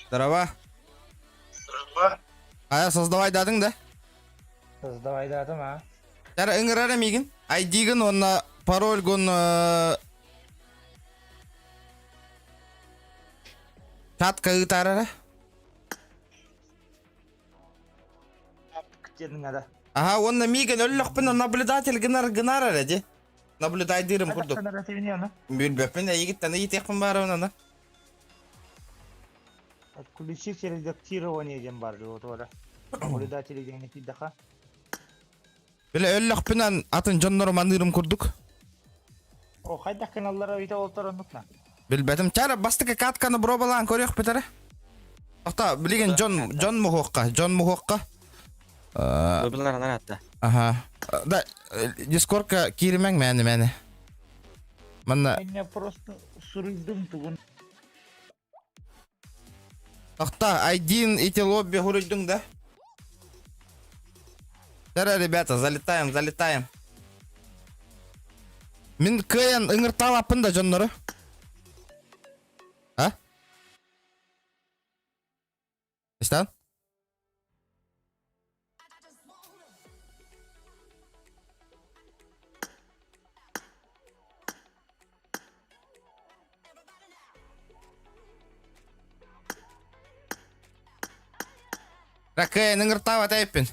Здорово. Здорово. Создавай дадың да. Создавай датым, а? Дара ыңырара мигин. Айдигин онна парольгун чатка ытарара. Күттердің ада. Ага, онна мигин өллөкпүн наблюдатель гынар ради. Наблюдай дырым курдук. Қайдақсанар әтевіне оны? Билбеппин егиттен итекпин бары онана. Включи редактирование дем бар, вот ода. Наблюдатели дегенде киддақа. Биле өллөкпүнөн атын жоннору манырым курдук. О, қайдақ каналлара өйте олтар ондықна. Билбетим чара бастыка катканы пробалаан көрөк бетере. Акта билген Жон Мухокка. Вебинар наратта. Ага. Да, Дискордка киримең мәни. Манна Мен просто сурыйдым тугун. Акта один эти лобби гурыйдың да. Дара, ребята, залетаем. Мен кыян ыңырталаппын да жоннору. А? Истан? Ракыян ыңыртава тайппин.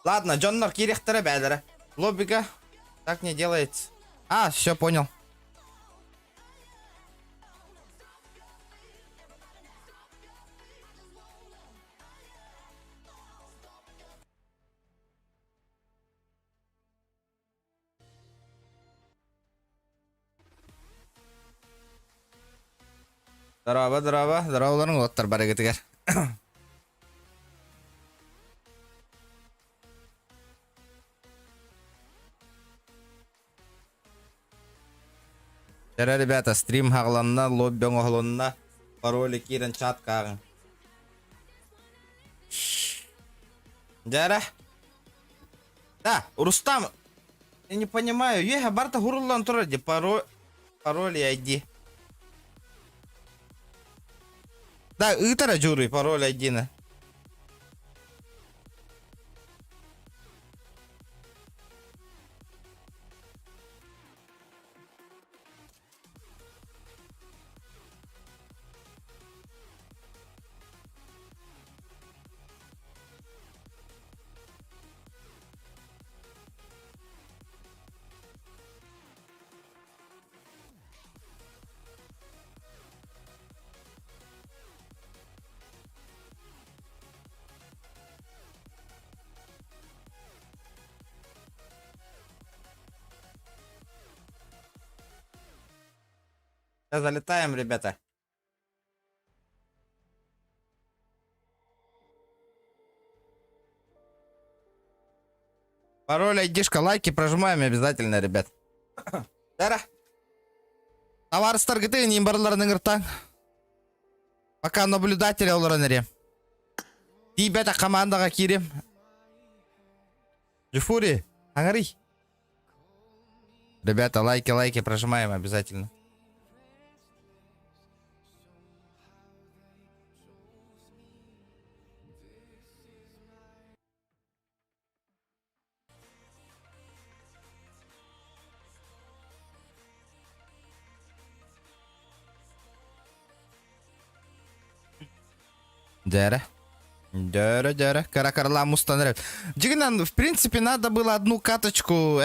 Ладно, жоннор кирехтере бәдері. Лоббига так не делается. А, все понял. Здорово, оттар барегетигер. Жара, ребята, стрим хагланна, лобби оңоғлонна, пароли кирен чат кағын. Жара. Да, Рустам, я не понимаю, еха барта хуруллан туради, пароли айди. Да, ытара журы, пароли айдина. Сейчас залетаем, ребята. Пароль, айдишка, лайки прожимаем обязательно, ребят. Дара. Товарыстар гыты ним барларын ыңыртаң. Пока наблюдатель оларын эрем. Ребята, командаға кирем. Джифури, аңырый. Ребята, лайки прожимаем обязательно. Дара. Каракарла мустанрев. Джигнан, в принципе, надо было одну каточку,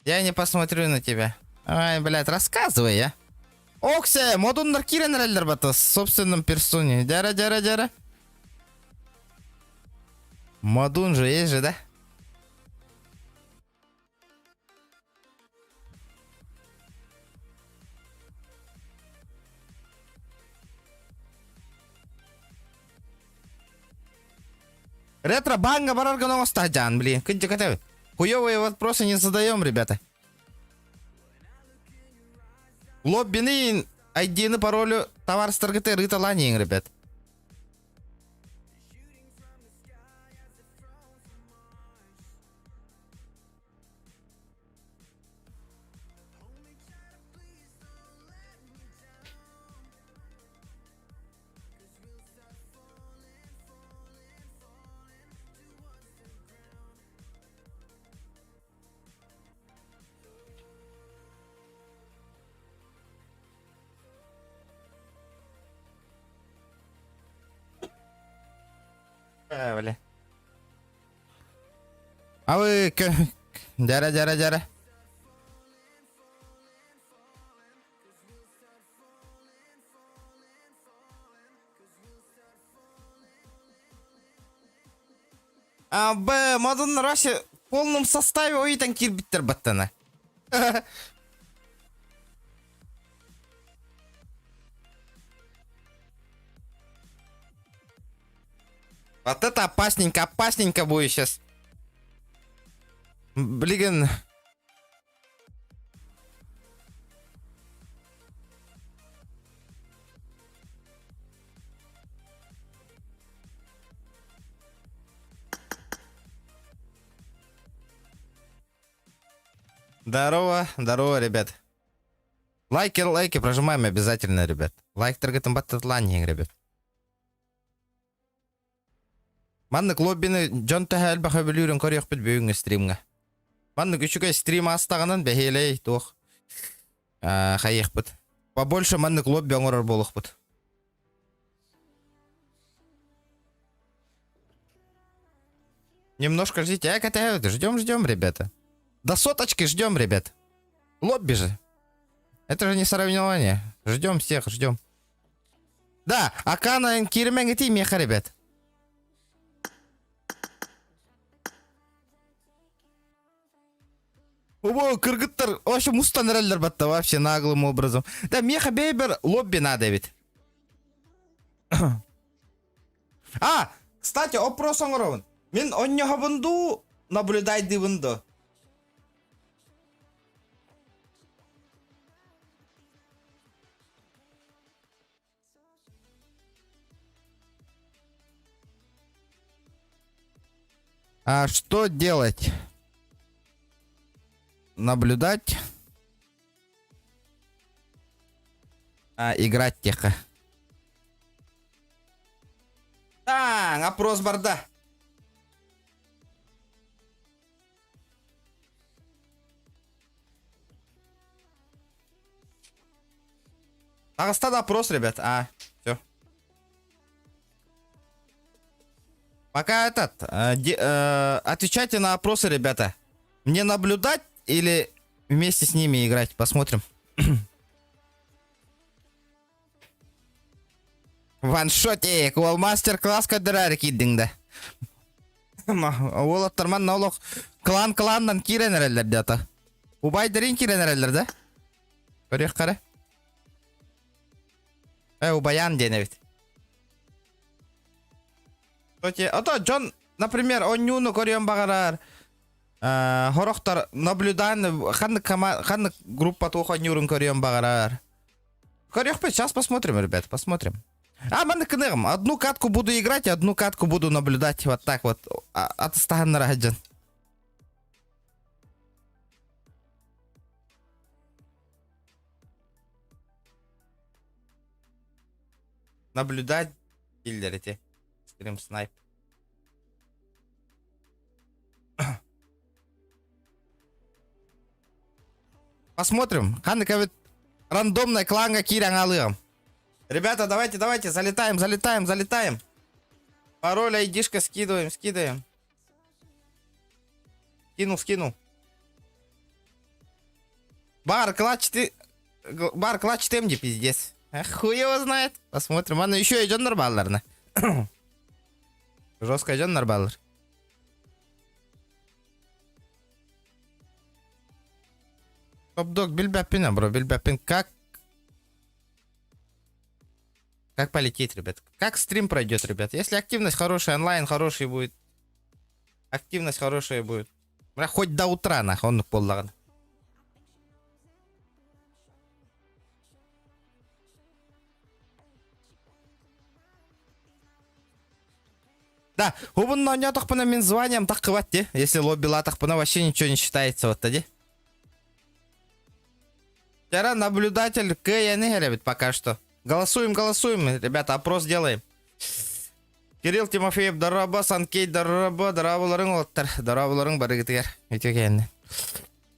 Я не посмотрю на тебя. Ай, блядь, рассказывай, а. Оксе, модуннар кирен реллер бата с собственном персоне. Дара. Модун же есть же, да? Ретро банга барарга нового стадиан, блин. Хуёвые вопросы не задаем, ребята. Лоббины, айдины, паролю, товар с торгеты, рыта ланинг, ребят. Бля. А вы... Жара. Модун Раша в полном составе ойдан кирбиттер баттана. Вот это опасненько будет сейчас. Блин. Здорово, ребят. Лайки прожимаем обязательно, ребят. Лайк торгетом баттатлани, ребят. Маннык лоббины жон тахал баха билүүрэн корьох бит бүүн стримга. Маннык үчүгэй стрим астаганан бэхэлэй туох. Хайх бит. Побольше маннык лобби оңорор болох бит. Немножко ждите, ждем, ребята. До соточки ждем, ребят. Лобби же. Это же не соревнование. Ждем всех, ждем. Да, Акана Кирмен и меха, ребят. О, кыргыттар, вообще мустанереллер батта вообще наглым образом. Да, меха бейбер лобби надо ведь. Кстати, вопрос оңоровын. Мен оннёха бунду наблюдайды бунду. А что делать? Наблюдать? Играть тихо. Опрос борда. Остался опрос, ребят. Все. Пока отвечайте на опросы, ребята. Мне наблюдать или вместе с ними играть? Посмотрим. Ваншотик, ол мастер-класс кадырар киддиңда. Ол аттарман налог кланнан киренерелер дата. Убайдырын киренерелер да? Көрек қара. Убаян деневит. Джон, например, оннюну көрем бағарар. Хорохтар наблюдаем, ханны группа туха нюрын көрем бағарар. Көрек пе, сейчас посмотрим, ребят, посмотрим. Маны кынығым, одну катку буду играть, одну катку буду наблюдать. Вот так вот. Атыстаған раджан. Наблюдать киллерите. Скрим снайп. Посмотрим. Ханны рандомная кланга кирян алыгам. Ребята, давайте, залетаем. Пароль, айдишка скидываем. Скинул. Бар клатч темди, пиздец. Хуй его знает. Посмотрим. Ладно, еще идет нормально. Жестко идет нормально. Топ-дог, бильбяпина, бро, бильбяпин. Как полететь, ребят? Как стрим пройдет, ребят? Если активность хорошая, онлайн хороший будет. Активность хорошая будет. Хоть до утра, нахуй, он поллаган. Да, убын на тахпана мен званием так хватит, если лобби латахпана вообще ничего не считается вот тогда. Вчера наблюдатель К я не ребят пока что. Голосуем, ребята, опрос делаем. Кирилл Тимофеев, дорога, Санкей, дорога, дорога, барыгытыгар.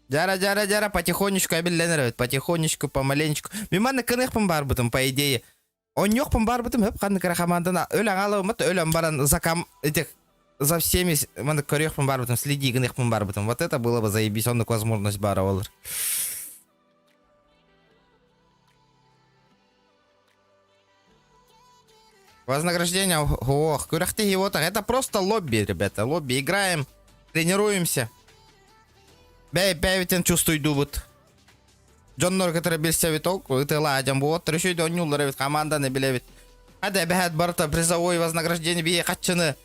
Жара, потихонечку обелленер, потихонечку, помаленечку. Миманы кыныхпын бар бутым, по идее. Он ёкпын бар бытым хөп канды кара командана өләң алымыт өләң баран закам этих за всеми маны көрөкпын бар бытым следи гыныкпын бар бытым. Вот это было бы заебись, он возможность бара болар. Вознаграждение, ох, курахты его так. Это просто лобби, ребята, лобби. Играем, тренируемся. Бәйтен чувствуйду вот. Джоннор, который бился виток, это ладям, вот, решили он нюллер, команда не билевит. Хада бәхәт барта призовой вознаграждение бие катчыны.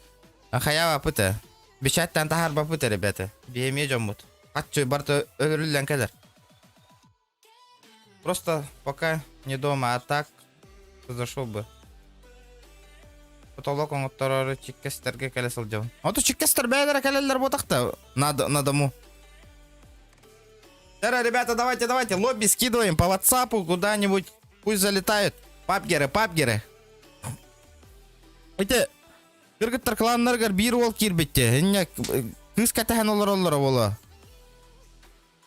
Хаява пыты. Бешаттан тахар ба пыты, ребята. Бие меджам вот. Катчы барта өрүллән кадер. Просто пока не дома, а так зашел бы. Потолок он оттарары чиккестерге келесил жабын. Ото чиккестер бәйлер келелер ботакта. На дому. Ребята, давайте, лобби скидываем по WhatsApp куда-нибудь. Пусть залетают. Папгеры. Эти кыргыттар кланнаргар бир ол кирбетте. Инне кыз катахан олар боло.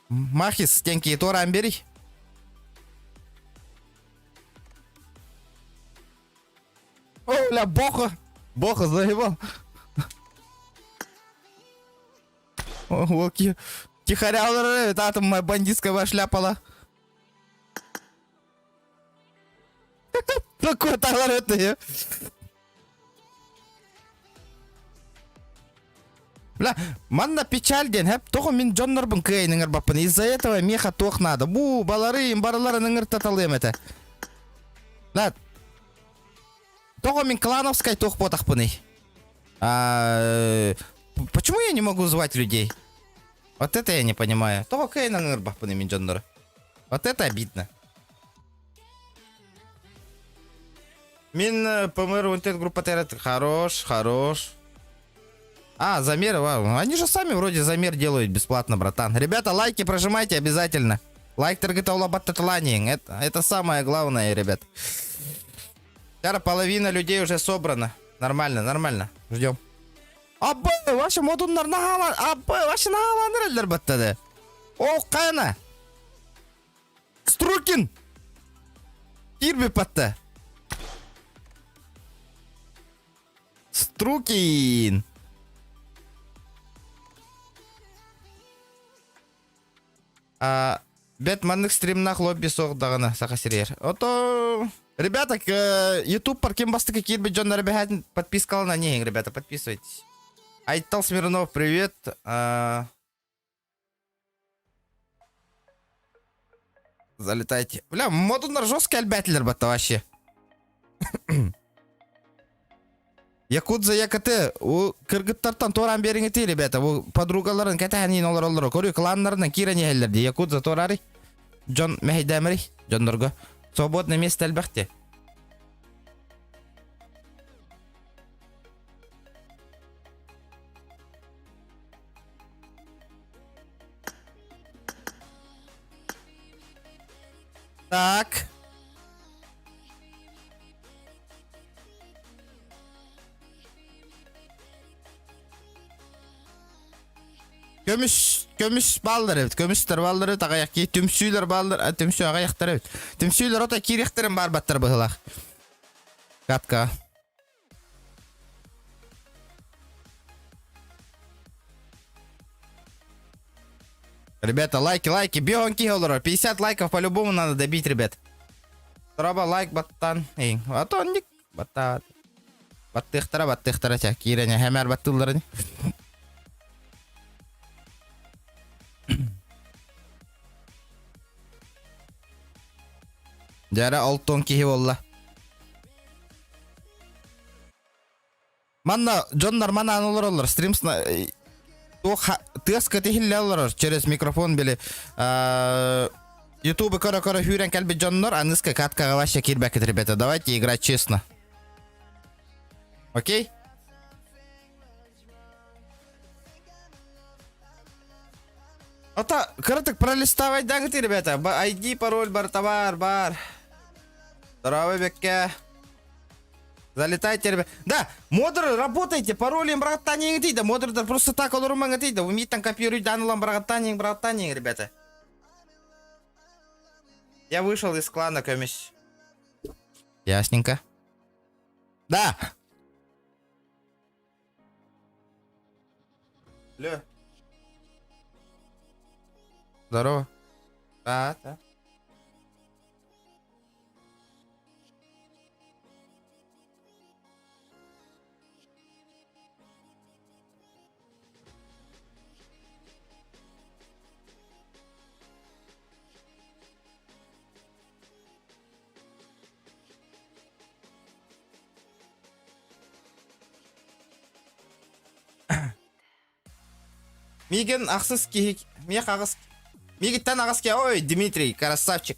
Махис тенки торан бери. Оля, Боха заебал. Волки. Тихоря олар, там моя бандитская шляпала. Какой товар это? Бля, манна печаль ден, хэп, тохо мин Джоннор бун кайныңыр бапын. Из-за этого меха тох надо. Бу, балары, имбарлары ныңыр таталым это. Бля, тохо мин клановскай тох потахпыны. Почему я не могу звать людей? Вот это я не понимаю. Тохо кайныңыр бапыны мин Джоннор. Вот это обидно. Мин помер унтет группа терет. Хорош. Замер, вау. Они же сами вроде замер делают бесплатно, братан. Ребята, лайки прожимайте обязательно. Лайк торгетаула баттатлани. Это самое главное, ребят. Сейчас половина людей уже собрана. Нормально. Ждем. Аббы, ваши модундар нахалан. Аббы, ваши нахаландырылдар баттады. О, кайна. Струкин. Кирби патта. Струкин. Бетманных стримнах лобби соғдағына сақасырер. Ото, ребята, YouTube паркем бастыка кирби Джоннар бәхәтін подпискалына нең, ребята, подписывайтесь. Айтал Смирнов, привет. Залетайте. Бля, модундар жесткий әлбәтілер бәтті вообще. Якудза якаты, у кыргыттартан торан бериңети, ребята, у подругаларын кәтәхәнейін олар. Көрі кланларынан кирен ехелерді. Якудза торары. Джон Мехайдамри, Джоннорго. Свободное место әлбәхте. Так. Көміш балдыр өт, көміштер балдыр өт, ағаяқ кей, түмсүйлер балдыр, түмсүй ағаяқтар өт. Түмсүйлер ота керектерін бар баттар бұғылақ. Катка. Ребята, лайки, бегонки олар, 50 лайков по-любому надо добить, ребят. Траба лайк баттан, а то ник, баттан. Баттыхтара, чак, кирене, хәмәр баттыларын. Жара алтон кихи болла. Манна, Джоннар мана анулар, стримсна. Тыска тихилле олар, через микрофон били. Ютубы кора хюрен кальби Джоннар, а ныска катка галаща кирбекет, ребята. Давайте играть честно. Окей? Ота, короток пролистовать дагты, ребята. ID, пароль, бар. Здорово, бекке. Залетайте, ребята. Да, модер, работайте, пароль им братаниң дейді. Модердар просто так олырмаң дейді. Умейтан копируй данылам братаниң, ребята. Я вышел из клана, көмеш. Ясненько. Да. Алло. Здорово. Да. Миген ақсыз кейік. Мек ағыз. Мегеттен ағыз ке. Ой, Дмитрий, красавчик.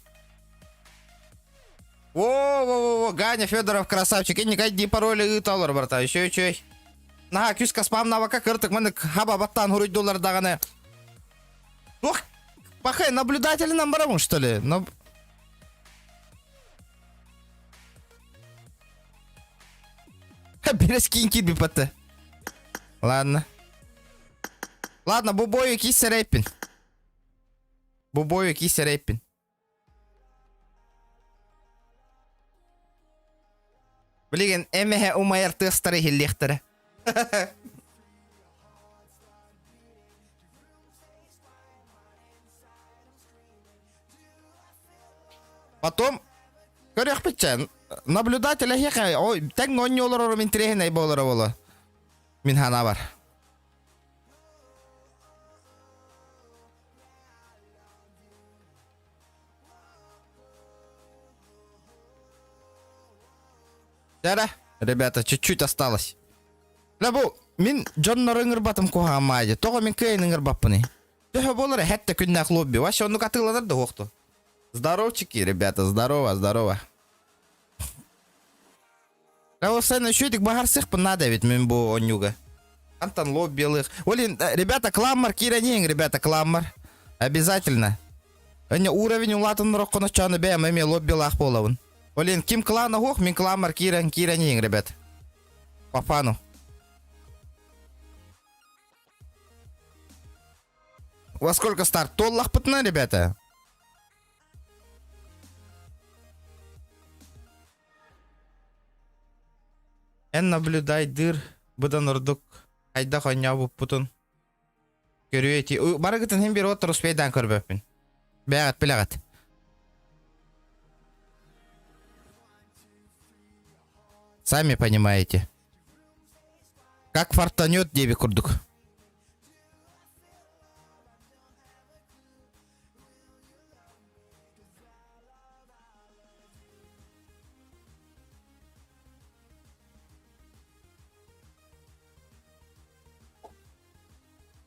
О, Ганя Федоров, красавчик. Никай ди пароли ыталар, брата. Еще. Наға, күз каспам навака кыртык. Мәні хаба баттан хуруй доллар дағаны. Ох, пахай, наблюдатели нам барамын, что ли? Берес кейін кирби патты. Ладно, бубою кисе рэппин. Блин, эмеhe умайыр тыстары хиллехтары. Потом, көрек бітчен, наблюдатель хеха, ой, тәң он олар мен трехен ай болар ола. Min hana var. Дара, ребята, чуть-чуть осталось. Лабу, мин Джонна рынгыр батым куха майды. Того мин кейн рынгыр баппыны. Төһө болар хәтта күннәк лобби. Ваще онну катыладар да хоқты. Здоровчики, ребята, здорово. Лабу, сен шөйтік бағар сықпын надо ведь мен бу онюга. Антон лоббилых. Олин, ребята, кламмар киранин, ребята, кламмар. Обязательно. Они уровень улатын роккона чаны бәм эме лоббилах полавын. Олин, ким клана хох, min кламмар киранин, ребята. Папану. Во сколько старт? Толлах пытна, ребята? Эн наблюдай дыр, бұдан ұрдық. Айда қойня бұп бұтын. Көрюети. Бары күтін хем бір отыр ұспейдан көрбөппін. Бәғат. Сами понимаете. Как фартанет, деби курдук.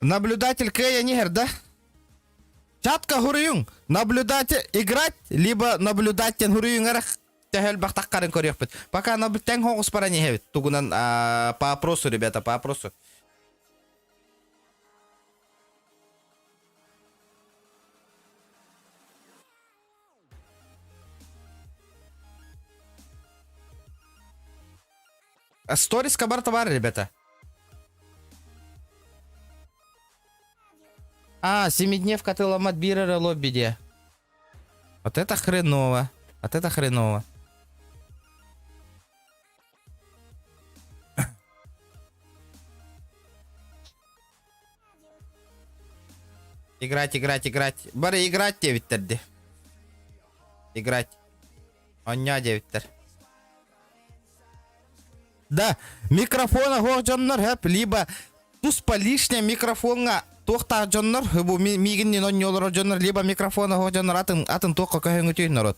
Наблюдатель Кэя Нигер, да? Чатка хуруюң. Наблюдатель играть, либо наблюдатель хуруюң арах. Тәхел бақтаққарын көрек бит. Пока наблюдатель хоғыс пара не хевит. Тугунан по опросу, ребята, по опросу. Сторис кабар товар, ребята. Семидневка ты ломат бирера лоббиде. Вот это хреново. Играть. Бары играть девиттер. Играть. Оня девиттер. Да, микрофона ходжоннор хэп, либо туспа лишняя микрофонга тоқта жоннор, бу мигиннен оннолор жоннор, либо микрофона ходжоннор атын тоққа көһөңүтөй народ.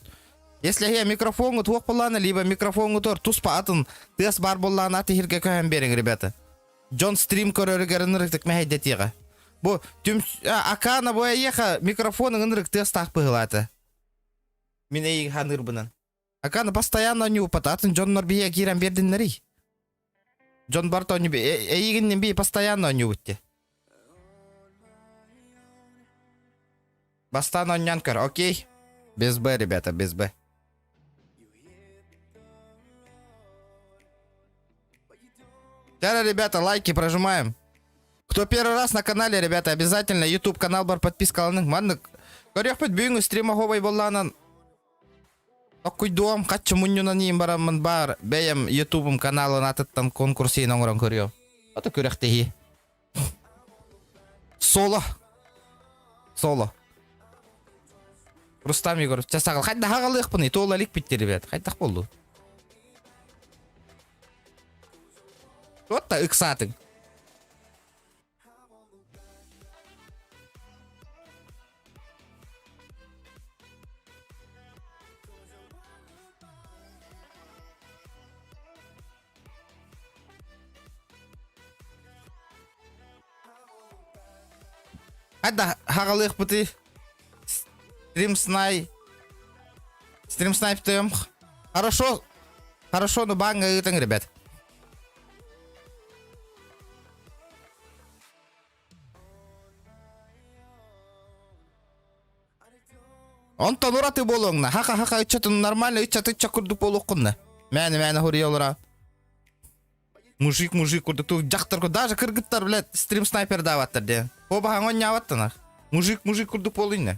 Если я микрофону тоқ болланы, либо микрофону тор туспа атын тес бар болланы аты хирге көһөн бериң, ребята. Джон стрим көрөргөрүнүрүктүк мехедетига. Бу түм акана бу аяха микрофонун ынырык тес тақпыгылаты. Мен эй ханырбынан. Акана постоянно не упататын жоннор бие кирен бердиннери. Джон Бартони эйгиннен би постоянно не утти. Бастан оннянкар, окей? Без Б, ребята, без Б. Сейчас, ребята, лайки прожимаем. Кто первый раз на канале, ребята, обязательно YouTube канал бар подписка алынын. Манны көрөкпөт бүгүнкү стрима хобой болланан. Окуйдуам каччы муннюна нейін барамын бар. Бәйім ютубым каналын атыттан конкурсейін оңыран көріем. Аты көректейі. Соло. Рустам Егоров. Часағыл. Қайда хағалық бұны? Тола лик бітті, ребят. Қайдақ болды? Вот та ықсатың. Қайда хағалық бұты? Стрим снайптым. Хорошо, ну банга ытың, ребят. Онтан ураты болуңна. Хака үтчатын нормально, үтчаты күрдік болуқ құнна. Мәні хұрия олыра. Мужик күрдік. Тух жақтар күрдік. Даже кыргыттар, блядь, стрим снайпер даваттар, де. Обахан он не аваттана. Мужик күрдік болуңна.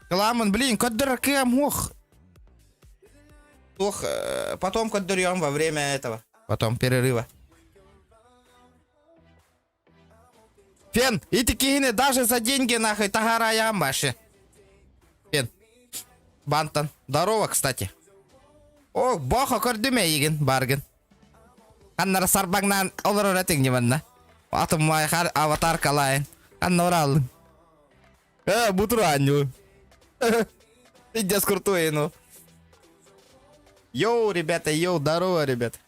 Каламын, блин, көддір кем, ох. Тух, потом көддірем во время этого. Потом перерыва. Фен, эти кихины даже за деньги нахуй тагараям ваши. Фен. Бантан. Здорово, кстати. О, баха көрдіме еген, барген. Қаннары сарбаңнан олар өретің неманна. Атым май аватар калайын. Қанна оралын. Бутураню. Пиздец крутой, ну. Йоу, ребята, здорово, ребята.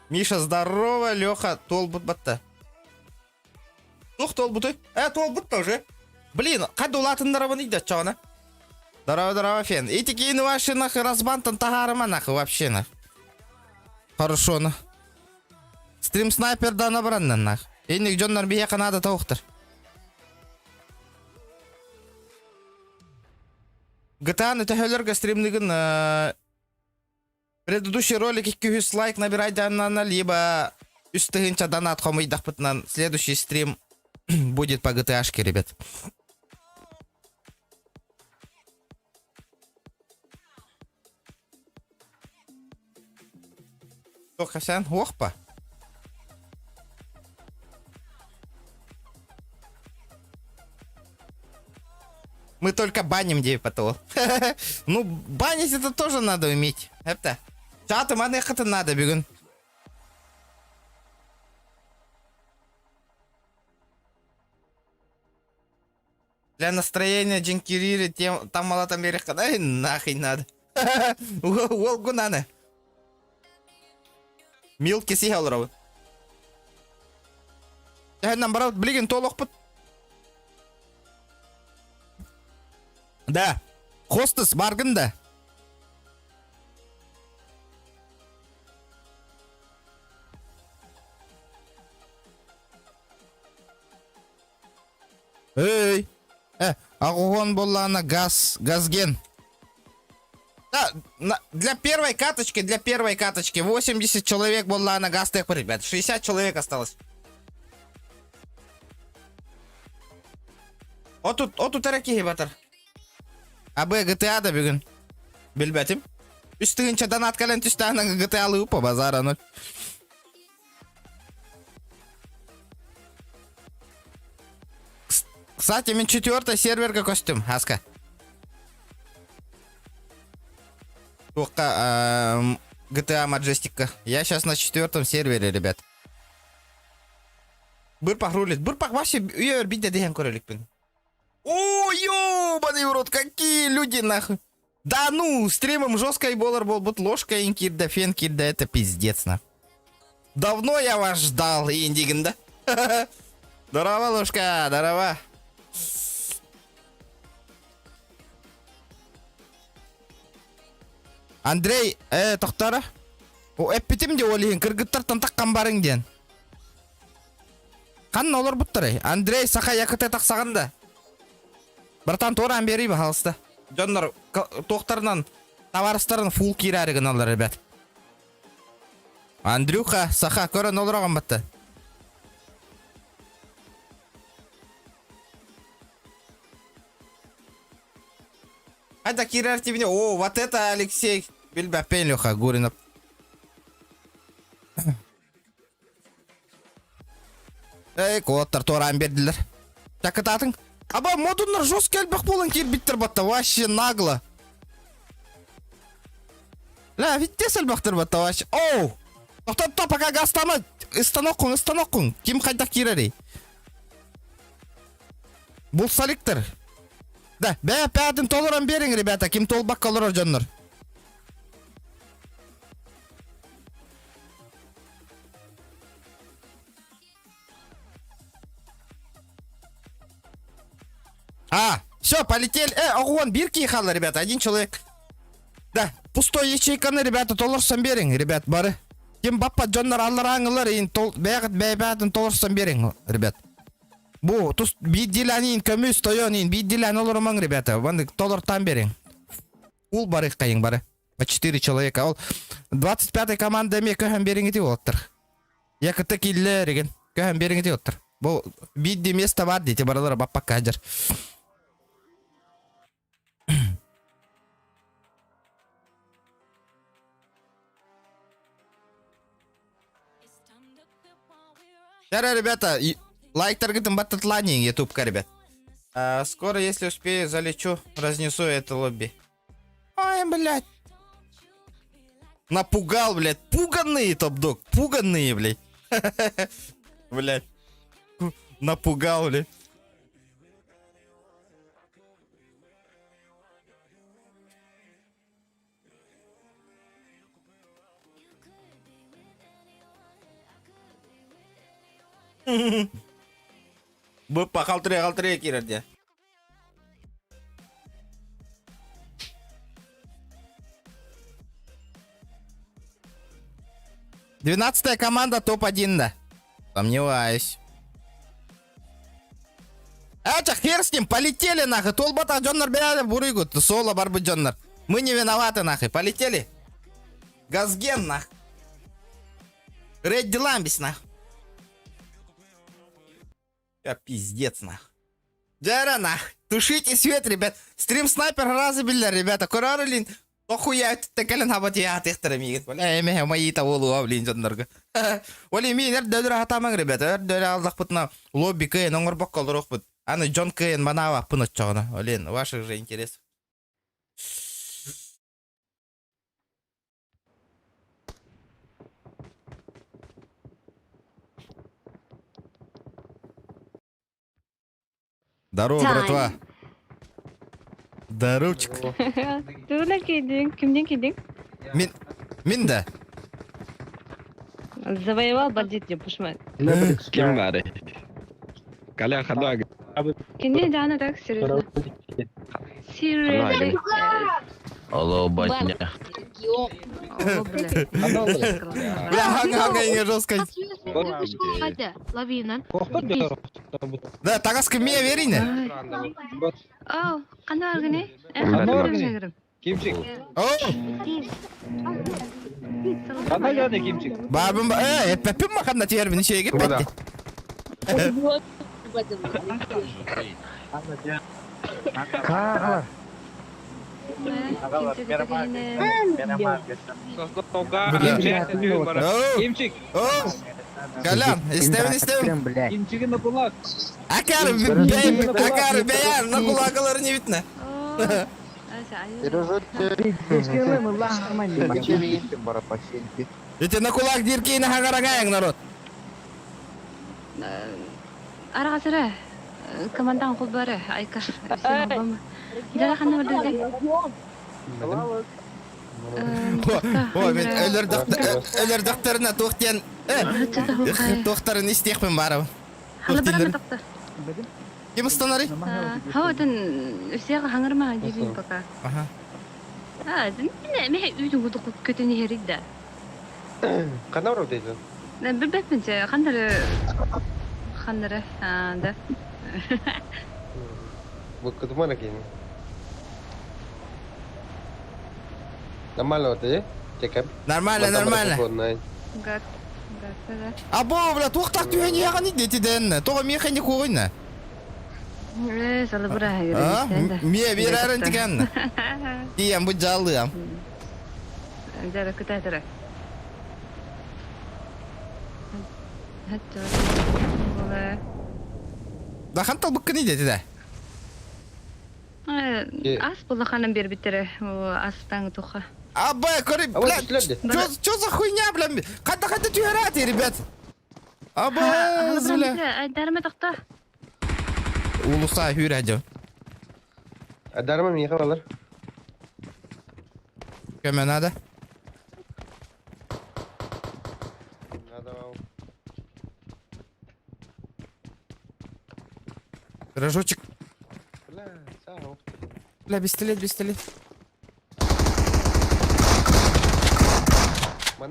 Миша, здорово, Леха, толбут батта. Ух, толбуты. Толбут тоже. Блин, қады олатындары бұны идет, чауна. Здорово, Фен. Эти кейны ваши, нахуй, разбантан тахарыма, нахуй, вообще, нахуй. Хорошо, нахуй. Стрим снайпер да набраннан, нахуй. Эйник жоннар бия канада тауқтыр. GTA-ны тәхөлерге стримлігін предыдущий ролик 200 лайк набирай даннана, либо үстігінча донат қомыйдақ бұтынан следующий стрим будет по GTA-шке, ребят. Что, Хасан? Охпа. Мы только баним девятого. Ну, банить это тоже надо уметь. Это. Чаты манех это надо, бегун. Для настроения джинкирири там мало там берега, да? Нахуй надо. Волгу надо. Милки сигалровы. Я наоборот, блин, толок под. Да. Хостес баргында. Эй. Агугон боллана газген. Да, для первой каточки 80 человек боллана газ, ребят. 60 человек осталось. Оту таракиги батар. Абы GTA-да бүгін. Білбәтім. Үстігінші донат кәлін түстіғінің GTA-лы ұпа базара, ну. Кстати, мен 4-й серверға көстім, Аска. Тоққа GTA Majestic'ка. Я сейчас на 4-м сервере, ребят. Бұрпақ рулит. Бұрпақ вообще үйер бейді деген көрелікпін. О, ёбаный в рот, какие люди, нахуй. Да ну, стримом жестко и болар был, вот ложка инкир да фенкир, да это пиздец, нахуй. Давно я вас ждал, Индиган, да? Здорово, ложка, здорово. Андрей, тоқтары? О, әппетім де олейін, кіргіттартан таққан барың ден. Қанын олар бұттырай? Андрей, сақа якыты тақсағанда. Братан, торан бери, пожалуйста. Жондар, тоқтарынан, товарыстарын фул кирарыгын алар, ребят. Андрюха, саха, көрін олыраған батты. Айда кирер тебе. О, вот это Алексей. Билбапен, Леха, Гуринов. Эй, коттар торан берділер. Чакытатын. Аба, модунлар жоз келбек болын кел биттер батта. Вообще нагло. Ля, витте сәлбақтыр батта, вообще. Оу! Тоқтатта, пока гастама. Истаноккун. Ким қайда кирери? Бұл саликтер. Да, бәя пәдін толыран берің, ребята. Ким толбақ қалыр жонлар. Все, полетели. Огонь, бирки ехала, ребята, один человек. Да, пустой ячейканы, ребята, толырсан берің, ребят, бары. Кем баппа жонлар аллар аңылар, бәйбәтін толырсан берің, ребят. Бу, тус биддиланин, көміз тойонин, биддилан олырмаң, ребята, ванды толыртан берің. Ул бары қайың, бары. По 4 человека, ол 25-й команда ме көһен берің еті олаттыр. Якыты келі, реген, көһен берің еті олаттыр. Бұл бидди место бар дейті, баралар баппа кажыр. Сейчас, ребята, лайк таргетом бататлани, ютубка, ребят. Скоро, если успею, залечу, разнесу это лобби. Ой, блядь. Напугал, блядь. Пуганные, топ-дог. Пуганные, блядь. Блядь. Напугал, блядь. Быппа қалтырия керерде. Двенадцатая команда топ-1, да. Сомневаюсь. Хер с ним, полетели нахуй. Толбата Джоннар бяли бурыгут. Соло барбы Джоннар. Мы не виноваты нахуй. Полетели. Газген нахуй. Редди Ламбис нахуй. Я пиздец нахуй. Джара нахуй. Тушите свет, ребят. Стрим снайпер разобили, ребята. Курарылин. Охуя, текелен хабати я техтер мигит. Валя, эмеhe майита волу авлин Джоннарга. Вали ми нер дөдір хатамаң, ребята. Дөдір алдақ бұтына лобби кайын оңыр бақ қалдыр оқпыт. Аны Джон кайын манава пынат чағына. Валин, ваших же интерес. Здорово, братва. Здоровчик. Тула келдің, кімден келдің? Мен да. Завоевал бандит деп пушман. Ким бары? Каля хадуаг. Кенде жаны так серьезно. Серьезно. Алло, батня. О, бля. Бля, ханга инге жесткой. Hadi, лавинан. Да, тагаска мия верине. Ау, қандай аргыне? Кимчик? О, Қандай жаны кимчик? бабым, пеппим маханна термин шеге петти. Кимчик? О, Галян, истевин. Кимчигin на кулак. Акар, беян, на кулакалар не видно. Эти на кулак дирки на хагарага양, народ. Араға сірі, командан қол бары, айкар. Жара қанна барды О, мен өлер докторына тоқтен. Тоқтарын істекпен барым. Халы бараны доктор. Кем ұстанары? Хауатын өсеға хаңырма дейбін пока. Мен үйдің ұдық көтіне ерейді. Қандай ұрау дейді? Білбәппін же, қандары, да. Бұл күтімана кейін. Нормально вот, чекап? Нормально. Гат. Гат. Або, бля, туқтақ түйен яғын идетиден. Тоға механи қойына. Салы бұра А? Ме берәрін тіген. Дием, бұ жалыям. Жара күтәдірі. Да хантал бұққын идетиде. Ас бұл қанын бер біттірі. Астаңы тұқа. Абай, көрі, А вот бля, слёдди. чё за хуйня, бля? Қанта түйерәті, ребят. Абай, бля. Дәріме тұқта. Улуса хүйр әдеу. Дарма миха балар. Көмен ады. Надо вам. Рожочек. Бля, сау. Бля, пистолет.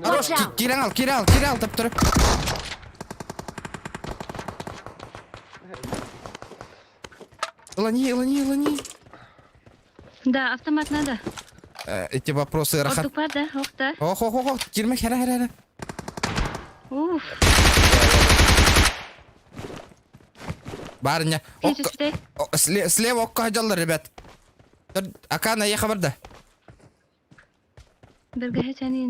Хорош, кире ал, тап тұрып. Илани. Да, автомат надо. Эти вопросы рахат. Ордук бар да, оқта. Ох, кирме, хера. Уф. Барыня. Тежесте. Слева окка хаджалар, ребят. Акана, я хабарда. Бергәһе чәни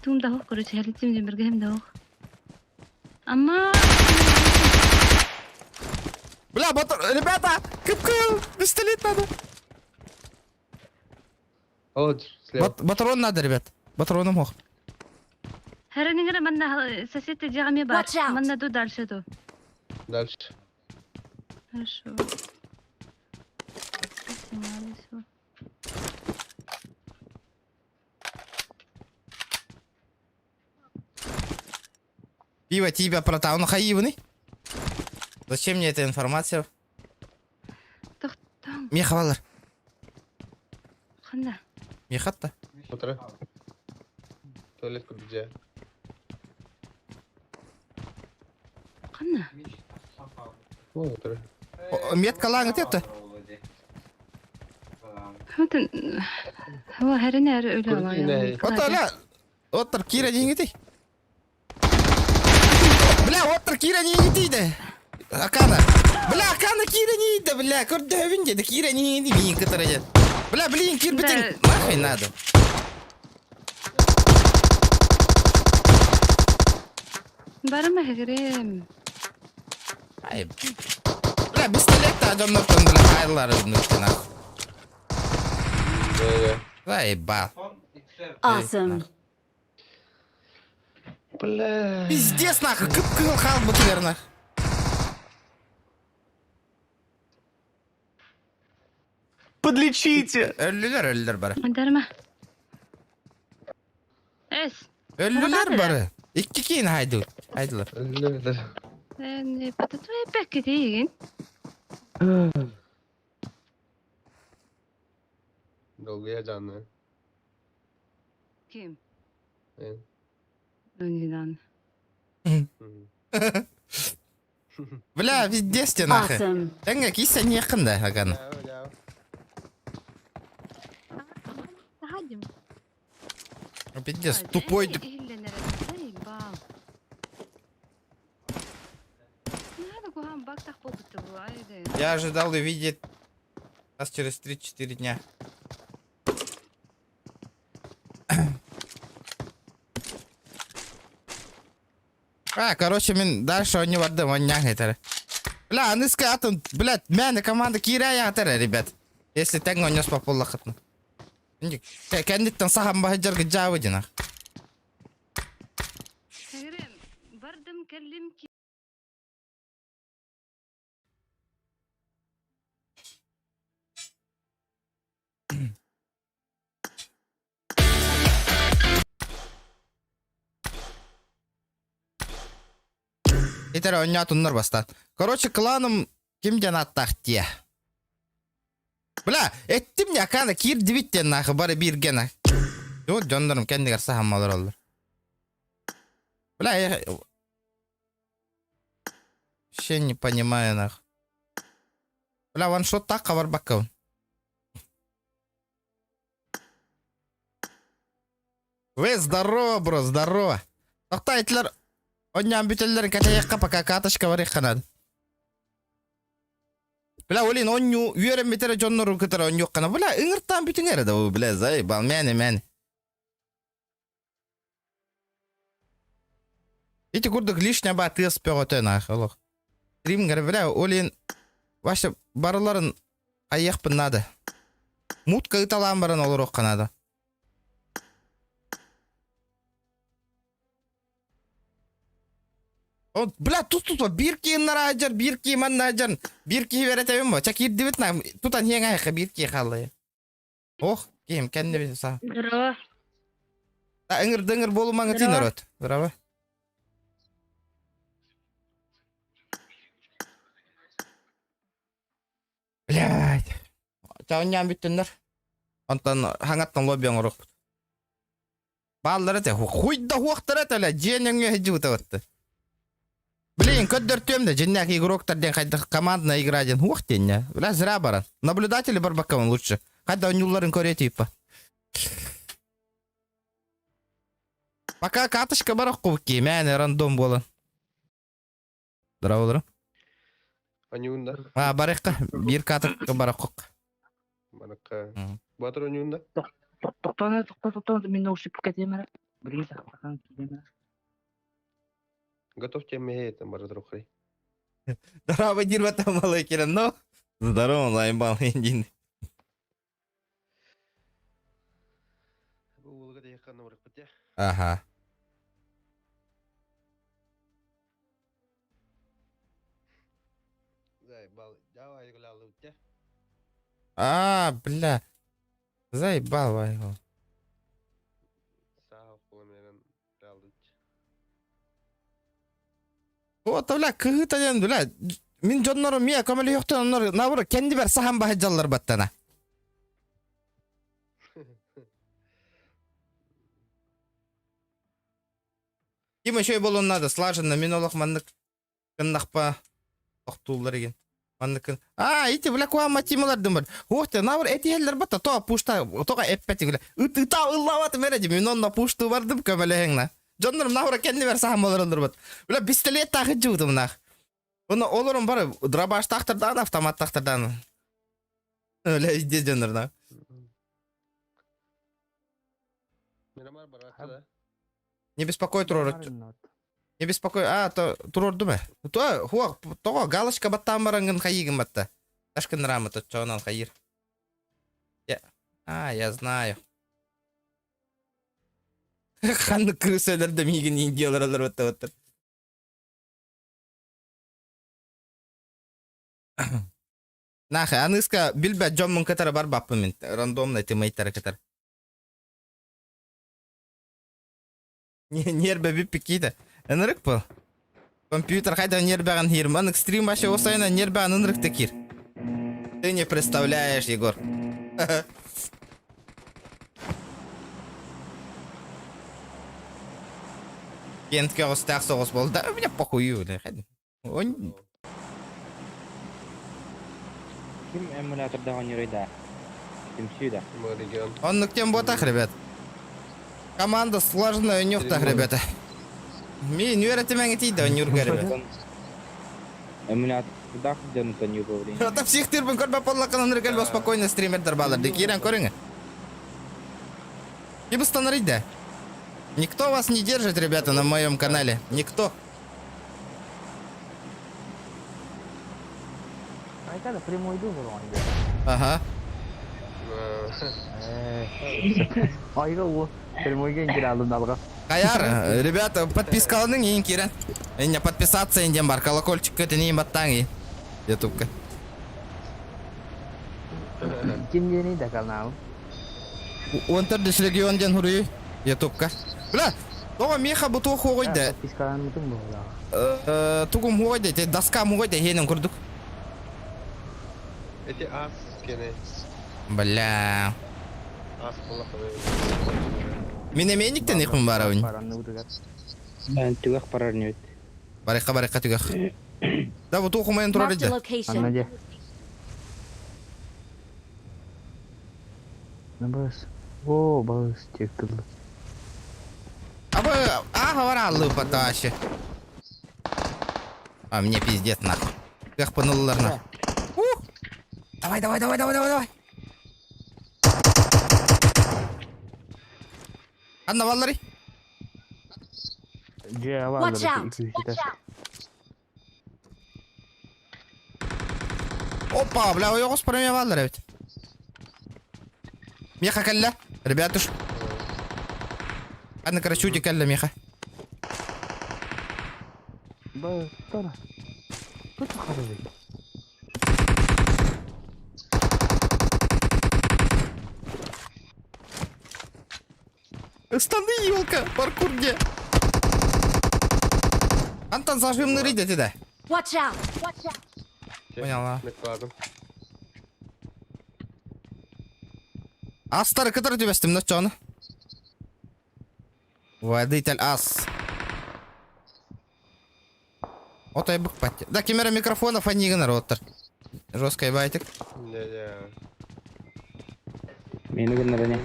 тум да хоқ күрүч хәлитим дим бергәһем да хоқ. Амма Бля, ребята, кып, пистолет надо. Вот, слева. Патрон надо, ребят. Патроном ох. хәрәнеңгә манна соседте җагыме бар. Watch out. Манна ду дальше ду. Дальше. Хорошо. Пиво тебя протал, ну хаивный. Зачем мне эта информация? Тоқтам. Мехавалар. Ханна. Мехатта. Утро. Туалет курджа. Ханна. Утро. Метка лангет это. Хәтен. Һава хәрәнә ölә Күрдеңме? Оталя. Отыр кира деңгетей. Бля, отыр кира деңгетейді. Акана. Бля, Акана кира деңгетейді, бля. Көрді деді, кира деңгетейді. Мейін кітірі деді. Бля, блин, кир бітін. Нахуй надо. Барма хәгәрем. Ай. Бля, пистолетті адамдардың, бля, қайлары нүттен. Не. Заебал. Awesome. Бля. Пиздец, нахуй, кып-кыл қал бұтылер, нахуй. Подлечите! Өлілер бары. Дарма. Эс. Өлілер бары. Икки кейін хайдылар. Не пататуй пәкке дейін. Долгая жанна. Ким? Мен. Önüden. Бля, пиздец те, нахуй. Awesome. Тәңге кейсе не қында, Акана. Hadi. Пиздец, тупой. Надо кугам бактах попытты bu ayda. Я ожидал увидеть нас через 3-4 дня. Короче, мен дальше он не вардым, он нягайтары. Бля, аныска атын, блядь, мәні команда киря ягатары, ребят. Если тәңгі он нес популла қытны. Кәндеттен сахан бахы жарғы жауы динақ. Хәгәрем, бардым кәллем ки. Итер оння туннар бастан. Короче, кланым кимден аттақ тия. Бля, әттім не Акана кир дивиттен нахы бары бирген ақ. Yo, canlarım kendi karşı hammalar olur. Бля, я... Вообще не понимаю, нахуй. Бля, ваншот так, кавар баккаун. Вы здорово, бро, здорово. Тақта айтылар, оннан бүтелерін кәтаяққа пока катышқа барық қанады. Бля, олин онню, үйерен бетере жоннору күтір онню қана. Бля, үңірттан бүтін әреді, бля, зай, бал, мәні. Ити күрдік лишня ба тыз пеғотен ақылық. Тримгер, бля, олин, ваша барыларын аяқпын нады. Мутка ыталан барын олыр оққанады. Бля, тут, бирки нараджар, бирки маннаджар, бирки веретевім ба. Чак ерді бетна, тутан ең айқы бирки қалай. Ох, кем, кәнді беті са. Здорово. Үңір болу маңы тейін өрет. Здорово. Блядь. Чауыннян бүттіндер. Онтан хаңаттан лоббион ұрық. Баллар әте, хуйда хуақтар әте, женіңе жүті өтті. Блин, көддір төмді, женняк игроктарден қайда командына играден хуақтен, не? Бля, зіра баран. Наблюдатели бар баққамын лучше. Қайда онюларын көретейіп па. Пока катышка барақ қубки, мәне рандом болын. Здраво, здраво. Анюнда. Барыққа, бір катышка барақ қуқ. Бараққа. Батыр анюнда. Тоқтан, мен наушник кетемін. Бірге сақтаған кетемін. Готовьте мехет, бара трохи. Здорово, дирва там малый керен, но? Здорово, заебал, индин. Бұл ұлға да яққанна барақ бітте. Ага. Заебал, давай гулялы бітте. Бля. Заебал, вайгол. Сағып қолымерін жалды бітте. Вот, бля, кыгытадан, бля. Мен жоннору мия көмөлі yoқтан, оннор, набыры, кенди бер сахан бахы жаллар баттана. Ким еще болуын надо, слаженно, мен олық мандық кыннақпа тоқтулар еген. Мандық ити, бля, куа матималардың бар. Оқты, набыр, эти елдер батта, тоға пушта, тоға эппәті, бля. Ыта ыллаваты мереді, мен онна пушту бардым көмөлі Жоннорым нахура кенди бер сахан боларындар бат. Бля, пистолет тағы жудым нах. Оны оларым бар, драбаш тақтырдан, автомат тақтырдан. Бля, изде жоннор нах. Мирамар бараққа да. Не беспокой, Турор. Не беспокой. Турор думе. Тоға галочка баттан барангын хайигін батта. Ташкын рамы тотчауынан хайир. Я знаю. Қанды күрісөлерді мейгін индиялар алыр өтті. Нахы, аныска білбә жоммын кітары бар баппы мен. Рандомный тимейттары кітар. Нербе биппі кейді. Энрік бұл? Компьютер қайда нербәғын хирм. Анық стрим башы осайна нербәғын энрікті кир. Ты не представляешь, Егор. Кентке остақ соғыс болды. Да, у меня похую. Он... Ким эмуляторда ойнайды? Ким сүйді? Мариган. Он нүктен ботақ, ребят. Команда сложная нюхтах, ребята. Мен үйретімен етейді, он юрга, ребят. Эмуляторда қыдырны тән юғы Ата психтер бін көрбі поллақынан регал спокойно стримердер балар. Декирен көріңі. Кибыстан рейді. Никто вас не держит, ребята, на моем канале. Никто. Айтады, прямойды бұл ойнайды. Ага. Айға ол, прямойға енгер алдын алға. Каяр, ребята, подпискалының ең керен. Не подписаться инден бар, колокольчик көтін ең баттан ең. Ютубка. Ким денейді канал? 14 регионден хұрый. Ютубка. Бля, тоға меха бұты қойды. Подпискалан мұтың бұл. Тугум қойды, доска қойды, хенің күрдік. Эти ас кене. Бля. Ас қолақы. Минемениктен иқым бар ауын. Мен түгіқ парар не өт. Барыққа түгіқ. Да, бұты оқымайын тұрар Marked a еді. location. Анна де. Набас. О, бағыз тек тұлды. Абы, говорал, потащи. А мне пиздец нахуй. Как панулар нахуй. Давай, давай, давай, давай, давай, давай. Анна Валари. Watch out. Опа, бля, вы его спроме Валари ведь. Меха калля. Ребятуш. Анна карачути калля меха. Станы, елка, паркур где? Антон, зажимный рыдя да? Watch out. Понял, а. Накладом. Астар, который тебя стим, ну чё он? Водитель ас. Вот я бы пати. Да, камера микрофонов, а не генератор. Жесткий байтик. Не. Мені генерені.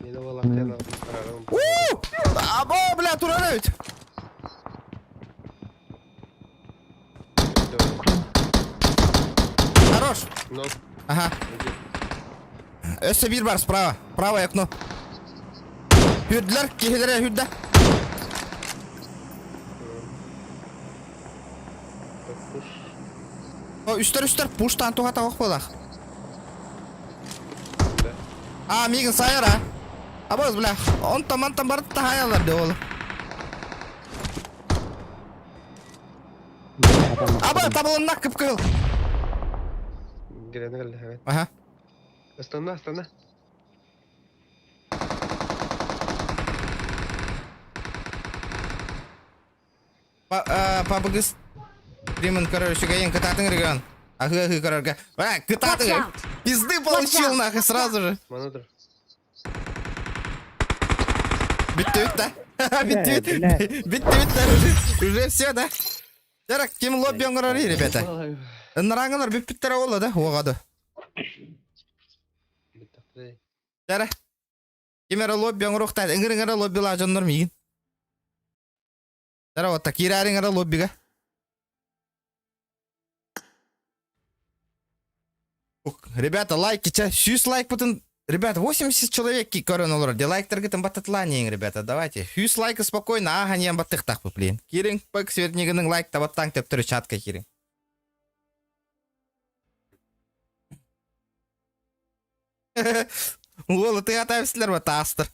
Meni bola tena qararım. Або, бля, туралевич. Хорош. Ну, Ага. Өсі бір бар справа. Правое окно. Хүрділер, кехелері хүрді. kuş. О, үстер, пуштан туғата оқ болақ. А, мигін сайыр, а. Абоз, бля, он тамантан барды тахаялар де олы. Або, табылыннақ кіп кыл. Girene geldi evet. Ага. Astana. Папагыс. Димон, короче, гаен кататын регион. Ага, короче. Кататын. Watch out. Пизды получил, нахуй, сразу же. Manadır. Битти, да? Битти. Уже все, да? Жарак, кем лобби оңырары, ребята? Нараңылар биппиттері олы, да? Оғады. Bitti. Жара. Кемері лобби оңырықтайды. Үңір лобби лажынлар мейгін. Жара, отта, кирарыңары лоббиға. Ребята, лайки, 100 лайк потом. Ребята, 80 человек көрін олар. Дилайктарға тым баттатланең, ребята. Давайте. 100 лайка спокойно. Ага, не баттық так поплейн. Кирин, пак сверднегінің лайк табаттан теп түрі чатка кирин. Олы, ты атайбысылар ба, тастыр.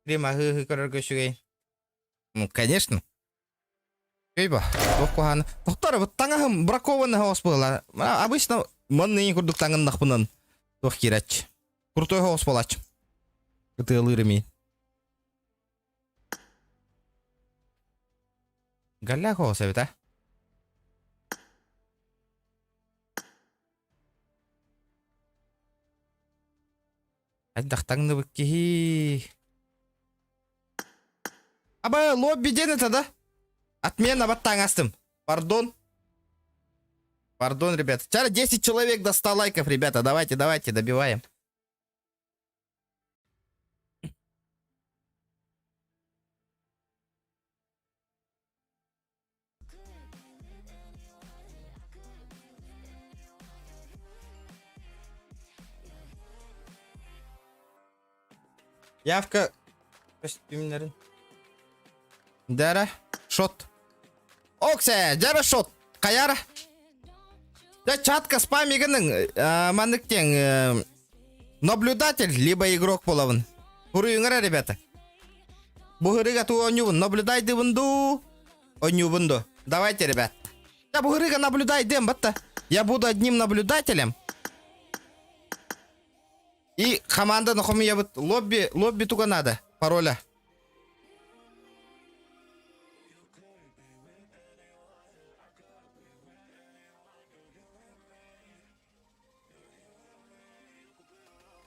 Рима, көрерге шүгей. Ну, конечно. Кейба, оқуғаны. Тоқтары, бұт таңағым бракованный хоғыс болла. Обычно, мұнны ең күрдік таңын нақпынан. Тоқ керач. Крутой хоғыс болач. Күті ылырымей. Галля хоғыс әбет, а? Айдақтаңды бүккей. Аба, лобби ден это, да? Отмена, баттан астым. Пардон, ребята. Вчера 10 человек до 100 лайков, ребята. Давайте, добиваем. Явка. Дара, шот. Оксе, дара шот. Каяра. Да чатка спамигінің мандықтен наблюдатель, либо игрок половын. Хуруюңара, ребята. Бухырыга ту онюбын. Наблюдайды вынду. Онюбынду. Давайте, ребят. Я бухырыга наблюдайдем, батта. Я буду одним наблюдателем. И команда нахуй я вот лобби туга надо. Пароля.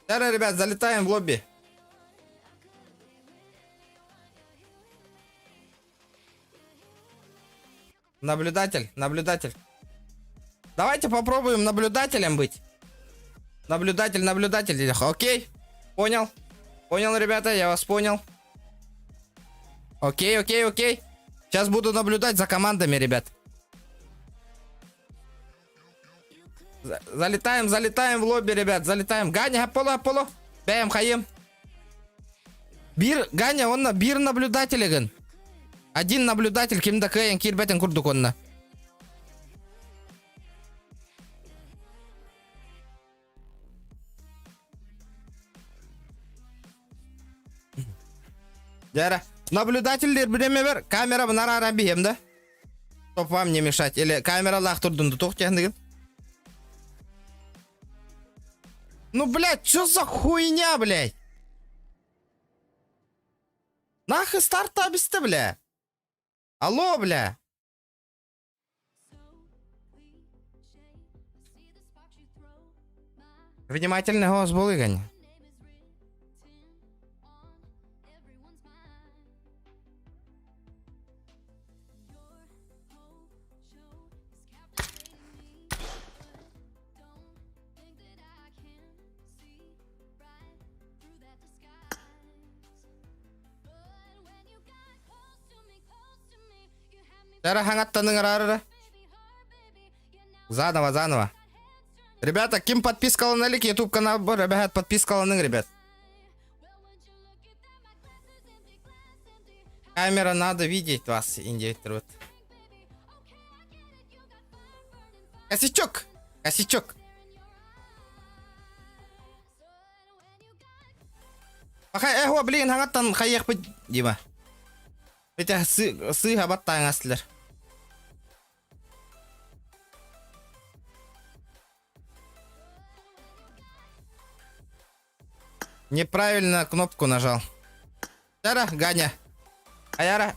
Да, ребят, залетаем в лобби. Наблюдатель, наблюдатель. Давайте попробуем наблюдателем быть. Наблюдатель, наблюдатель. Окей. Понял. Понял, ребята, я вас понял. Окей, окей, окей. Сейчас буду наблюдать за командами, ребят. Залетаем, залетаем в лобби, ребят. Залетаем. Ганя, Аполло, Аполло. Бэм, хаим. Бир, Ганя, он бир наблюдатель. Один наблюдатель, кимда кэйн, кирбетен курдук онна. Жара. Наблюдательдер биреме бер. Камера нарара бием, да? Чтоб вам не мешать. Или камера лахтурдун тух технигин. Ну, блядь, что за хуйня, блядь? Нахуй старта обесты, бля. Алло, бля. Внимательный голос был, Игорь. Жара хангаттаныңар арыра. Заново, заново. Ребята, ким подпискаланылик YouTube канал бар, ребят, подпискаланың, ребят. Камера, надо видеть вас, индивидуально. Косячок! Косячок! Пахай, эхо, блин, хангаттан хаях быть, Дима. Хотя сы хабаттан аслер. Неправильно кнопку нажал. Жара, Ганя. Аяра.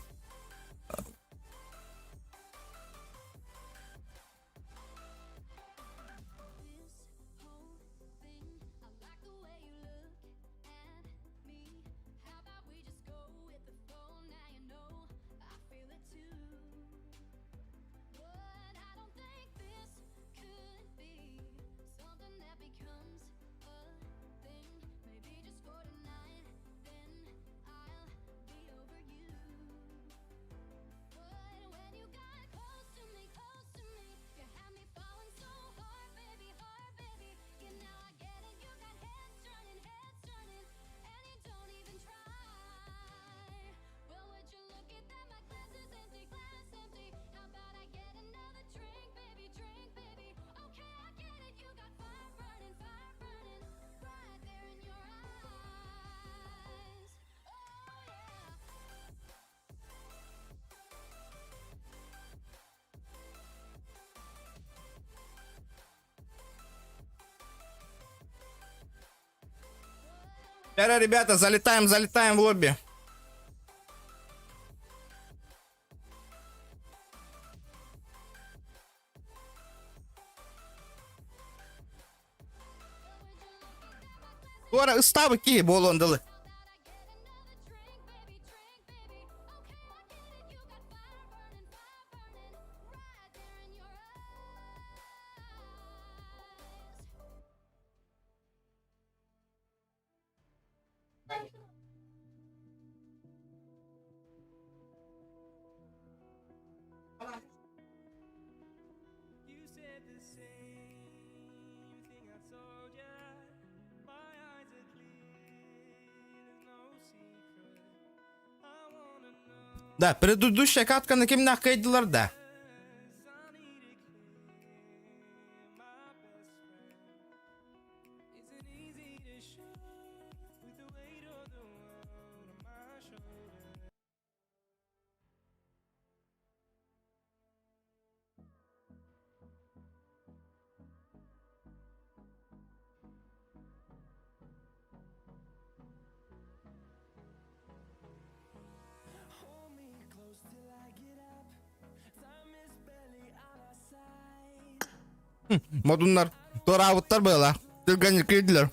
Жара, ребята, залетаем, залетаем в лобби. Ора ыстабы ки болондылы. Да, предыдущая катка на кем нахкайдылар, да. Модунlar торавыттар была. Тылган кредилер.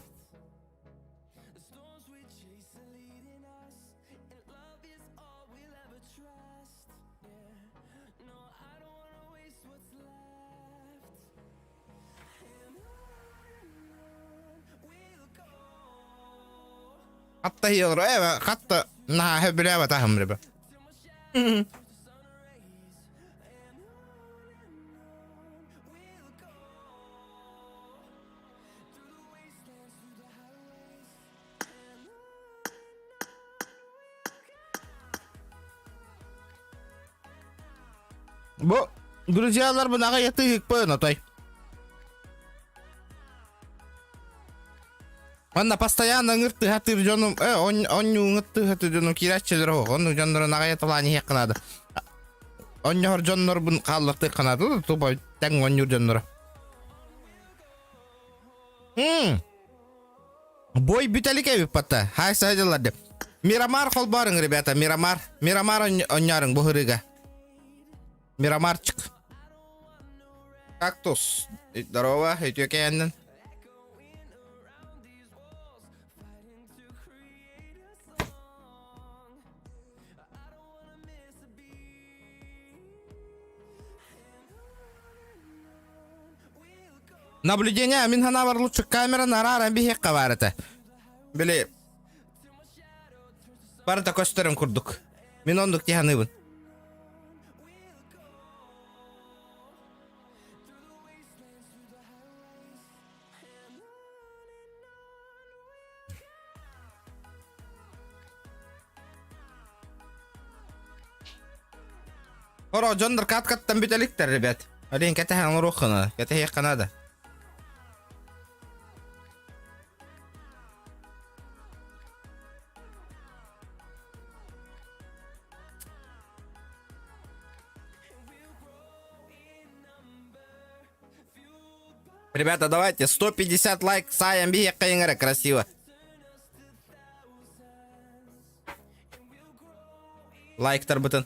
Hatta yiyor. Evet, hatta na hebire batahım ribe. Bu Gruziyalar bunaqa yettik bu notoy. Anda постоянно ngırtı hatır canım. Onyu ngırtı hatır canım kiraççıdır o. Onu canları naqa yetulani yakınadı. Onyu hor canlar bun qallıqtı kanadı. Tuba ten onyu canları. Бой биталикеви пата. Хай сайдылады. Мирамар қол барың, ребята. Мирамар. Мирамар онярың бұхырыға. Мирамарчик. Кактус. Здорово, этюкеннен. Наблюдение, мин хана бар лучше камера нараран бихек каварата. Били. Барата көстерим курдук. Мин ондук тиханыбын. Хоро жондор кат-каттан бителиктер, ребят. Алин кетехан рухана, кетехек канада. Ребята, давайте 150 лайк, саям бие кайнгара красиво. Лайктар бутын.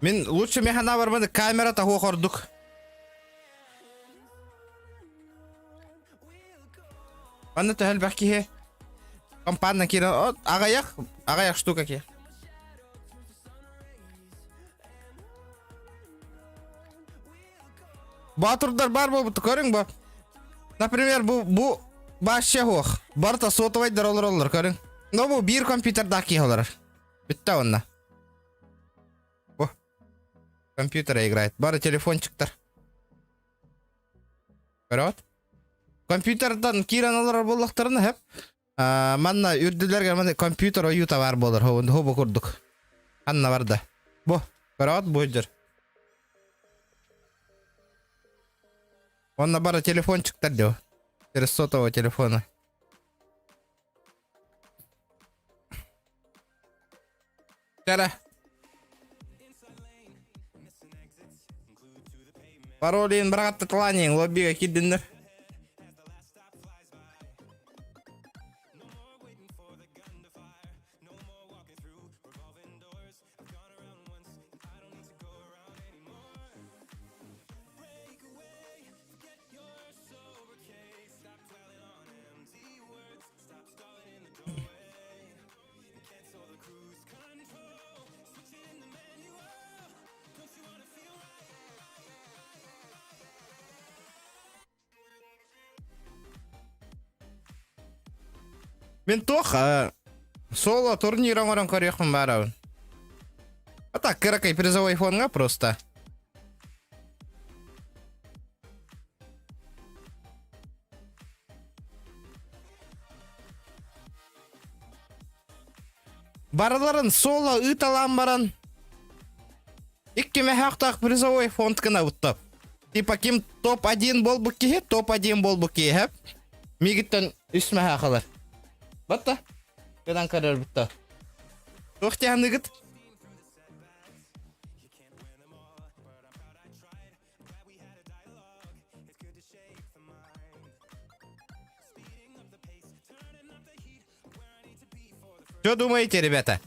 Мен лучше механа бармады камера таху хордук. Анна тахал бахки хе. Компанна кира агаяк штука ки. Батурдар бар бу көрүң бу. Например, бу башча хох. Барта сотовый даролор көрүң. Но бу бир компьютерда ки холар. Битта онна. Бу компьютер играет. Бары телефончиктар. Көрөт. Компьютерден кираналар боллактарын хеп. Манна үрдүлөргө мына компьютер оюта бар болор. Хобо курдук. Анна барда. Бу көрөт буйдыр. Он бара телефончиктар дё. Через сотового телефона. Чара. Паролин брат тланин лоббига киддиндер. Мен тоха соло турниром орон көрөкмүн барабын. А так кыракай призовой фонга просто. Барларын соло ыталам баран. Икки мехактак призовой фонд кына уттап. Типа ким топ-1 болбу ки, топ-1 болбу ки, хеп. Мигиттен үс мехакалар. Батта? Кадан карар битта. Тохтян нигит. Что думаете, ребята?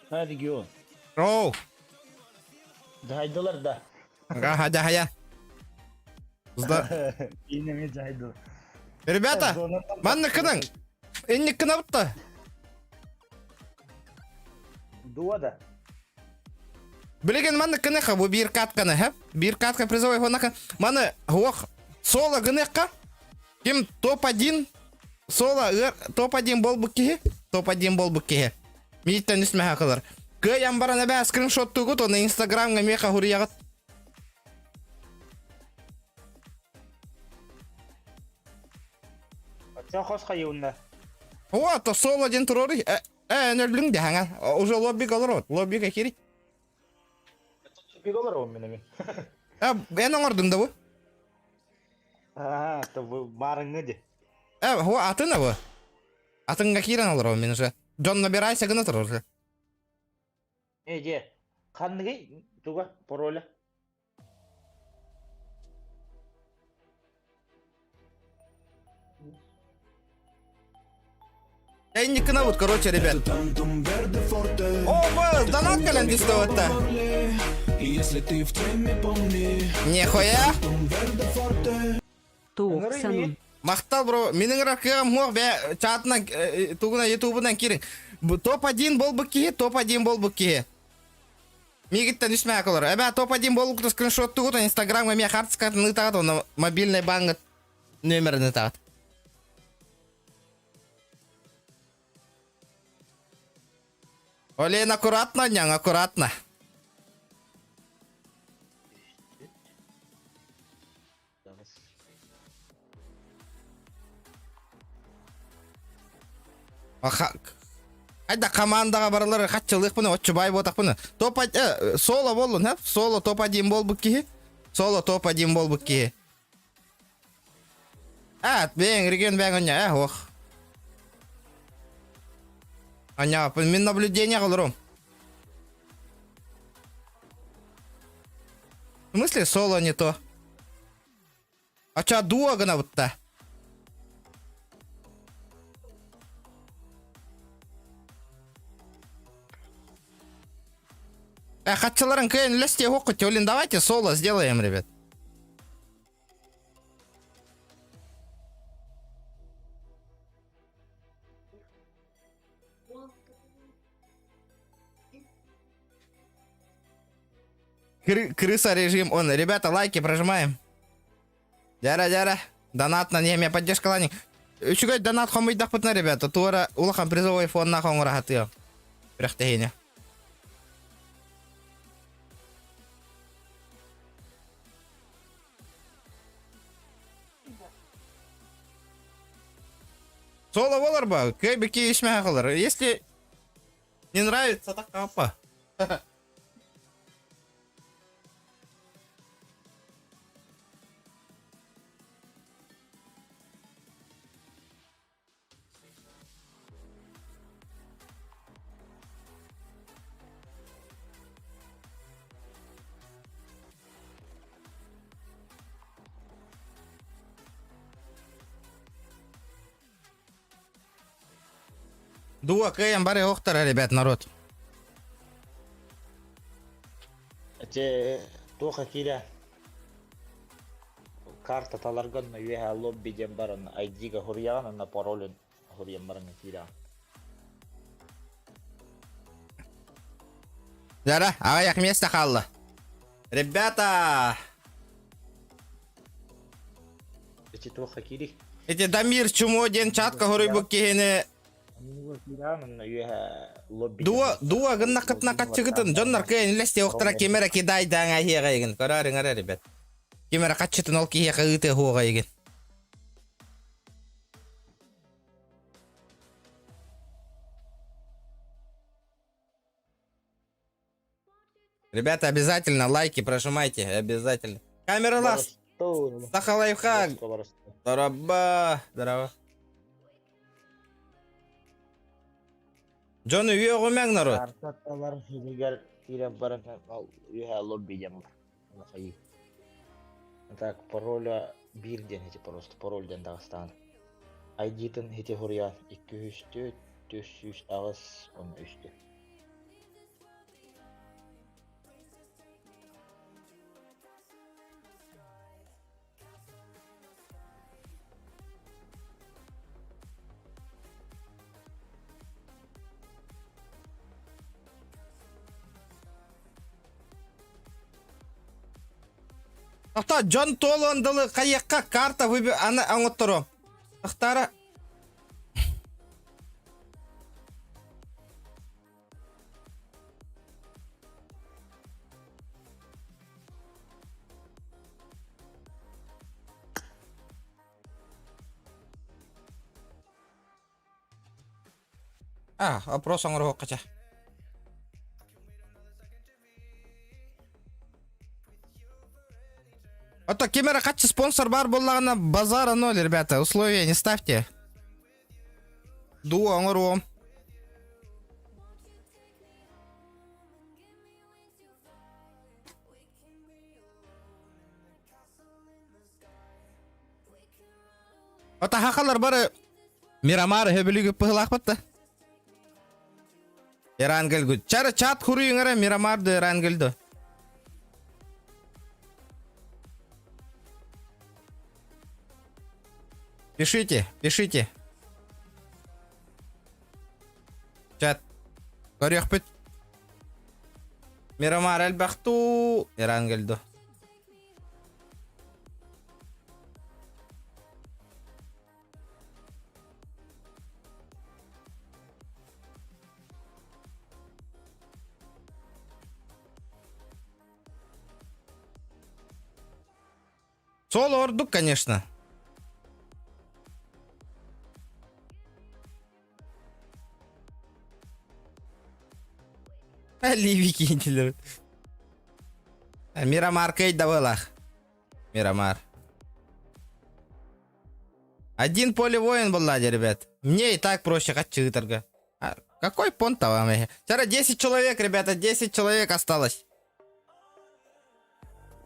Hadi giyo. Оу. Daydılar da. Hadi haya. Иneме жайды. Ребята, манны кының. Энни кына бутта. Дуада. Билеген манны кыныха бу бир катканы, ха? Бир катка призовой хонака. Маны хуох соло гыныкка. Ким топ-1 соло топ-1 болбу ки? Топ-1 болбу ки? Миттен исме хакылар. Кы ямбарана ба скриншот тугут, оны Инстаграмга меха хуриягат. Сен хосқа еуінна. О, то соло ден турори. Нөлдің де хаңа. Уже лобби қалар от. Лоббиға кери. Биг олар ол менемен. Мен оңырдың да бұ. Барыңы де. Хо, атына бұ. Атынға керен алыр ол мені же. Джон набирайся гына тұр уже. Же, қандығы туға пароля. Энни кына вот, короче, ребят. О, бо, донат кален что-то. Нихуя. Тоқсан. Мақтал, бро. Менің рақығым хоқ, бе, чатына, туғына, ютубынан керің. Топ-1 бол бұкке, топ-1 бол бұкке. Мегіттен үсме ақылыр. Әбә топ-1 бол бұқты скриншот туғыт, Инстаграмға ме қарты картын ұтағат, оны мобильный банк нөмірін ұтағат. Олен, аккуратно, няң, аккуратно. Айда командаға баралар қатчылық бұны, отчыбай ботақ бұны. Соло болын, соло топ-1 бол бұкке. Соло топ-1 бол бұкке. Бәң, реген бәң оня, ох. Аня, мен наблюдение қылырым. В смысле соло не то? Ача дуа гына бұтта. Қатчыларын көйін лесте оқыт, олин давайте соло сделаем, ребят. Крыса режим он. Ребята, лайки прожимаем. Дяра. Донат на неме поддержка ланик. Үшігай донат хомыйдақ бұтна, ребята. Туара улахан призовой фонна хоңыра хаты요. Бірақтегені. Соло болар ба? Көйбеке ешме хақылар. Если не нравится, так капа. Дуа кэм баре охтара, ребят, народ. Тоха киля. Карта таларган на юеха лобби дембаран айдига хурьяна на паролен хурьян баран киля. Дяра, аяқ место қалды. Ребята! Тоха кири. Эти Дамир чумо ден чатка хорой буккені. Дуа гынна кытна катчыгытын жоннар кыйын лесте оқтара кемера кидай даңа хиега еген. Көрарыңар, ребят. Кемера катчытын ол киега ыты хуга еген. Ребята, обязательно лайки прожимайте, обязательно. Камера лас. Саха лайфхак. Здорово. Джон үйе ғымәң, народ. Картаталар хилигер кирен баран ал юеха лобби дембар. Так, пароля бирден хети просто парольден Дагыстан. Айдитын хети хурьян 200 400 ағыз он үсті. Ата Джон Толондылы каяққа карта выбір аны аңыттыру. Ақтары. Опрос аңыру қача. Ата кемера качы спонсор бар боллагана базара ноль, ребята. Условия не ставьте. Ду аңыру. Ата хақалар бары Мирамар хөбілігі пығылақ бітті. Ирангелгу. Чары чат хуруюңара Мирамарды Ирангелду. Пишите. Чат. Көрек біт. Мирамар әлбақту Ирангелду. Сол ордук, конечно. Ливики интеллер. Мирамар кейт давылах. Мирамар. Один поле воин был, ладя, ребят. Мне и так проще качы торга. Какой понт-то вам? Вчера 10 человек, ребята, 10 человек осталось.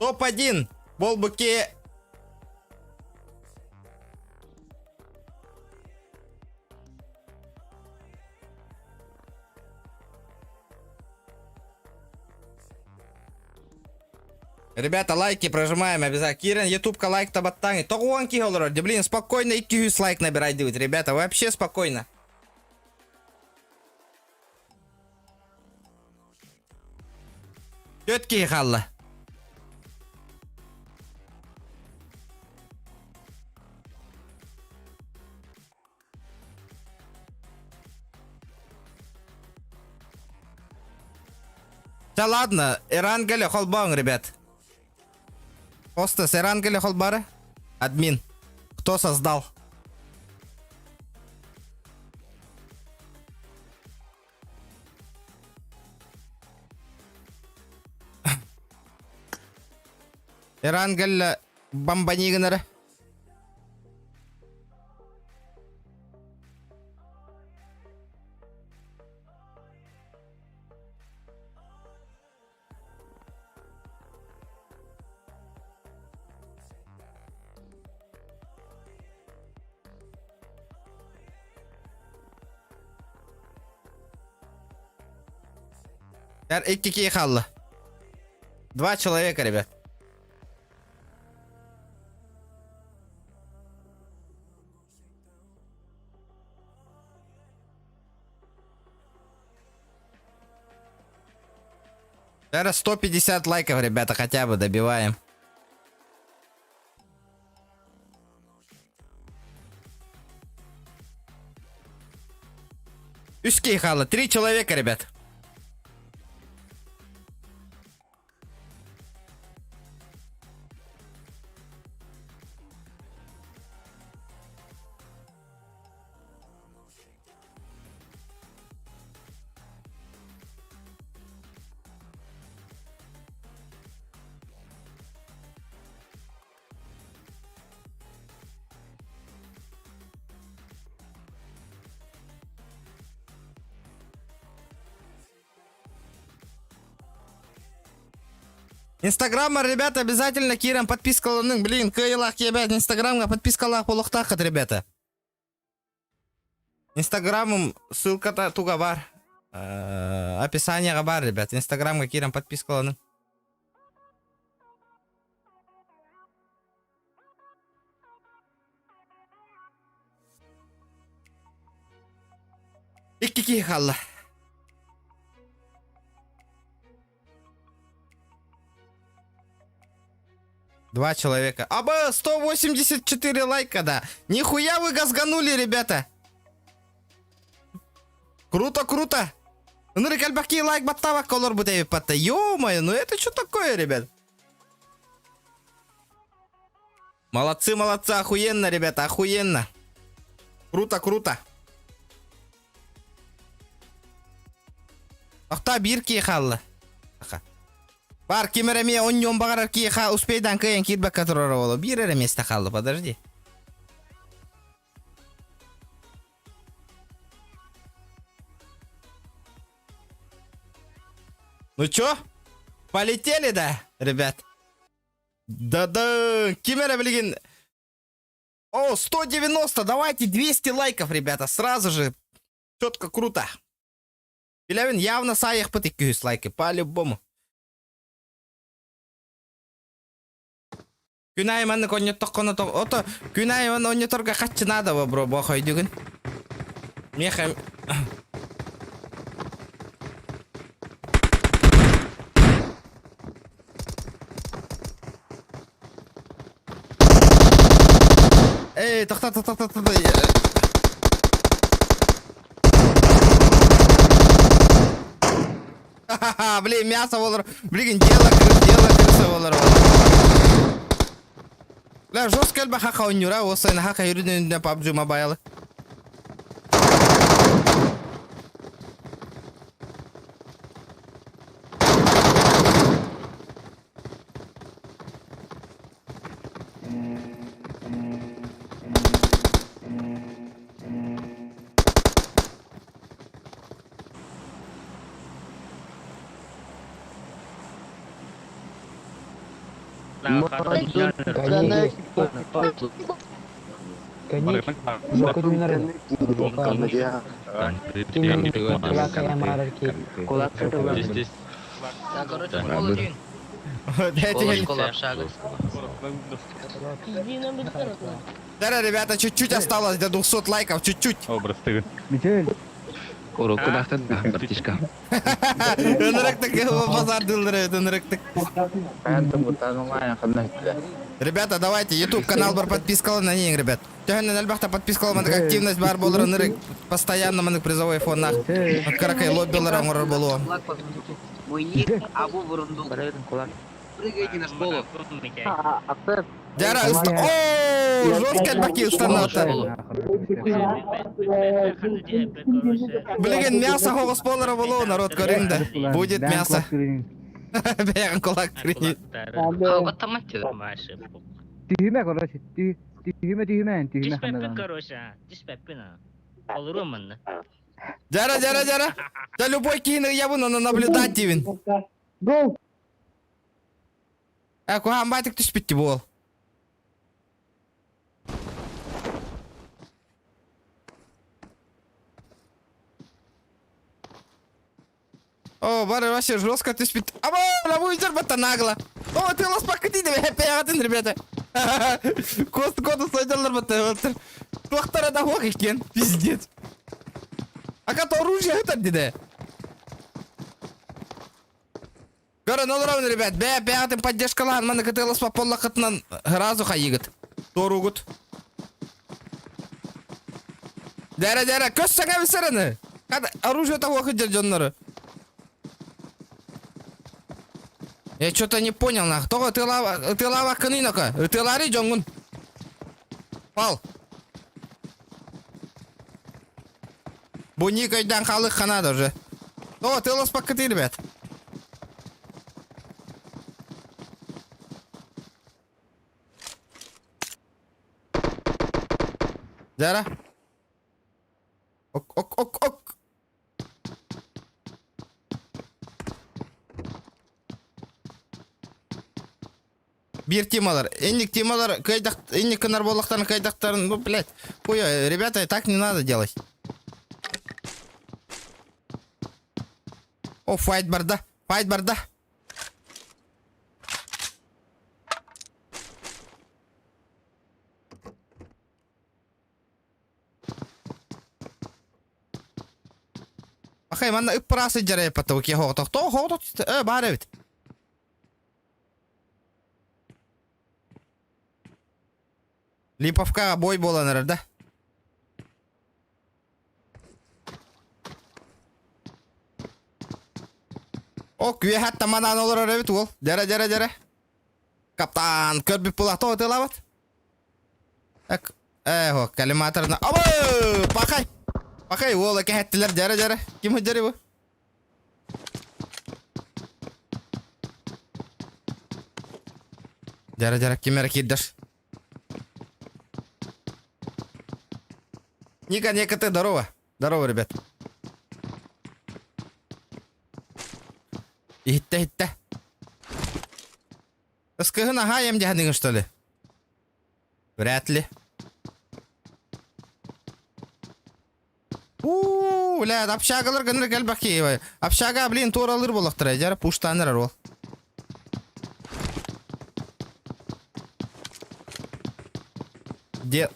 Топ-1. Болбуки. Ребята, лайки прожимаем обязательно. Кирен, ютубка лайк табаттаңи. Тоғуан ки олар. Блин, спокойно 200 лайк набирай, девать. Ребята, вообще спокойно. Тетки халла. Да ладно, Ирангеле холбаун, ребят. Хостес, Ирангеле холбары? Админ. Кто создал? Ирангеле бомбанигнеры. Iki халлы. 2 человека, ребят. Зараз 150 лайков, ребята, хотя бы добиваем. Üşki халлы. 3 человека, ребят. Инстаграм, ребята, обязательно Кирам подпискаланың. Блин, кайлах ебят, инстаграмға подпискалах болуқтақыт, ребята. Инстаграмым ссылка туга бар. Описанияға бар, ребят. Инстаграмға Кирам подпискаланың. Икки халла. 2 человека. Аба, 184 лайка, да. Нихуя вы газганули, ребята. Круто, круто. Ну, рекальбаки лайк баттава колор будет пата. Ё-моё, ну это что такое, ребят? Молодцы, молодцы, охуенно, ребята, охуенно. Круто, круто. Ахта бирки халла. Бар кемереме оньон багарар ха успейдан кайын кирбек катырора боло. Бирер эместе халды, подожди. Ну чё? Полетели, да, ребят? Да-да, кемера, блин. О, 190, давайте 200 лайков, ребята, сразу же. Четко, круто. Пилявин явно саях потыкаюсь лайки, по-любому. Күнайыманы коньоттық қоны тоқ. Ото, күнайыманы оньоторға қатшы нада ба, бро, бақой дүгін. Мехам... Эй, тоқта. Ха-ха-ха, блин, мясо болыр. Блин, дело крысы болыр. Бля, жестко әлбі хақа өнюра, осайны хақа үйріден PUBG Mobile. Да, ребята, чуть-чуть осталось до 200 лайков, чуть-чуть. Ребята, давайте, YouTube канал бар подпискала на ней, ребят. Тёгенен альбахта подпискала, мандык активность бар болыр, нырык постоянно мандык призовой фоннах. Каракай лоббилар аңырыр болуам. Мой ник Абу Бурундук. Прыгайте на школу. Дяра, ооо, жестко альбаки установка. Блин, мясо хоғыс болыр болу, народ көріңді. Будет мясо. Бәйған кулак принит. Түйіме, короче, түйіме. Диспеппин, короче, диспеппин. Олырумын. Дяра. Да любой кейны я буду наблюдать, Дивин. Кухан байтык түспетті бол. О, бары вообще жестко түспетті. Аба, лаву үзер бата нагло. О, ты лас пакка дейді, пәйғатын, ребята. Коды сойдалар бата. Туақтара да хоқ екен, пиздец. Акат оружие ғытар дейді. Көрі, нолырауын, ребят, бәйғатын поддержкалаған, маны кіті лас па полла қытынан ғразу қайығыт. Торуғыт. Дәрі, көз саңа бісіріні. Оружие та хоқ жер жонлары. Я что-то не понял, нах. Того ты лава канинока. Ты лари, Джонгун. Пал. Буни кайдан халық ханада уже. Того ты лас пакеты, ребят. Дара. Ок. Бир темалар. Энник темалар, энник канарболлахтарын, кайдақтарын, ну, блядь. Хуя, ребята, так не надо делать. О, файт барда. Ахай, манна ыппырасы жарай паттау ке хоғытық. Хоғытық, бары бит. Липовкага бой боланыр да. О, күйе хатта манан олар өребит ол. Жара. Каптан, көрбіп бұлақты отылабат. О, калиматорына. Абы, Пақай, ол әке хаттилер, жара. Ким хүджари бұ? Жара, кимера киддер. Ника, ты здорово. Здорово, ребят. Хитта. Скажи, хаем дядя, что ли? Вряд ли. Блядь, общагалар гыныр келбаки. Общага, блин, туралыр болақтыр. Жара пуштаныр ол. Де...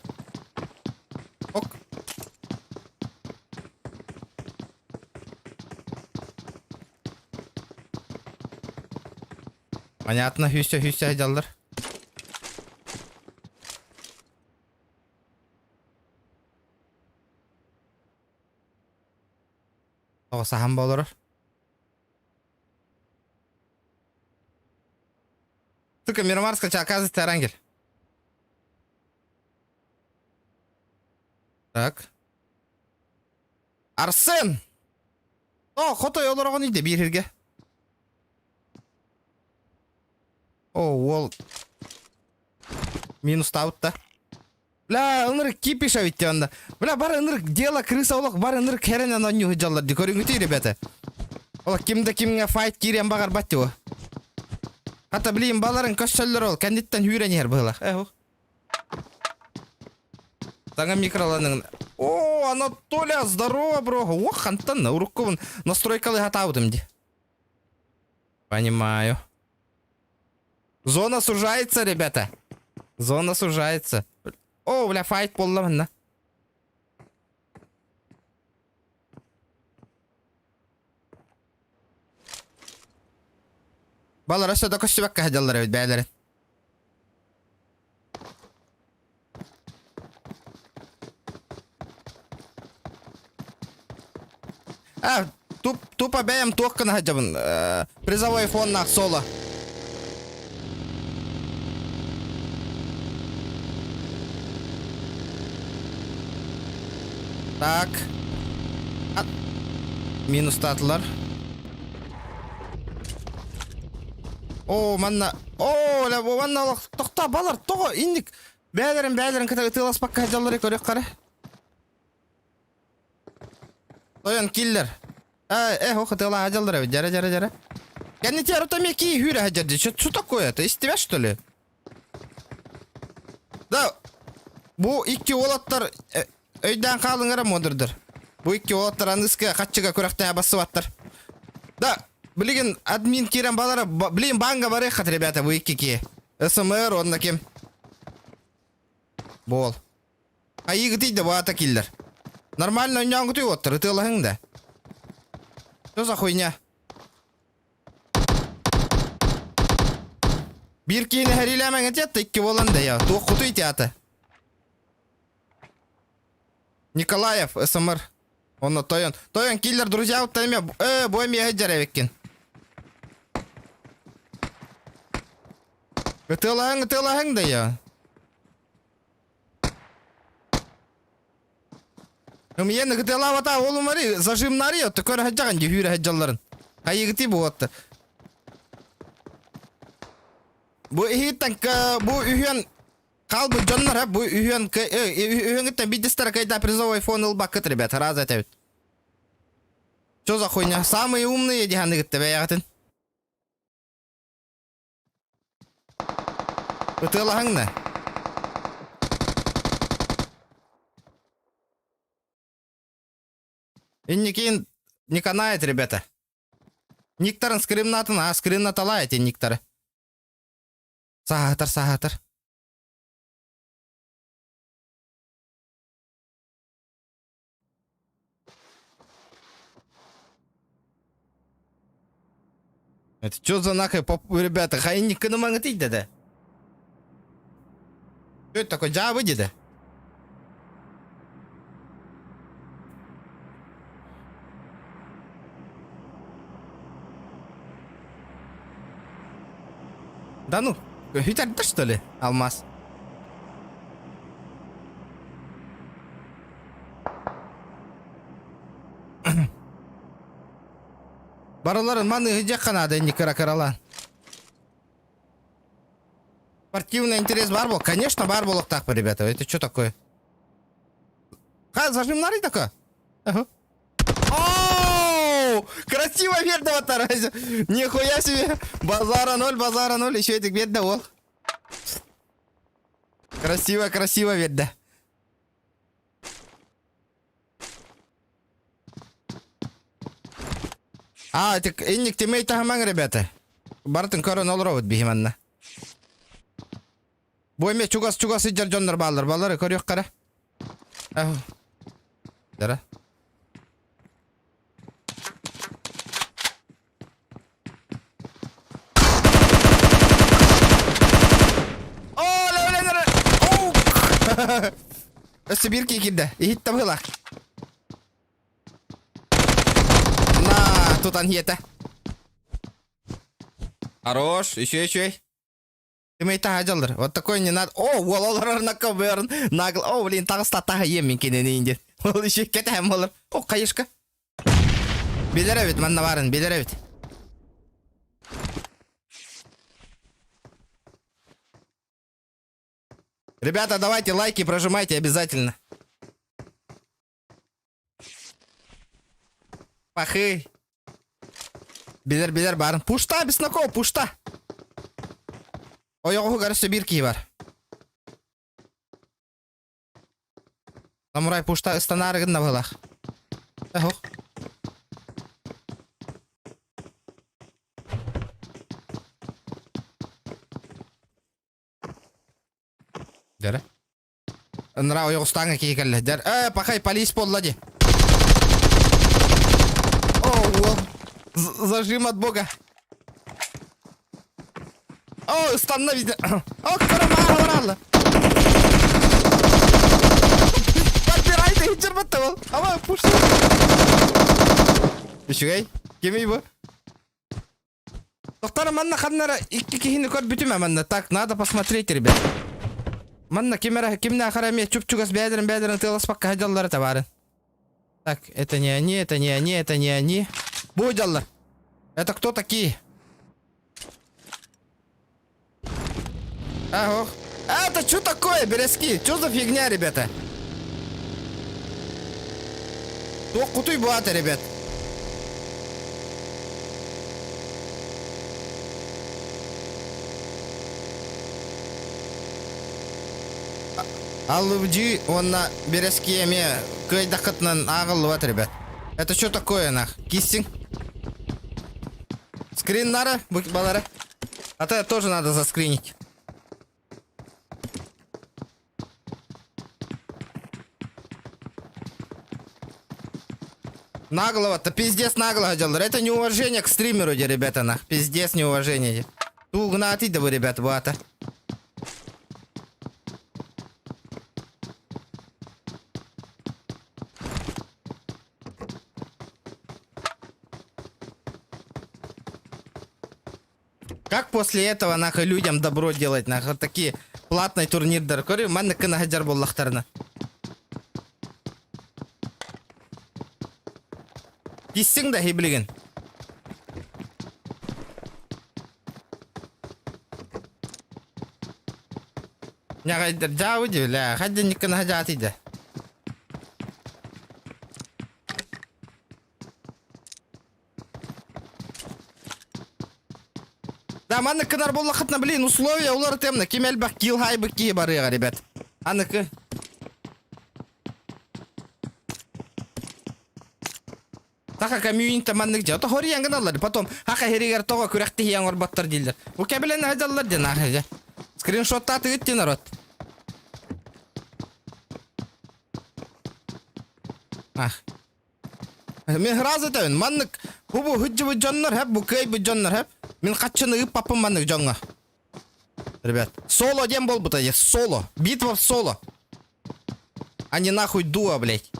Ок. Понятно, хүйсе айдалдар. Оға сахан болырыр. Тыка Мирмарска чаказы тарангел. Так. Арсен! О, хотой олырағын үйде берерге. О, ол... Минус таутта. Бля, ынырык кипиш авитте анда. Бля, бар ынырык дела крыса олық, бар ынырык херенен оню хыджалар. Декорингүті, ребята. Олық кимді кимге файт кирен бағар батты о. Хата білейін баларын көшсөллер ол. Кәндеттен хүйрен ер бұғылақ. Таңа микроланың. О, Анатолия, здорово, бро. О, хантан, урукковын настройкалы хатаудым де. Понимаю. Зона сужается, ребята. Зона сужается. О, бля, файт полламын. Балар, өсі да көшті бәкке хадалар өйд бәйлерін. Тупо бәйім тоққын хаджабын. Призовой фоннақ соло. Так. Минус татылар. О, манна. О, ля, манна тоқта балар. Тоғы, индік. Бәлерін кітаға тыласпақ хаджалары көрек қары. Тоян киллер. Охо, ты ладил, жара. Я не тебя ротами ки хюра хаджади. Что такое? Ты из тебя что ли? Да. Бу икки олаттар өйден қалыңыра модырдыр. Бу икки олаттар аныска қатчыға көрақтая басываттар. Да. Блин, админ кирен балара, блин, банга барехат, ребята, бу икки ки. СМР, он на кем? Бол. А игытыйда баата киллер. Нормально ойнауңгыты оттыр, ытылығың да. Что за хуйня? Bir kini herilemen etiyat da iki olan da ya. Tuğ kutu itiyatı. Николаев, СМР. Onu Toyon. Toyon killer друзья утайме. Bu emiye heccar evekkin. Ытылығың да ya. Енді гытылавата олумари зажимнари отты көрі хаджаған де хүйрі хаджаларын. Хайығыты бұл отты. Бұл ихиттен бұл үйен қалбы жоннар, бұл үйен үйенгіттен бидістері кайда призовой фон ұлбақ кіт, ребята, раз әтәуіт. Что за хуйня? Самые умные деганы гітті бәяғытын. Ытылағың на? Инникин не канает, ребята. Никтарын скримнатын, а скримнат алаете никтары. Сағатыр. Это что за нахуй, ребята? Хайник на мангатить да? Что это такое? Java dedi. Да ну, компьютер-то что ли, Алмаз? Бараларын маны где канада не каракаралан. Спортивный интерес бар был? Конечно, бар был так, ребята. Это что такое? Зажим нары такое? Ага. Оу! Красиво верно вот тараза. Нихуя себе. Базара 0. Еще этих бедно ол. Красиво видно. Это инник тиммейт хаман, ребята. Бартын корон олровод бихиманна. Бойме чугас иджар жоннор баллары көрөк кара. Дара. Сибирки кидді. Ихитті бұлақ. На, тут ангеті. Хорош, еще. Ты мои тагажалдар. Вот такой не надо. О, волалар на каверн. Нагл. О, блин, тағыста тағы емін кенені инде. Ол еще кетем олар. О, қайышқа. Белеревит, манна барын, белеревит. Ребята, давайте лайки прожимайте обязательно. Пахы. Билер барын. Пушта, беснаков, пушта. Oyağığı qarısı bir ki var. Samuray puşta ıstanar gınna bağlaq. Ahoq. Dere. Nra oyaq ustaңа кейкелі. Der. Пахай, полис поллади. О, зажим от бога. О, станна видно. О, карама оралла. Подбирайте, хиджарбатта бол. Ама пушта. Ишигай, кемей бу. Тоқтар манна ханнара икки кихини код бүтүмө манна. Так, надо посмотреть, ребят. Манна кимна хараме чуп-чугас бәдерин тыласпакка хаджаллары табарын. Так, это не они. Буджаллар. Это кто такие? Ого. Это что такое, березки? Что за фигня, ребята? Тоқ құтой болады, ребят. Алубджи, он на березке мне кайдақытынан ағылы болады, ребят. Это что такое, нах? Кистинг? Скрин нара, балары. А то тоже надо заскринить. Наглого-то, пиздец наглого делал. Это неуважение к стримеру, ребята, нах. Пиздец неуважение. Тугнати, да вы, ребята, бата. Как после этого, нахуй, людям добро делать, нахуй, вот такие платные турнирдары. Корю, манна кынагаджар боллахтарна. Киссин да хиблиген. Нягайдар жауди, ля, хадден никан хаджати да. Да, манна кынар боллахатна, блин, условия улар темна. Кемел бак кил хай баки барыга, ребят. Аныкы. Така комьюнити маннык жа. То хори янган алар. Потом хака херигер тога күрәкте яң орбаттар дилдер. Бу кабелен хаҗаллар дина хаҗа. Скриншотта тыгыт дин народ. Мен разы тәвен маннык бу хуҗҗы бу җаннар һәп бу кай бу җаннар һәп. Мен качыны ып папым маннык җанга. Ребят, соло дем был бы то соло. Битва в соло. А не нахуй дуо, блядь.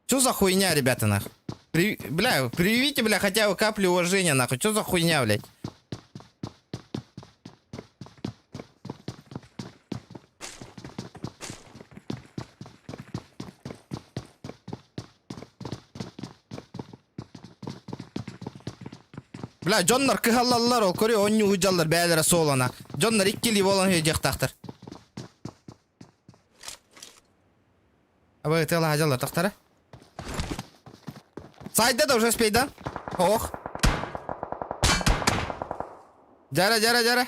Что за хуйня, ребята, нахуй? Бля, прививите, бля, хотя бы каплю уважения, нахуй. Что за хуйня, блядь? Бля, жоннор кыхаллалар ол көрө онню ужаллар бәлері солана. Жоннор иккили болан жақтақтыр. Абай тела хажалар тақтары. Сайда да уже спейдан. Ох. Жара.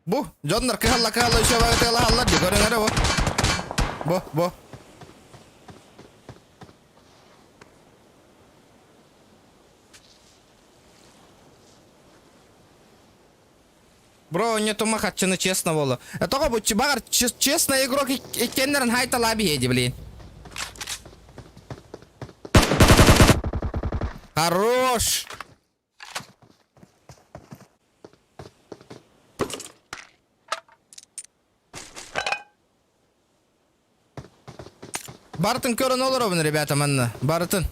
Бу, жоннор кыхалла еще абай тела халлар. Көріңері бу. Бро, не то махатчыны честно было. А только бы багар честно игрок кеннерн хайта лаби еди, блин. Хорош. Бартын көрін olur обын, ребята, манна. Бартын.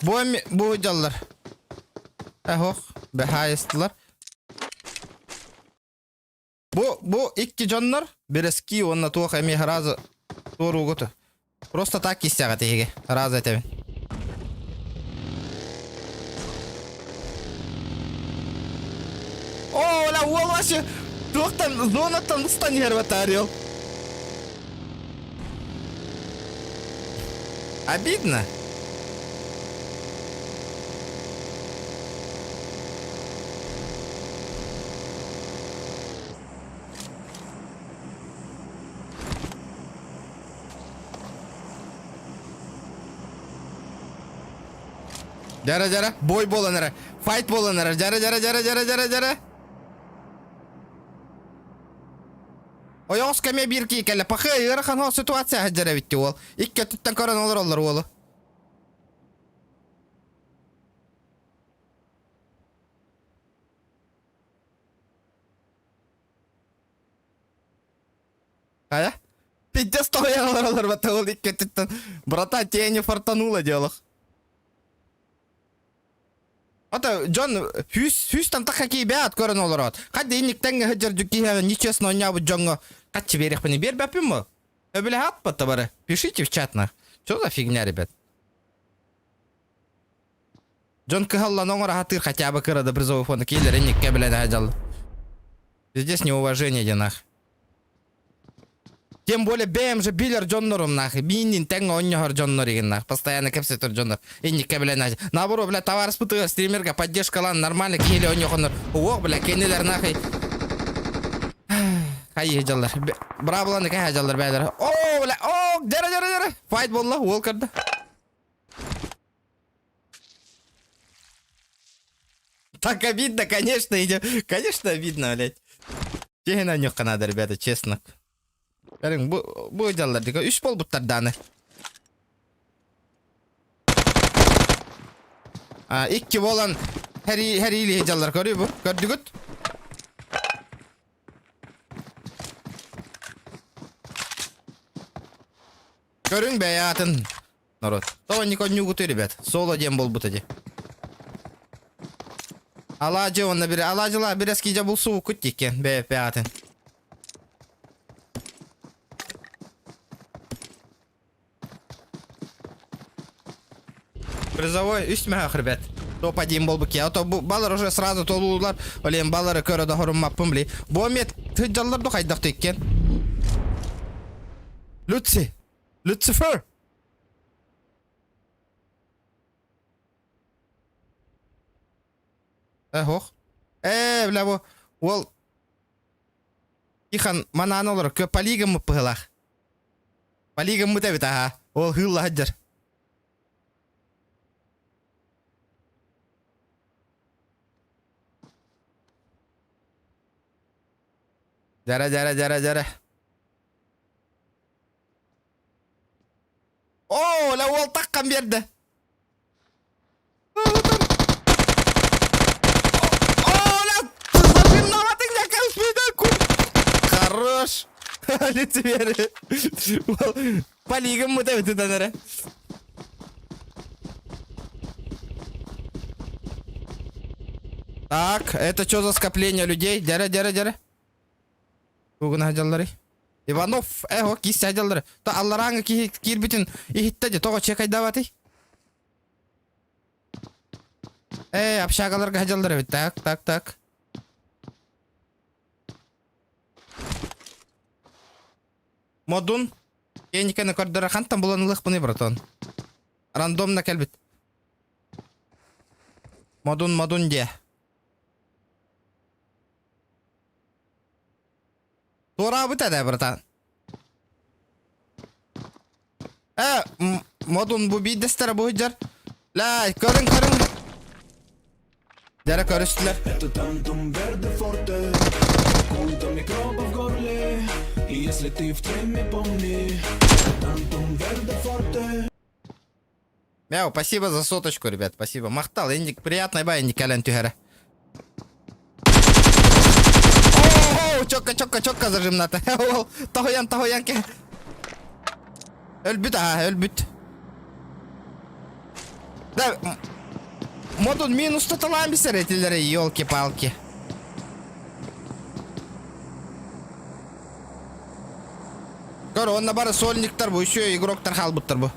Бу жаллар. Ох, бехайыстылар. Бу икки жоннор берески онна туох эми разы тору готу. Просто так кистяга теге. Разы этебин. О, ла ол вообще туохтан зонаттан устан ерватарил. Обидно. Жара. Бой боланары. Файт боланары. Жара. Ояғыз кәме біркі екелі. Пақы үйіріқан ол ситуация жара бітті ол. Икке түттен көрін олар олы. Қая? Пиздец тоғаяғылар олар бәтті ол икке түттен. Брата тені фартанула делық. Ата, Джон, хүстан таққа кей бәт көрін олар от. Қадды инниктен ғыджар жүкки хәвен ничесно ойнабы Джонға қатчы берек піні бер бәпін мұ? Өбілі хат бәтті бары. Пишите в чатнах. Что за фигня, ребят? Джон кыхаллан оңыр хатыр хотя бы кырады призовый фонды кейлер инникке біләді хәджалы. Здесь неуважение денах. Тем более бәм же билер Джоннорум нахы. Биннин тәңі оннығыр Джоннор еген нах. Постоянно кәпсетір Джоннор. Инникке біләді нахы. Набыру, бля, товар спытығы стримерға поддержкалан нормально кейлі оннығыныр. Оқ, бля, кенелер нахы. Хай хеджалар. Брабыланы кай хеджалар бәдір. О, бля, о, жара. Файт болла, ол кірді. Так обидно, конечно, идем. Конечно, обидно, блядь. Чеген онныққа надо, ребята, честно. Көрің, бұл жалар дека 3 бол бұттарданы. Ikki болан her ili hejallar görüyor bu. Gördük. Görün бәятын. Народ. Това никой не угуты, ребят. Соло дем бол бутади. Алажы он набере. Алажыла biraz киже бұл су күттікен. Бәятын. Призовой үстіме хақ, ребят. Топ-1 бол бұке. А то балар уже сразу толулар. Олен балары көрі да хорыммаппын білей. Бұл мет тыджаларды қайдақты екен. Люцифер. Хоқ. Бля бұл. Ол. Ихан манан олар кө полигон мұп бұғылақ. Полигон мұт әбіт аға. Ол ғылла хаджар. Жара. О, ла ол таққан берді. О, ла, тызлапын наматын жаққан Хорош. Лицемер. Полигон мы там это. Так, это что за скопление людей? Дяра. Бүгін ажаллары. Иванов, кист ажаллары. Та аллараңы кирбитин ихиттади, тоға чекайда баты. Общагаларға ажаллары бит. Так. Модун. Еникені көрдірі қантан бұланылық бұны, братан. Рандомна кәлбіт. Модун де. Тура бітеді, братан. Модун бұ бейдестері бұ жар. Лай, көрін. Жара көрістілер. Мяу, спасибо за соточку, ребят, спасибо. Махтал, индик, приятной байни, кален тюхера. Чокка зажимната. Тахоянке. Өлбүт. Да, модун минус тоталам бисеретилери, ёлки-палки. Скоро он на бары сольниктар бу, еще игроктар халбуттар бу.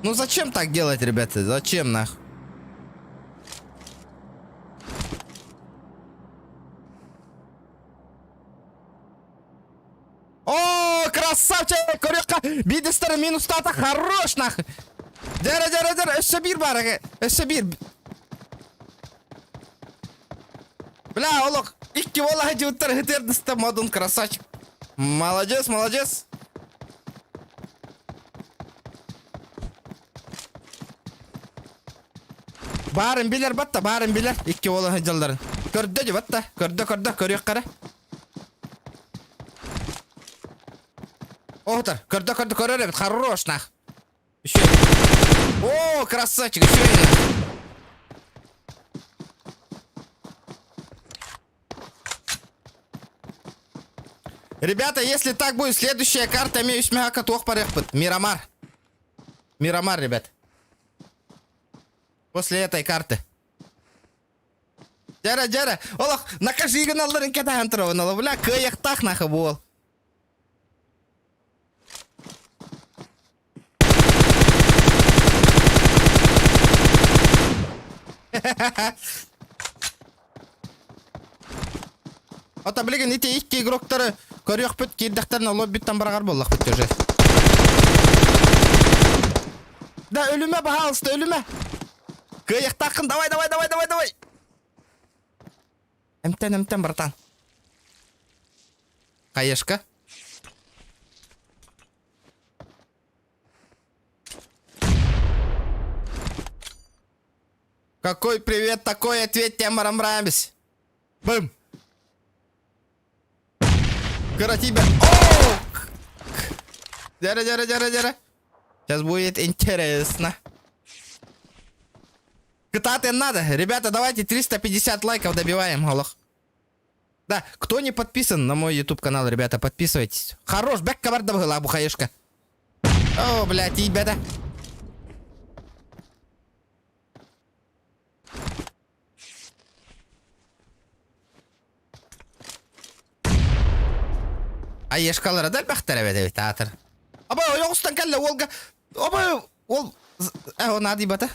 Ну зачем так делать, ребята? Зачем нах? О, красавчик! Корёка! Бидестер минус тата хорош нах! Дера! Эшебир бар, эшебир. Бля, олок! Икки вола жуттар хитердисте модун красавчик. Молодец. Барын билер батта, Икки вола жалдарын. Көрдө же батта, көрдө, көрөк кара. Отыр, көрдө, хорош нах. Еще. О, красавчик, еще один. Ребята, если так будет, следующая карта имею смеха тох порехпыт. Мирамар, ребят. После этой карты. Жара. Олах, накажи ганалларын кета антрованала. Бля, каяқтақ нахы бол. Ота білген ите икки игроктары көрек бүт кейдақтарына лоббиттан барағар боллақ бүт уже. Да, өліме бағалысты, өліме. Каяқтақын, давай. Әмтен, братан. Қайешка. Какой привет, такой ответ тебе, Марамрамис. Бум. Тебя. О! Жара. Сейчас будет интересно. Катать надо. Ребята, давайте 350 лайков добиваем, Аллах. Да, кто не подписан на мой YouTube канал, ребята, подписывайтесь. Хорош, бэк кабарда была, бухаешка. О, блядь, ребята. Аешкалары дәл бақтар әбәді театр. Аба, оғыстан кәлі олға. Аба, ол... Нади бата.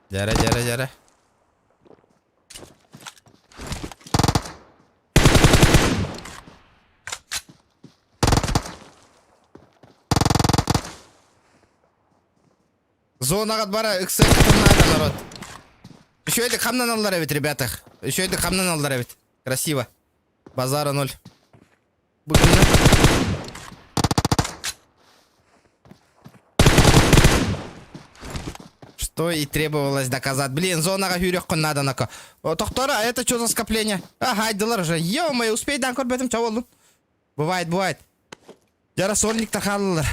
Жара. Зонаға бара, иксай қатырнайды, народ. Еще это камнан алдар әбет, ребята. Красиво. Базара 0. Что и требовалось доказать. Блин, зонаға хюрек надо нако. Тохтора, это что за скопление? Хайдылар же. Ё-моё, успей дан көрбетім чаволдым. Бывает. Жара сольниктар қалылар.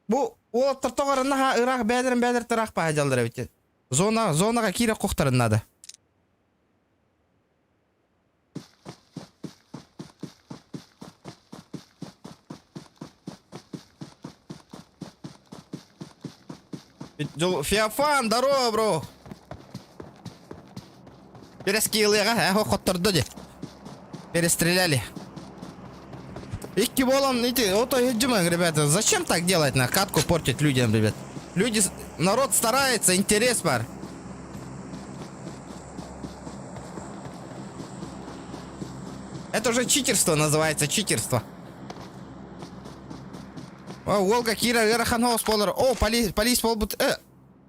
Бу, ол тартоғарына ырақ бәдір тырақ па жалдар әбет. Зонаға кире қоқтарын надо. Феофан, здорово, бро. Перескилыға, қоттырды де. Перестреляли. Икки болом, ребята, зачем так делать, на катку портить людям, ребят? Народ старается, интерес бар. Это уже читерство называется, читерство. О, Волга, Кира, Вераханхаус, Полар. О, полис, полбут.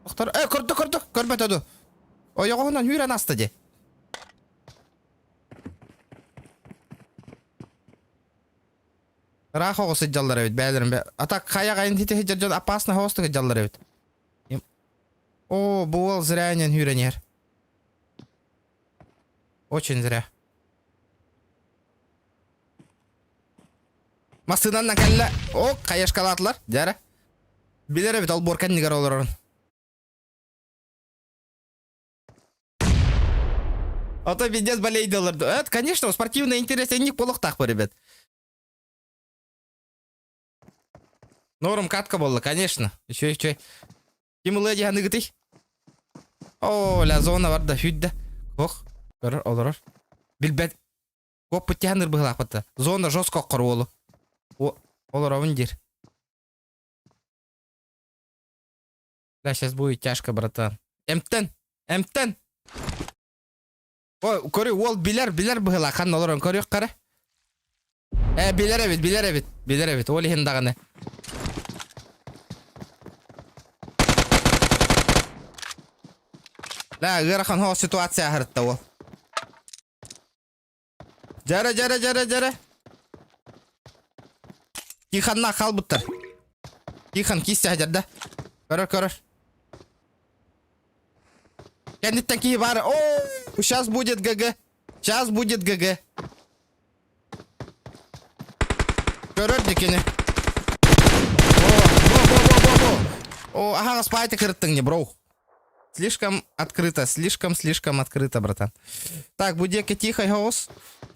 Көрді, көрбет өді. О, яғығынан үйрен асты де. Рахо осы жаллар өйт, бәлерім бә. Атак қая қайын тете жал опасно хосты жаллар өйт. О, бұл зря нен үйренер. Очень зря. Масыданнан кәлі. О, қаяш қалатылар. Дәрі. Білер өйт, ол борқан негер олар орын. Ото пиздец болейді оларды. Это, конечно, спортивный интерес, не полықтақ по, ребят. Норм катка болды, конечно. Еще. Кимылы дегенді гытой. О, ля зона бар да, хүйтді. Ох, көрір, олар. Білбәд. Көп бұттегенір бұғылақ бұтты. Зона жостқа құру олы. Олар овын дер. Да, сейчас будет тяжко, братан. Эмтен. Ой, көрі, ол билер бұғылақ. Қан оларын көрі қары. Билер әбет. Ол ехен дағаны. لا غير خان هو سيتواتسيا هرتا و جرى كي خدنا خال بطر كي خان كيس هجر كرر كان التنكيه بارا اوه сейчас будет ГГ كرر ديكيني о ага спайте кырттың бро. Слишком открыто, братан. Так, будеке тихо, хаос.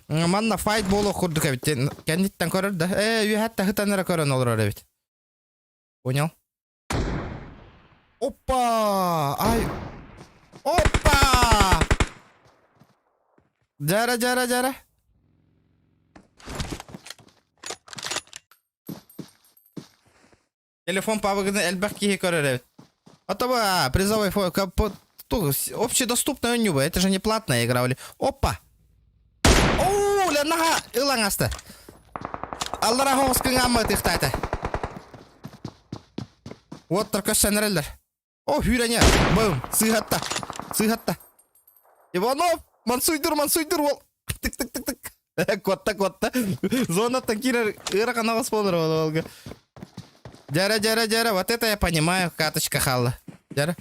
Манна файт болу хурдука ведь. Кендит там корор, да? Юхатта хытанера корон олора ведь. Понял? Опа! Ай! Опа! Жара. Телефон пабыгыны элбак кихи корор ведь. А призовой общедоступная нюба. Это же не платная игра. Опа! Оу, нага илан асты. Аллара хоскын аммы тихтайты. Вот только сенреллер. О, хүйрене. Бум, сыйхатта. Иванов, мансуйдур, ол. Тик. Котта. Зона такира иракана восподыр олга. Жара, вот это я понимаю, каточка халла. Жара.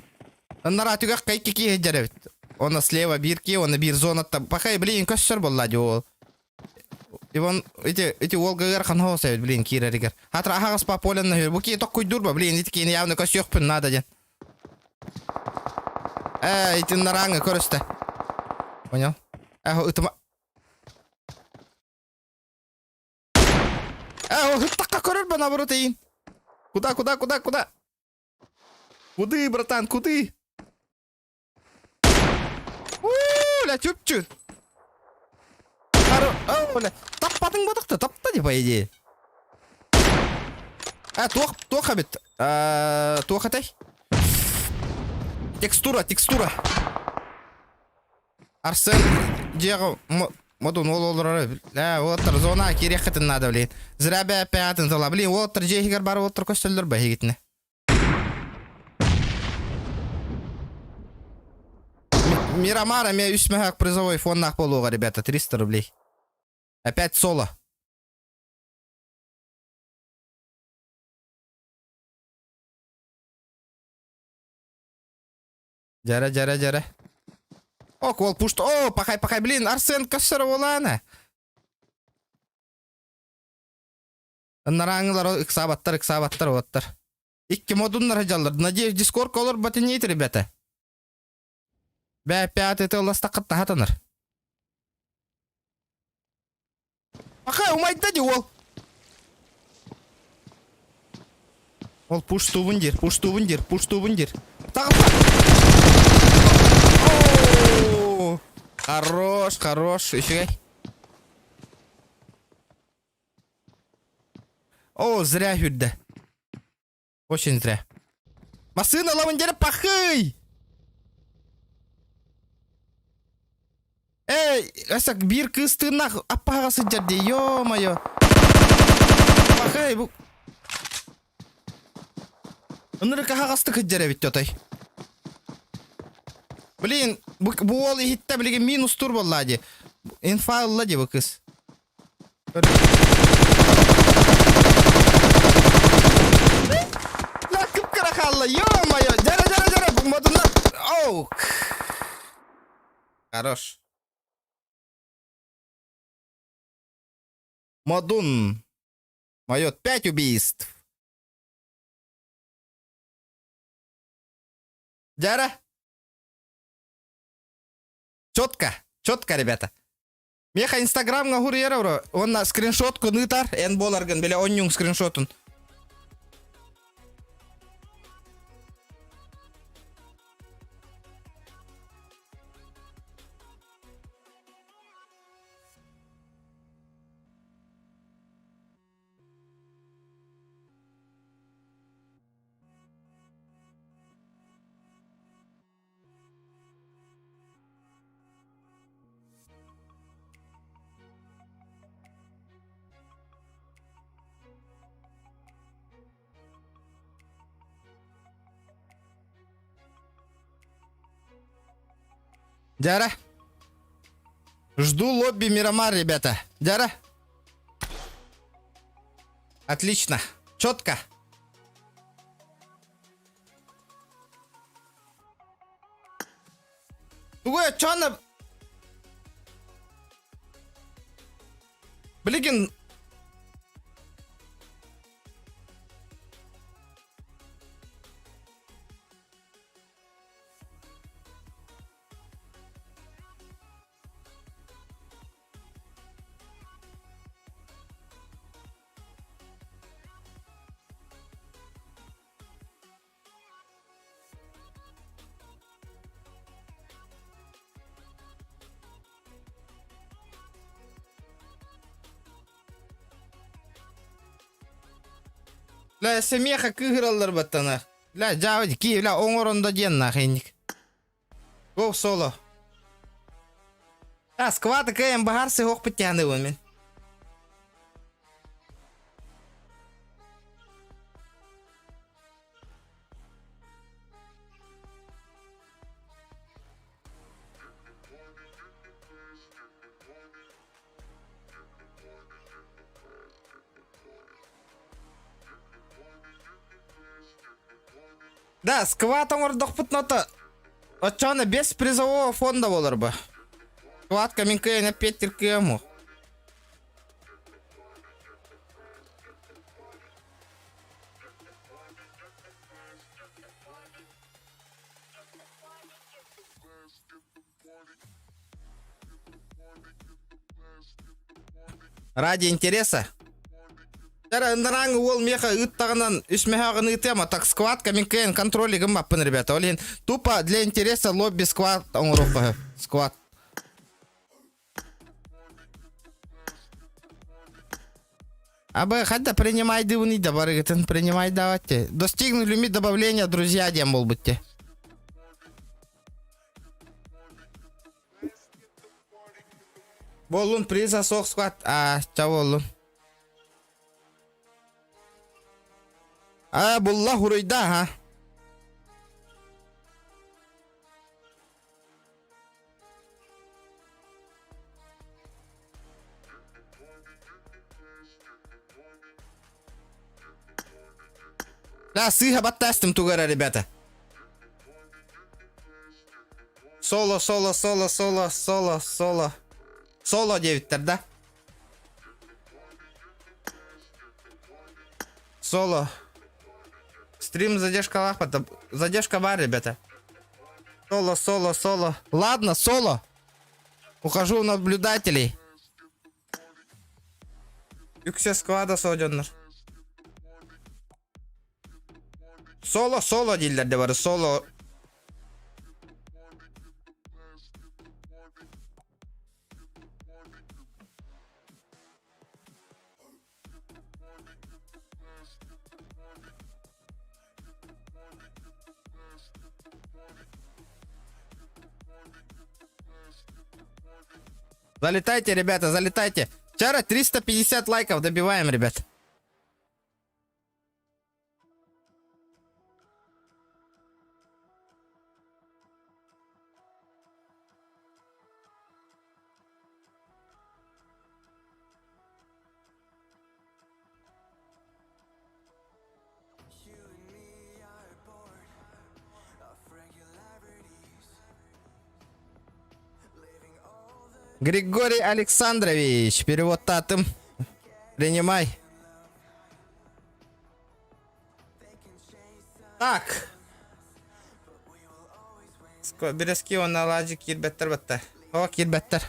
Наратуга кайки жара. Он слева бирки, он бир зона там. Пахай, блин, кошер боллади ол. И вон эти волга гархан хоса, блин, кира ригар. Хатра хагас по полен на буки такой дурба, блин, эти кини явно кошер пин надо ден. Эти наранга корыста. Понял? Это так корыр ба наоборот ин. Куда? Куды, братан, куды? Ля, чуть-чуть. Ля, таппадың бодықты, тапта де, по идее. Тоха бит. Тохатай. Текстура. Арсен, Диего, модун ололары. Оттыр зона керехетін надо, блин. Зря бе пятын тала, блин, оттыр жейгер бар, оттыр көстелдер бе егетіне. Мирамара, мне үсмехак призовой фоннах полуға, ребята, 300 рублей. Опять соло. Жара. О, кол пушт. О, пахай, блин, Арсен көстер оланы. Нараңылар иксабаттар оттар. Икки модуннар жалдар. Надеюсь, дискорд колор ботинейт, ребята. Бә пятый ты ласта кытта хатаныр. Аха, умайда ди ол. Ол пуштубун дер. Тагы. О! Хорош, еще. О, зря хүрді. Очень зря. Машина лавандері пахый! Эй, асак бир кыстынақ аппағасы жерде, ё-майо. Пахый, бұл... Үнірі қағасты күджері бітті отай. Блин, бұл ол ехетті білген минус тур болады. Инфа алла де бұл кыз. Кыпкырақалла, ё-майо. Жара, бұл модында... Оу. Хорош. Модун. Майот 5 убийств. Жара. Четко, ребята. Меха инстаграмга хурьера бро. Он на скриншотку нытар, эн боларган беле оннюң скриншотун. Дяра. Жду лобби Мирамар, ребята. Дяра. Отлично. Четко. Ой, чё она... Блин. Ла семеха кыгыралар баттана. Ла жавы ки ла оңоронда денна хейник. Го соло. А сквата кэм бахарсы хок пытяны вон мен. Да, скват оңордық пытнота. Отчаны без призового фонда болар бы. Скват каминкая на 5 тиркему. Ради интереса. Нараңы ол меха ыттағынан үсмехағын ытема, так сквад каминкейн контроли гымаппын, ребята. Олин тупо для интереса лобби сквад оңыруппы. Сквад. Абы, хадда принимайды унида, барыгытын принимай даватте. Достигну лимит добавления, друзья, дем бол бытте. Болун приза сок сквад. А, чаволун. А, булла хуройда, ха. Да, сыха баттастым тугара, ребята. Соло. Соло 9-тер, да? Соло. Стрим задержка лахпата. Задержка бар, ребята. Соло. Ладно, соло. Ухожу в наблюдателей. Yüksek squad'a soğucanlar. Solo değiller de var. Solo. Залетайте, ребята, залетайте. Вчера 350 лайков добиваем, ребят. Григорий Александрович, перевод татым. Принимай. Так. Бірески оны алажы кирбеттер баттар. О, кирбеттер.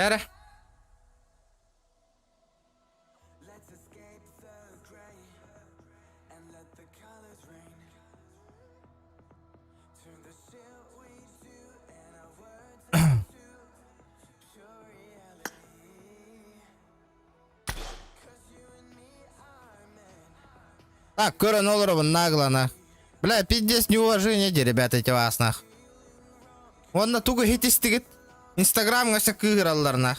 Yara. Так, көрін олырыбын наглана. Бля, пиздец неуважение де, ребята, эти вас, нах. Онна тугу хитистигит. Инстаграмға кыгыр алларына.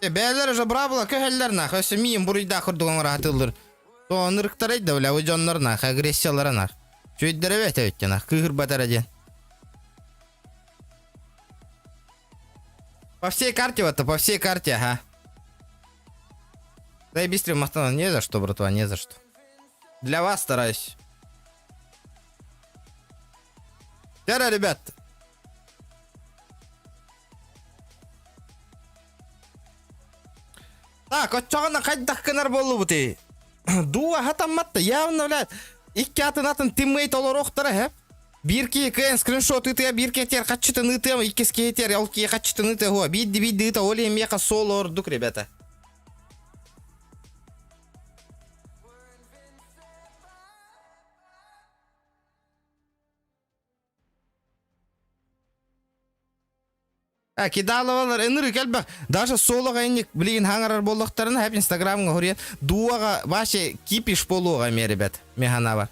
Бәлер уже брабыла көхеллерна. Өсі миім бұрыйда құрдығын рахатылыр. Соң ырықтарайды, бля, өжонларына, агрессияларына. Шөйдері бәті өттена, кыгыр батар әден. По всей карте, вот, по всей карте, ага. Да и быстрее махтана. Не за что, братва, не за что. Для вас стараюсь. Вчера, ребят. Так, вот чоғына қайдақ кінар болу бұты. Дуа хатамматты, явно, блядь. Икки атын тиммейт олар оқтары, хеп. Бирки кен скриншот ытыя, бирки тер қачытын ытыя, иккеске етер, елки қачытын ытыя, хуа. Бидді ыта, оле меқа сол ордук, ребята. Кидалывалар эныры келбек. Даже солуға енек білген хаңарар болуқтарына хәп инстаграмға хүрген. Дуаға башы кипиш болуға ме, ребят. Механа бар.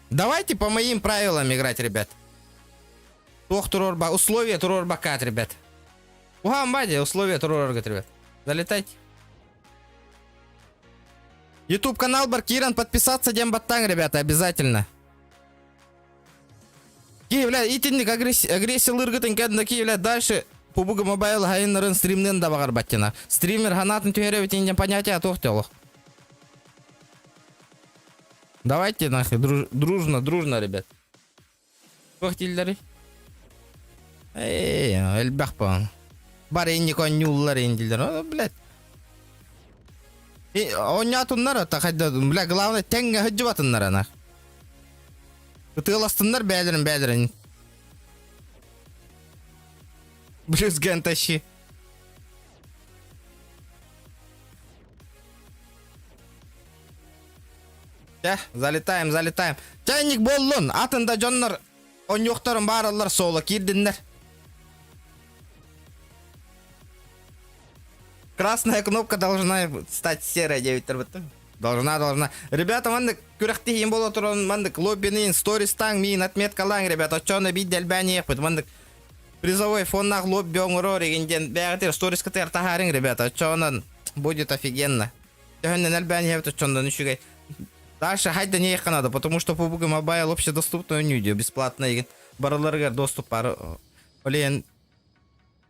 Давайте по моим правилам играть, ребят. Условия турорбакат, ребят. Угамбаде, условия турорбакат, ребят. Залетайте. YouTube канал Баркиран, подписаться дембаттан, ребята, обязательно. Киевля, итинник агрессия лыргытын кәдінді Киевля, дальше PUBG Mobile хайынларын стримнен да бағар баттина. Стример ханатын түйереветінден понятия тоқтелық. Давайте нахуй, дружно, ребят. Тоқтелдері. Эльбақ па. Бар инник онюллар индилер. Блядь. Онятуннар ата хайда, бля, главное тенге хыджыбатыннар ана. Тыластыннар бәлерин. Брюзген тащи. Залетаем. Чайник боллун. Атында жоннор. Онюктарын баралар сола кирдиннер. Красная кнопка должна стать серой, 9 Должна. Ребята, мандык күрәхти ем боло туран, мандык лоббинин, стористан, мин отметкалаң, ребята, очоны бит дәлбәне епит, мандык призовой фоннах лобби оңыро регенден, бәгатер сториска тер тахарин, ребята, очонан будет офигенно. Тәһәннән әлбәне епит, очондан үшігай. Дальше хайда не ехать надо, потому что PUBG Mobile общедоступно видео, бесплатно еген. Бараларга доступ бар. Олен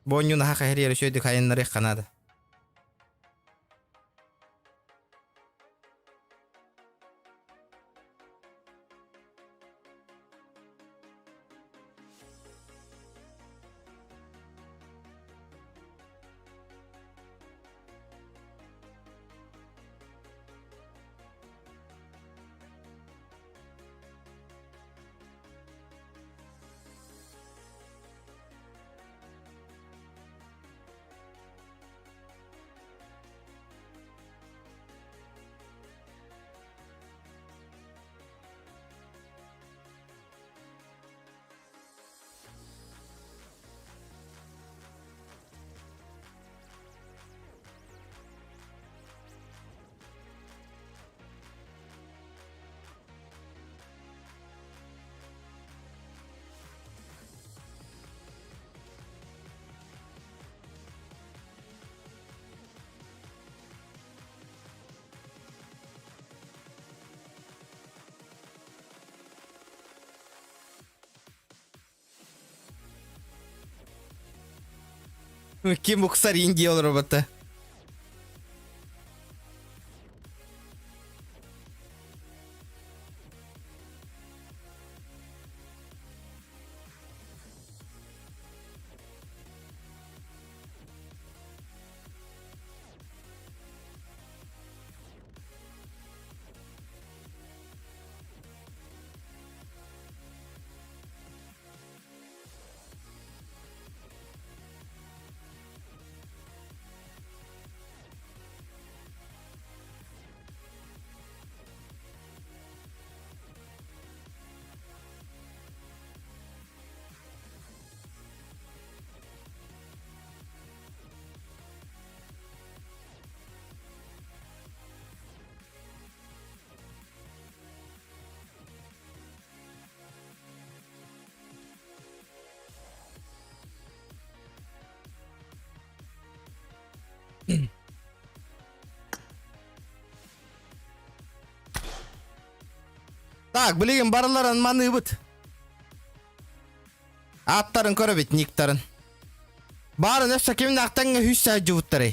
боню на хахарер еще иди хайын нарек надо. Kim bu kısar indi olur robota. Так, білеген барыларын маны бұд. Аттарын көрі бет, никтарын. Барын өпсі кемін ақтаңға хүшсі әджі бұттары.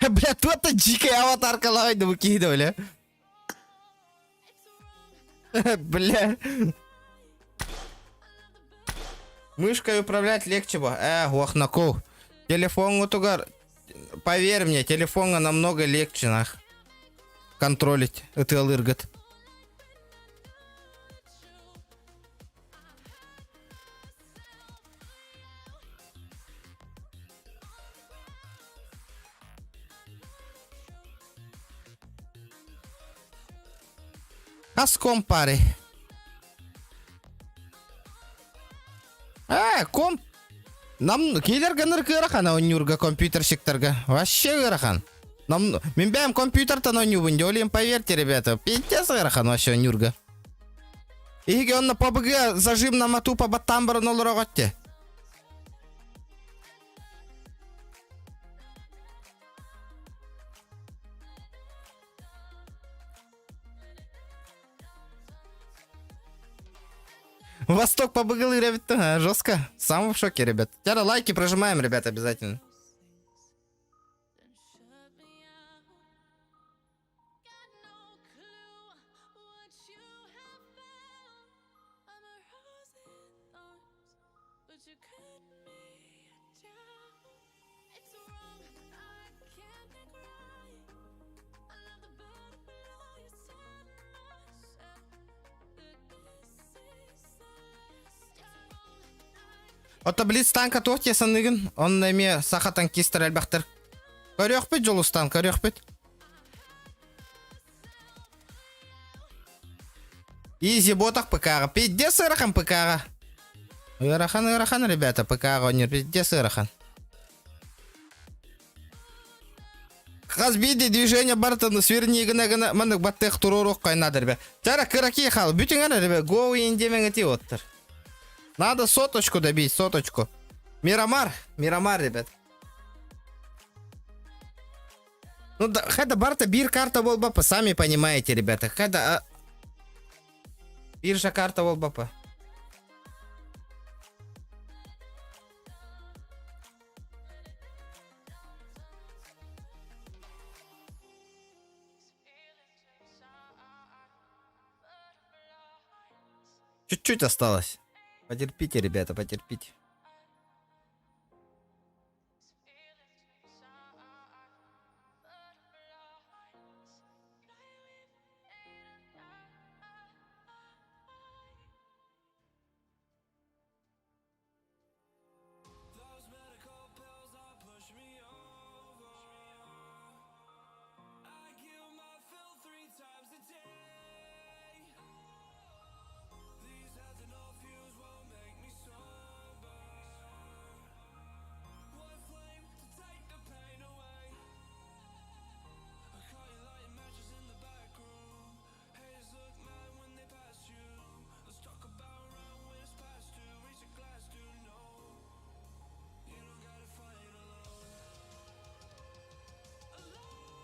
Блядь, вот это дикая аватарка лайда выкидывали. Бля. Мышкой управлять легче бы. Охнаку. Телефон утугар. Поверь мне, телефона намного легче нах. Контролить. Это алыргат. As compare. Нам кейлерге ныркы ырахан онюрга компьютерщиктерге. Вообще ырахан. Мен бәм компьютертан онюбын. Олем, поверьте, ребята. Пиздец ырахан вообще онюрга. Иге онна побыга зажим на мату по баттан барын олар оғатте. Восток побыгал, ребята, жестко. Сам в шоке, ребят. Тяра лайки прожимаем, ребят, обязательно. Ота блиц танка тоқтесан нүгін, onun эме сахатан кестір әлбәқтір. Көрек бет жолыстан, көрек бет. Изи ботақ пыкаға, педде сырахан пыкаға. Ырахан, ребята, пыкаға өнер, педде сырахан. Қазбейді движение бартыны сверни гына мандық баттық тұруруқ қайнады, ребят. Жара кыраки қал, бүтін ғана, ребят, гоу ендемен әте оттыр. Надо соточку добить, соточку. Мирамар, ребят. Ну да, хотя барта бир карта волбапа, сами понимаете, ребята. Хотя биржа карта волбапа. Чуть-чуть осталось. Потерпите, ребята, потерпите.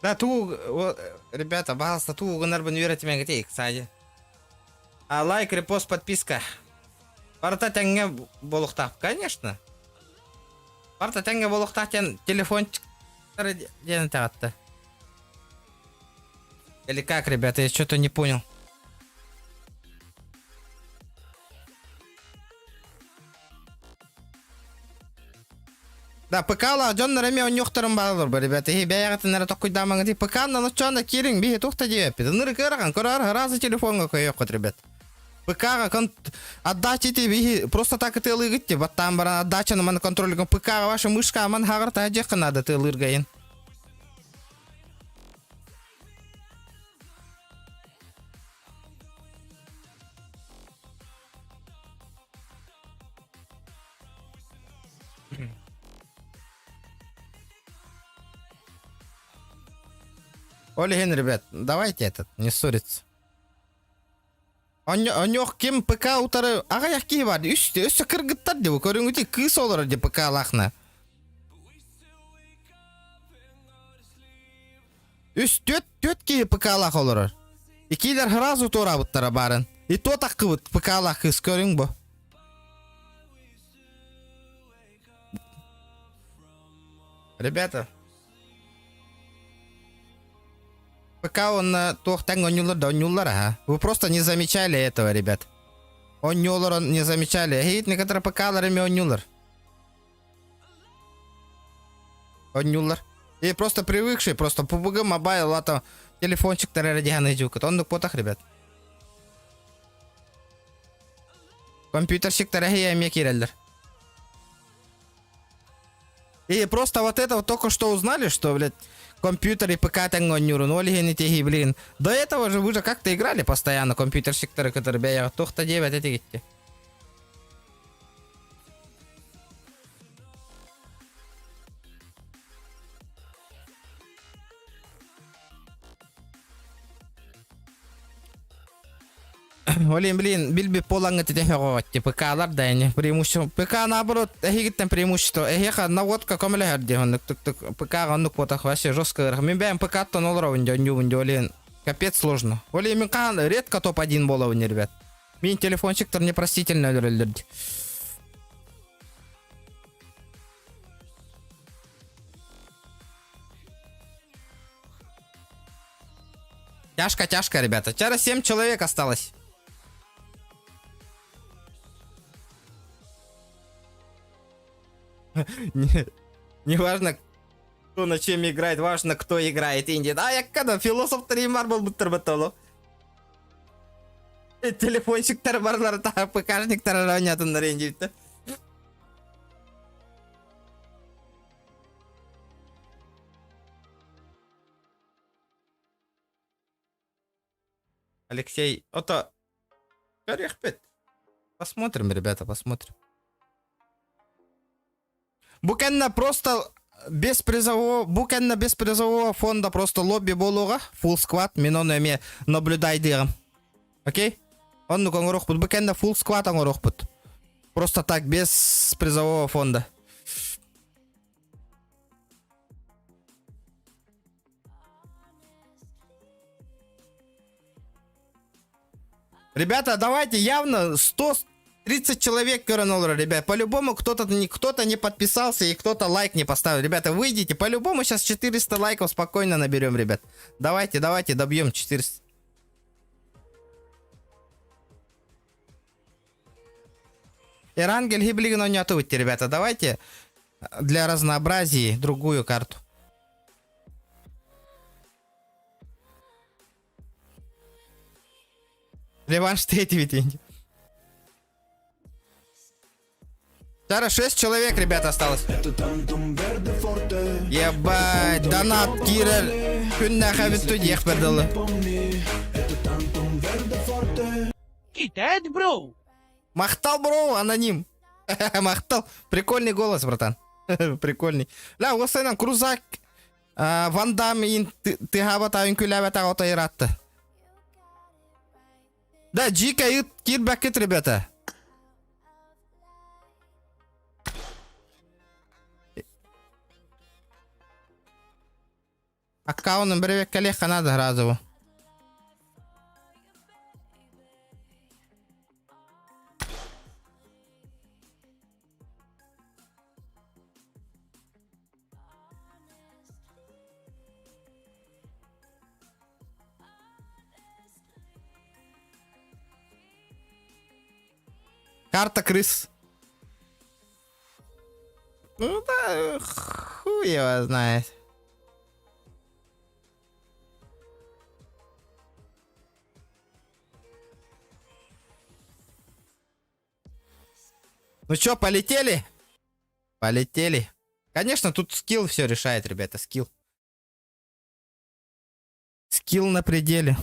Да, ребята, пожалуйста, гонорбан верите меня где, кстати. А лайк, репост, подписка. Парта тенге болохтап, конечно. Парта тенге болохтап, телефончик. Или как, ребята, я что-то не понял. Да, пыкала, Джон Реме он нюхтером баллар, ребята. И бегает на такой дамаг, и пыкана, но что на киринг, бегает ухта девять. Ну, рекаран, раза телефон какой ёхот, ребят. Пыкара, отдачи тебе, просто так и ты лыгите, вот там отдача на контроль, пыкара, ваша мышка, ман хагарта, одежка надо, ты лыргаин. Олеген, ребят, давайте не ссориться. Онёк кем ПК утары, ага яки бар, үсті кыргыттар деп, көріңгіте кыз олар деп ПК лақна. Төт ки ПК лақ олар. Икилер хразу тора бұттара барын. И то таққы бұт ПК лақ кыз көрің бұ. Ребята, ПК он тохтан онюлар, ага. Вы просто не замечали этого, ребят. Онюлар он не замечали. Хит некоторые ПК-ларами онюлар. Онюлар. И просто привыкший, просто PUBG Mobile, лато телефончик тарадиганый дюкат. Он потах, ребят. Компьютерщик тарахия мекиреллер. И просто вот это вот только что узнали, что, блядь, компьютер и ПК тангонюру, ну олигени теги, блин. До этого же вы же как-то играли постоянно, компьютерщик-то, который бегал. Тохта 9, это гитти. Олин, блин, билби поланга тетехого, типа калар дайни, преимущество. ПК наоборот, эхигиттен преимущество. Эхеха наводка комеле харди, он тук ПК ганнук потах вообще жестко. Мы бэм ПК-то 0 ровен, Олин. Капец сложно. Олин, мен кан редко топ-1 боловын, ребят. Мин телефончиктер непростительно өлөрөлдөрдү. Тяжко, ребята. Вчера 7 человек осталось. Не важно, кто на чем играет, важно, кто играет. Инди. Да, я когда философ тримар был бы торбатолу. Телефончик тарбарлар, ПКшник таранятын на ренде. Алексей, ото, коррехпет. Посмотрим, ребята, посмотрим. Букенна просто без призового фонда просто лобби болуга, full squad, минону эме наблюдай дырам. Окей? Он ну конгорохпут, букенна full squad ангорохпут. Просто так, без призового фонда. Ребята, давайте явно 130 человек Коронолра, ребят. По-любому кто-то не подписался и кто-то лайк не поставил. Ребята, выйдите. По-любому сейчас 400 лайков спокойно наберем, ребят. Давайте, добьем 400. Эрангель Гиблигно не отводите, ребята. Давайте для разнообразия другую карту. Реванш третий ведь. Сейчас 6 человек, ребята, осталось. Ебать, донат, кирер. Күннә хәбит ехп бердылы. Китает, бро! Махтал, бро, аноним. Махтал. Прикольный голос, братан. Прикольный. Ля, осайнан крузак. Ван Дам ин тыгабата үнкүләбәтә отайратты. Да, Джика и кирбакет, ребята. Аккаунтын бір веккеле қанады разову. Карта крыс. Ну да, хуй его знает. Ну чё, полетели? Полетели. Конечно, тут скилл все решает, ребята, скилл. Скилл на пределе.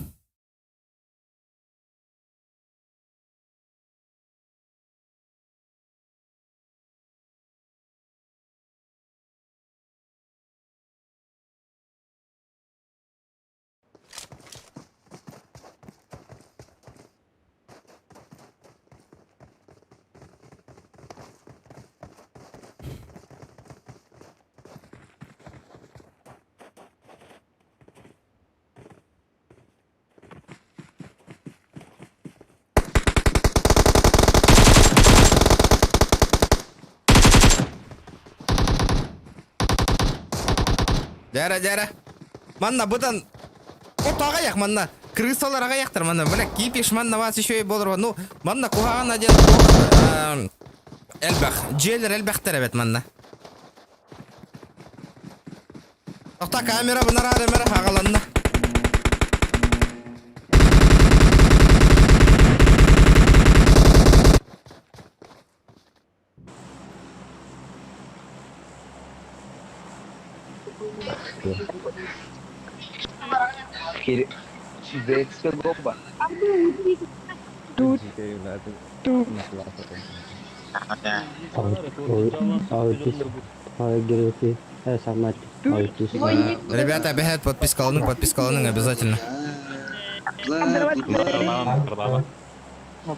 Жара. Манна бұдан отаға яқ, манна. Крысаларға яқтыр, манна. Бля, кипиш, манна, вас еще и болыр. Ну, манна, кухаған аден. Элбах. Джейлер элбахтар, әбет, манна. Тоқта камера бұнар аремер ағаланна. Зэкске гомба. Ребята, обещают подписка лоның обязательно.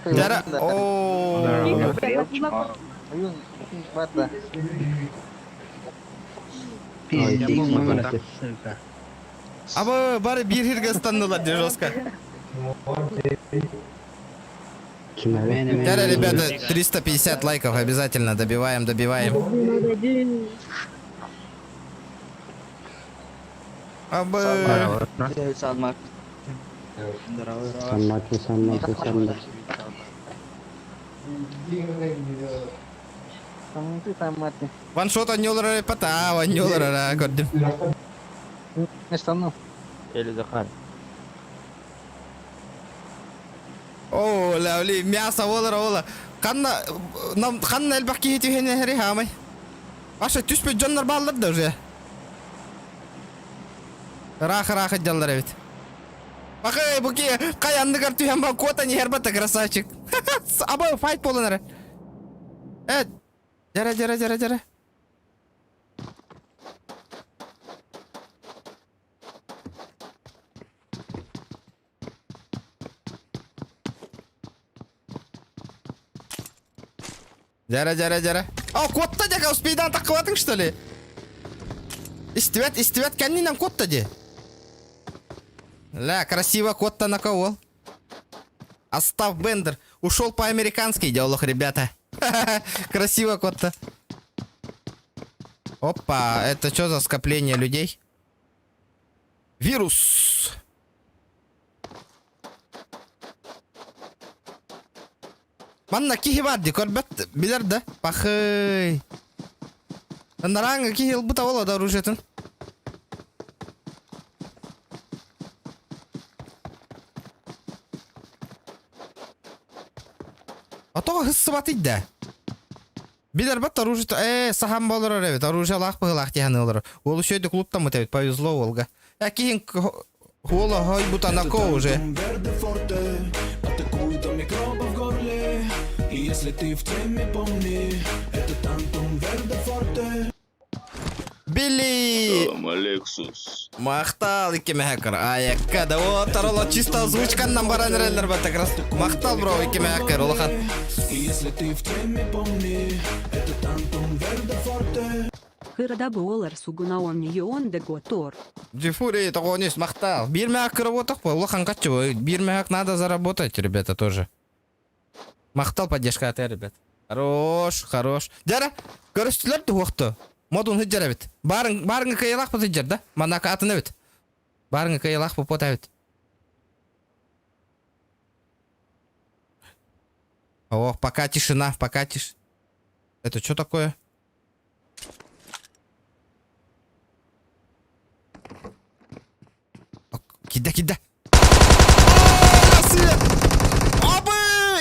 Жара. О. Абы бары бир хирге станнулар же жестко. Жара, ребята, 350 лайков обязательно добиваем. Абы. Ваншот аннюлары пата, аннюлары көрдім. О, лавли, мясо ола. Қанна әлбақ кейті хене хәрі хамай. Аша түспе жонлар баллар да уже. Рахы жаллар әбет. Бақай, бұке, қаянды картуян ба кота не хербата, красавчик. Абай, файт болын әрі. Жара. Жара. О, котта дека успейдан таққыватың, что ли? Истивет, кәннинен котта де. Ля, красиво котта на кого? Остав Бендер. Ушел по-американски, диалог, ребята. Красиво котта. Опа, это что за скопление людей? Вирус. Манна кихи барды, көрбет, билер да? Пахый. Нараңа кихи бұта ола да оружетін. Атоға хыссы батыйды да. Билер бат оружеті, сахан болыр әребет, оружие лақ бұғылақ тияны олыр. Ол үшейді клубтан мұтәбет, повезло олға. Кейін ола хой бұта на ко уже. Билли! Алексус. Мақтал икеме хакер. Аякка да о тарала чисто озвучканнан баран релер бат как раз. Мақтал бро икеме хакер олахан. Хырда болар сугунаон йон де готор. Джифури такого не мақтал. Бирме хакер работах по олахан качу. Бирме хак надо заработать, ребята, тоже. Мақтал поддержка от ребят. Хорош. Жара, көрістілер де оқты. Модун хыджар әбет. Барыңы кайылақ бұт хыджар, да? Манака атын әбет. Барыңы кайылақ бұт әбет. О, пока тишина, Это что такое? Кида. Абы!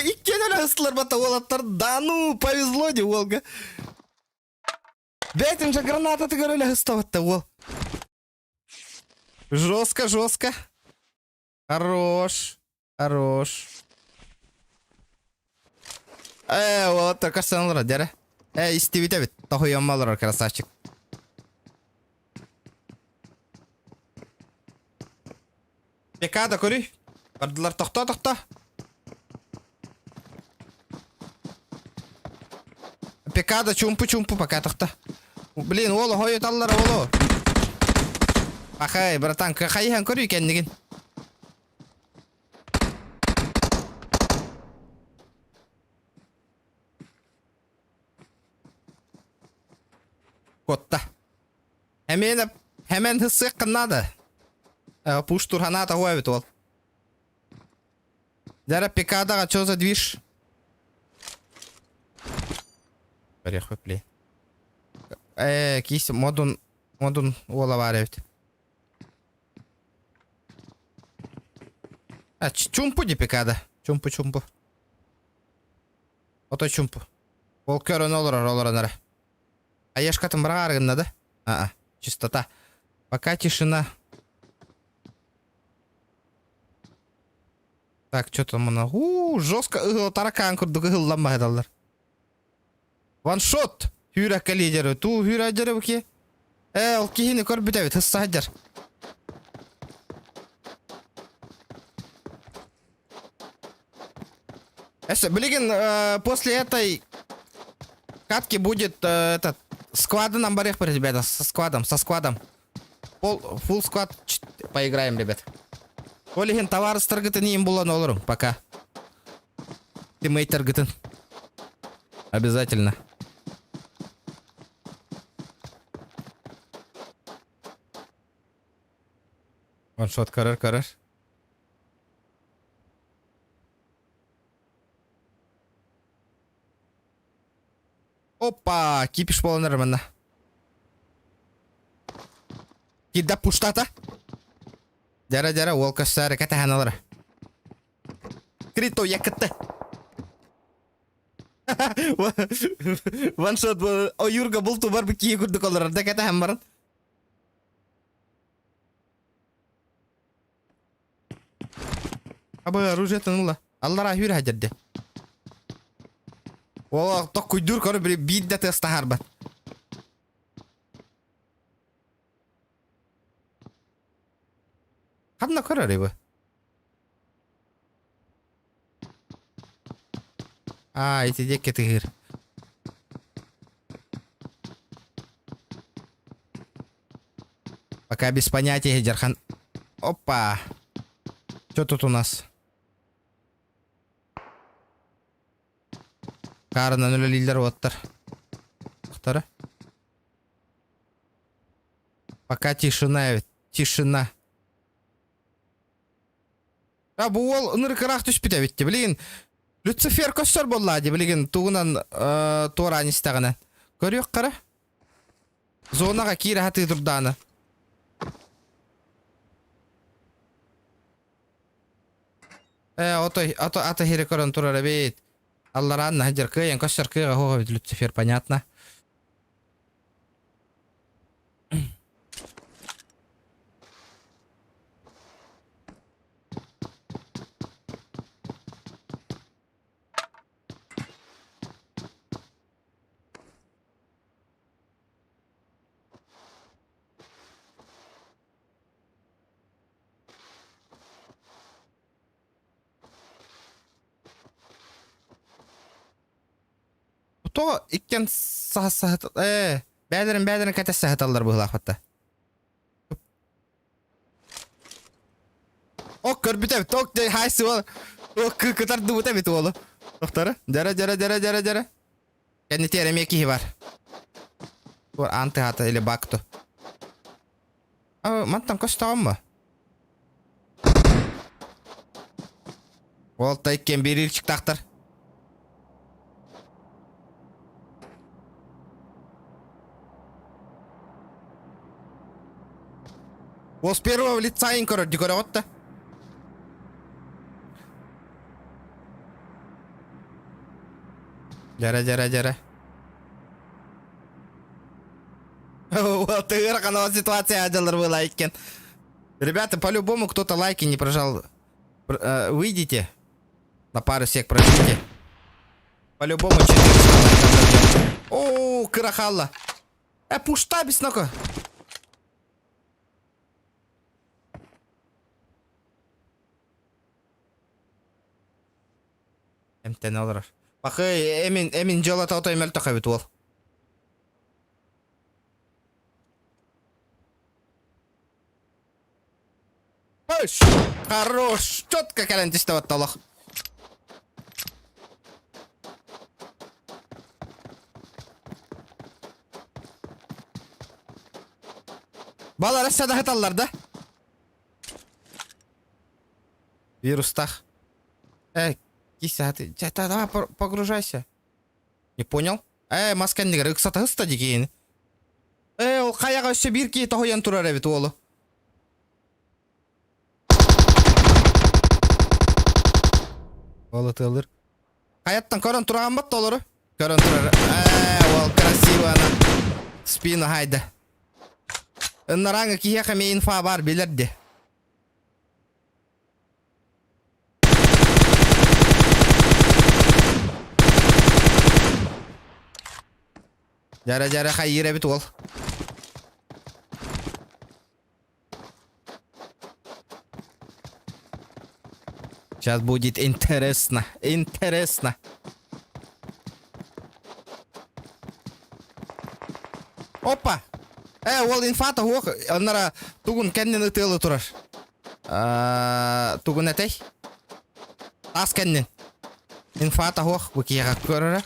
Иккен әлі ыстылар бата олаттар. Да ну, повезло де олға. Бәйтім жа граната тігір әлі ұставатты ол. Жестко. Хорош. Вот так ашсанлар, дәрі. Истевит әбет. Таху яммалар, красавчик. Пекада көрі. Бардылар тоқта. Пекада чумпу пока тоқта. Блин, олы хойы таллар олы. Ахай, братан, қайхан көрі екендігін. Котта. Hemen hızlı kınladı. Пуш турханата хуавит ол. Дара пикада, что за движ? Порехуй, пли. Киси, модун ола варевит. Чумпу де пикада. Чумпу. Ото чумпу. Ол көрін олар. Ешкатын бір арғынна да? Чистота. Пока тишина. Так, что там она? Жестко таракан курдук ылланма хедаллар. Ваншот. Хюрә калидеры. Ту хюрә деры буки. Ол кихини кор битәбит. Хысса хаджар. Блин, после этой катки будет этот сквады нам барех, ребята, со сквадом. Фулл сквад поиграем, ребят. Олеген товар стыргытын им булан олорун, пока. Тиммейтер гытын. Обязательно. Ваншот карар. Опа, кипиш боланар мына. Кидда пуштата. Жара, ол кассары катаханалар. Крито якытты. Ваншот Юрга булту бар бики күрдүк алар да катахам барын. Аба оружие тыныла. Аллара хүйр хажадды. О, ток куйдур көрү бир бидде тестахар бар. Ханна көрөр эбе. Эти декке тыгыр. Пока без понятия, Джархан. Опа. Что тут у нас? Карна нулилер оттар. Вторая. Пока тишина. Бу ол ыныркыраак түспүтө битти, билин. Люцифер көстөр боллади, билин, тугунан тора анистагана. Көрүк кара. Зонага кире хаты турданы. Ото херекорон турара бит. Алларанна хаджар кыян көстөр кыга хого бит Люцифер, понятно. То иккен сахат бәдерин ката сахаталар бу лахатта. Ок көрбүтөб ток дей хайсы бол. Ок кытар дубута бит болу. Доктор, жара. Кенди теремеки бар. Бор анты хата или бакто. Мантан костагаммы? Ол тайкен бирилчик тактар. Вот с первого лица инкоро декоротта. Жара. Вот игроканова ситуация аджалар была лайкен. Ребята, по-любому кто-то лайки не прожал. Выйдите. На пару сек пройдите. По-любому 400 лайков. О, крахалла. Пушта бисноко. Эмтен алар. Бакы эмин жолата отой мөлтө кабит бол. Пуш! Хорош! Чётко калентиште ватталах. Балар ассада хаталлар да? Вирустах. Киса, ты давай погружайся. Не понял? Маскан негр, кстати, стади кейін. Ол қаяға өссе бір кей тоғыян тұрар әбет олы. Олы тылдыр. Қаяттан көрін тұраған бат олыры? Көрін тұрар. Ол красиво ана. Спину хайда. Үннараңы кие қаме инфа бар білерді. Жара хайыр әбет ол. Сейчас будет интересно. Интересно. Опа! Ол инфата хук. Аннара тугун кеннен ытылы турар. Тугун этей. Тас кеннен. Инфата хук. Букига көрөрө.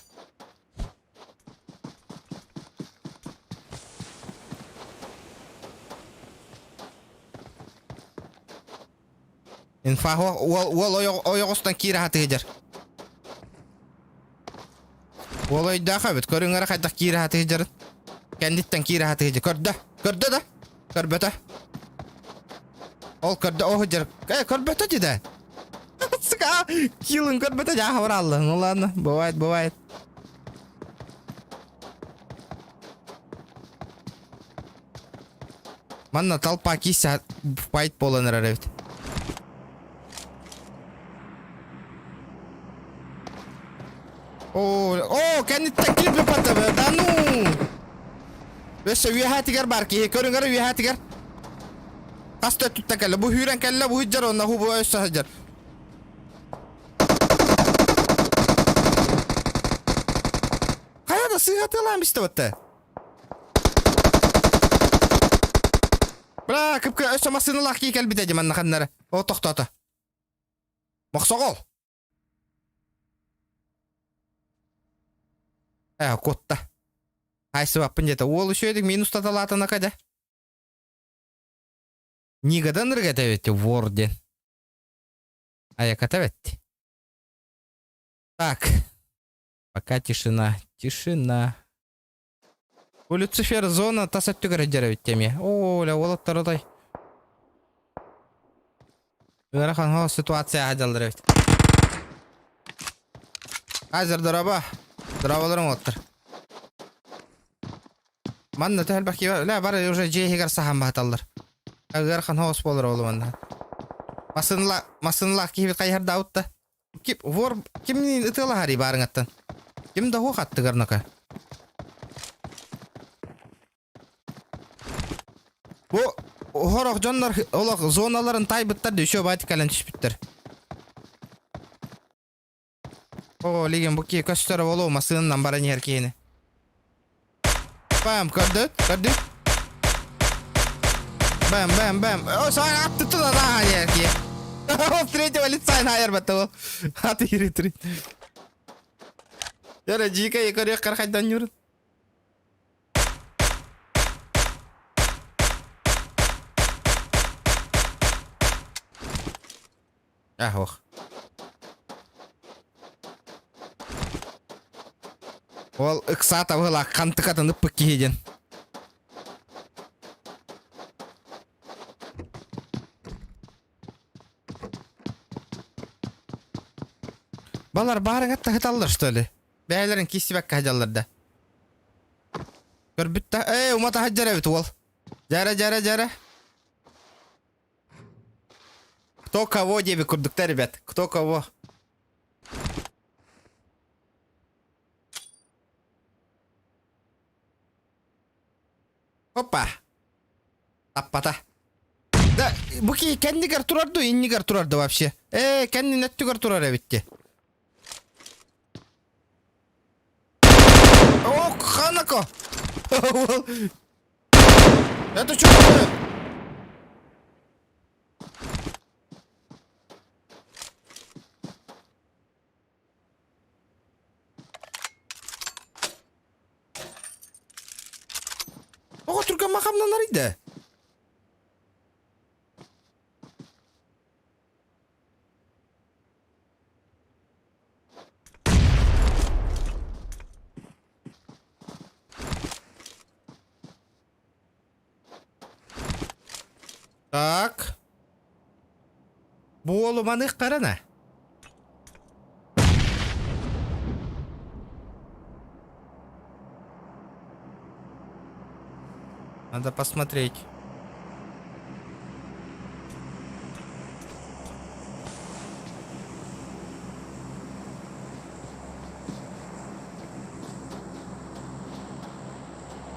Инфа хук. Ол ойогостан кире хаты жер. Ол ойдаха бит. Көрүңөр кайдак кире хаты жер. Кендиттен кире хаты жер. Көрдө да. Көрбөтө. Ол көрдө о жер. Көрбөтө диде. Сука, килин көрбөтө жа хабаралды. Ну ладно, бывает. Манна толпа кися файт боланыр арабит. О, кендиттен килип патабы. Да ну. Бесе үйәтигер бар ки, көрүңөр үйәтигер. Каста тутта келе, бу хүрен келе, бу хыджар онна ху бу өссө хыджар. Каяда сыйгаты лам бисте батта. Бра, кыпкы өссө масыналак ки кел бите жаманна ханнары. О токтота. Моксогол. Котта. Айсы баппын жета. Ол үшөйдік минус таталатына қайда. Нигадан ыргата ветті ворден. Аяката ветті. Так. Пока тишина. У Люцифер зона тасаттю гараджара веттеме. Оля, олаттар одай. Ырахан ситуация хадалдыр вет. Азыр дораба. Дорабаларым оттыр. Манна тәл баки ла бар уже жейгер сахам баталлар. Агар хан хос болор олу манна. Масынла кибет кайхар даутта. Кип вор кимни ытыла хари барыңаттан. Ким да ху хатты гарнака. Бу хорок жоннор олок зоналарын тайбыттар дөшө батикалан түшпүттөр. О, леген буки көстөрө болуу масынынан баран еркени. Бам, көрдүт. Бам. О, саған атты тұда да ерке. Ол третьего лица айыр бәтті ол. Аты ерет. Яра, жиқа екөрек қарқайдан жүрін. Ох. Ол ықсата бұла қантықатын ұппық кейден. Балар барың атта хыталдар, что ли? Бәйлерін кесібәк қажаларда. Көрбітті. Умата хаджара бит ол. Жара. Кто кого дебі күрдікті, ребят? Кто кого? Опа. Таппата. Да, буки кендигер турарду, иннигер турарду вообще. Кенди неттигер турар битти. О, ханако. Это что такое? Ого, только махамна нариде. Так. Bu olmanı karana. Надо посмотреть.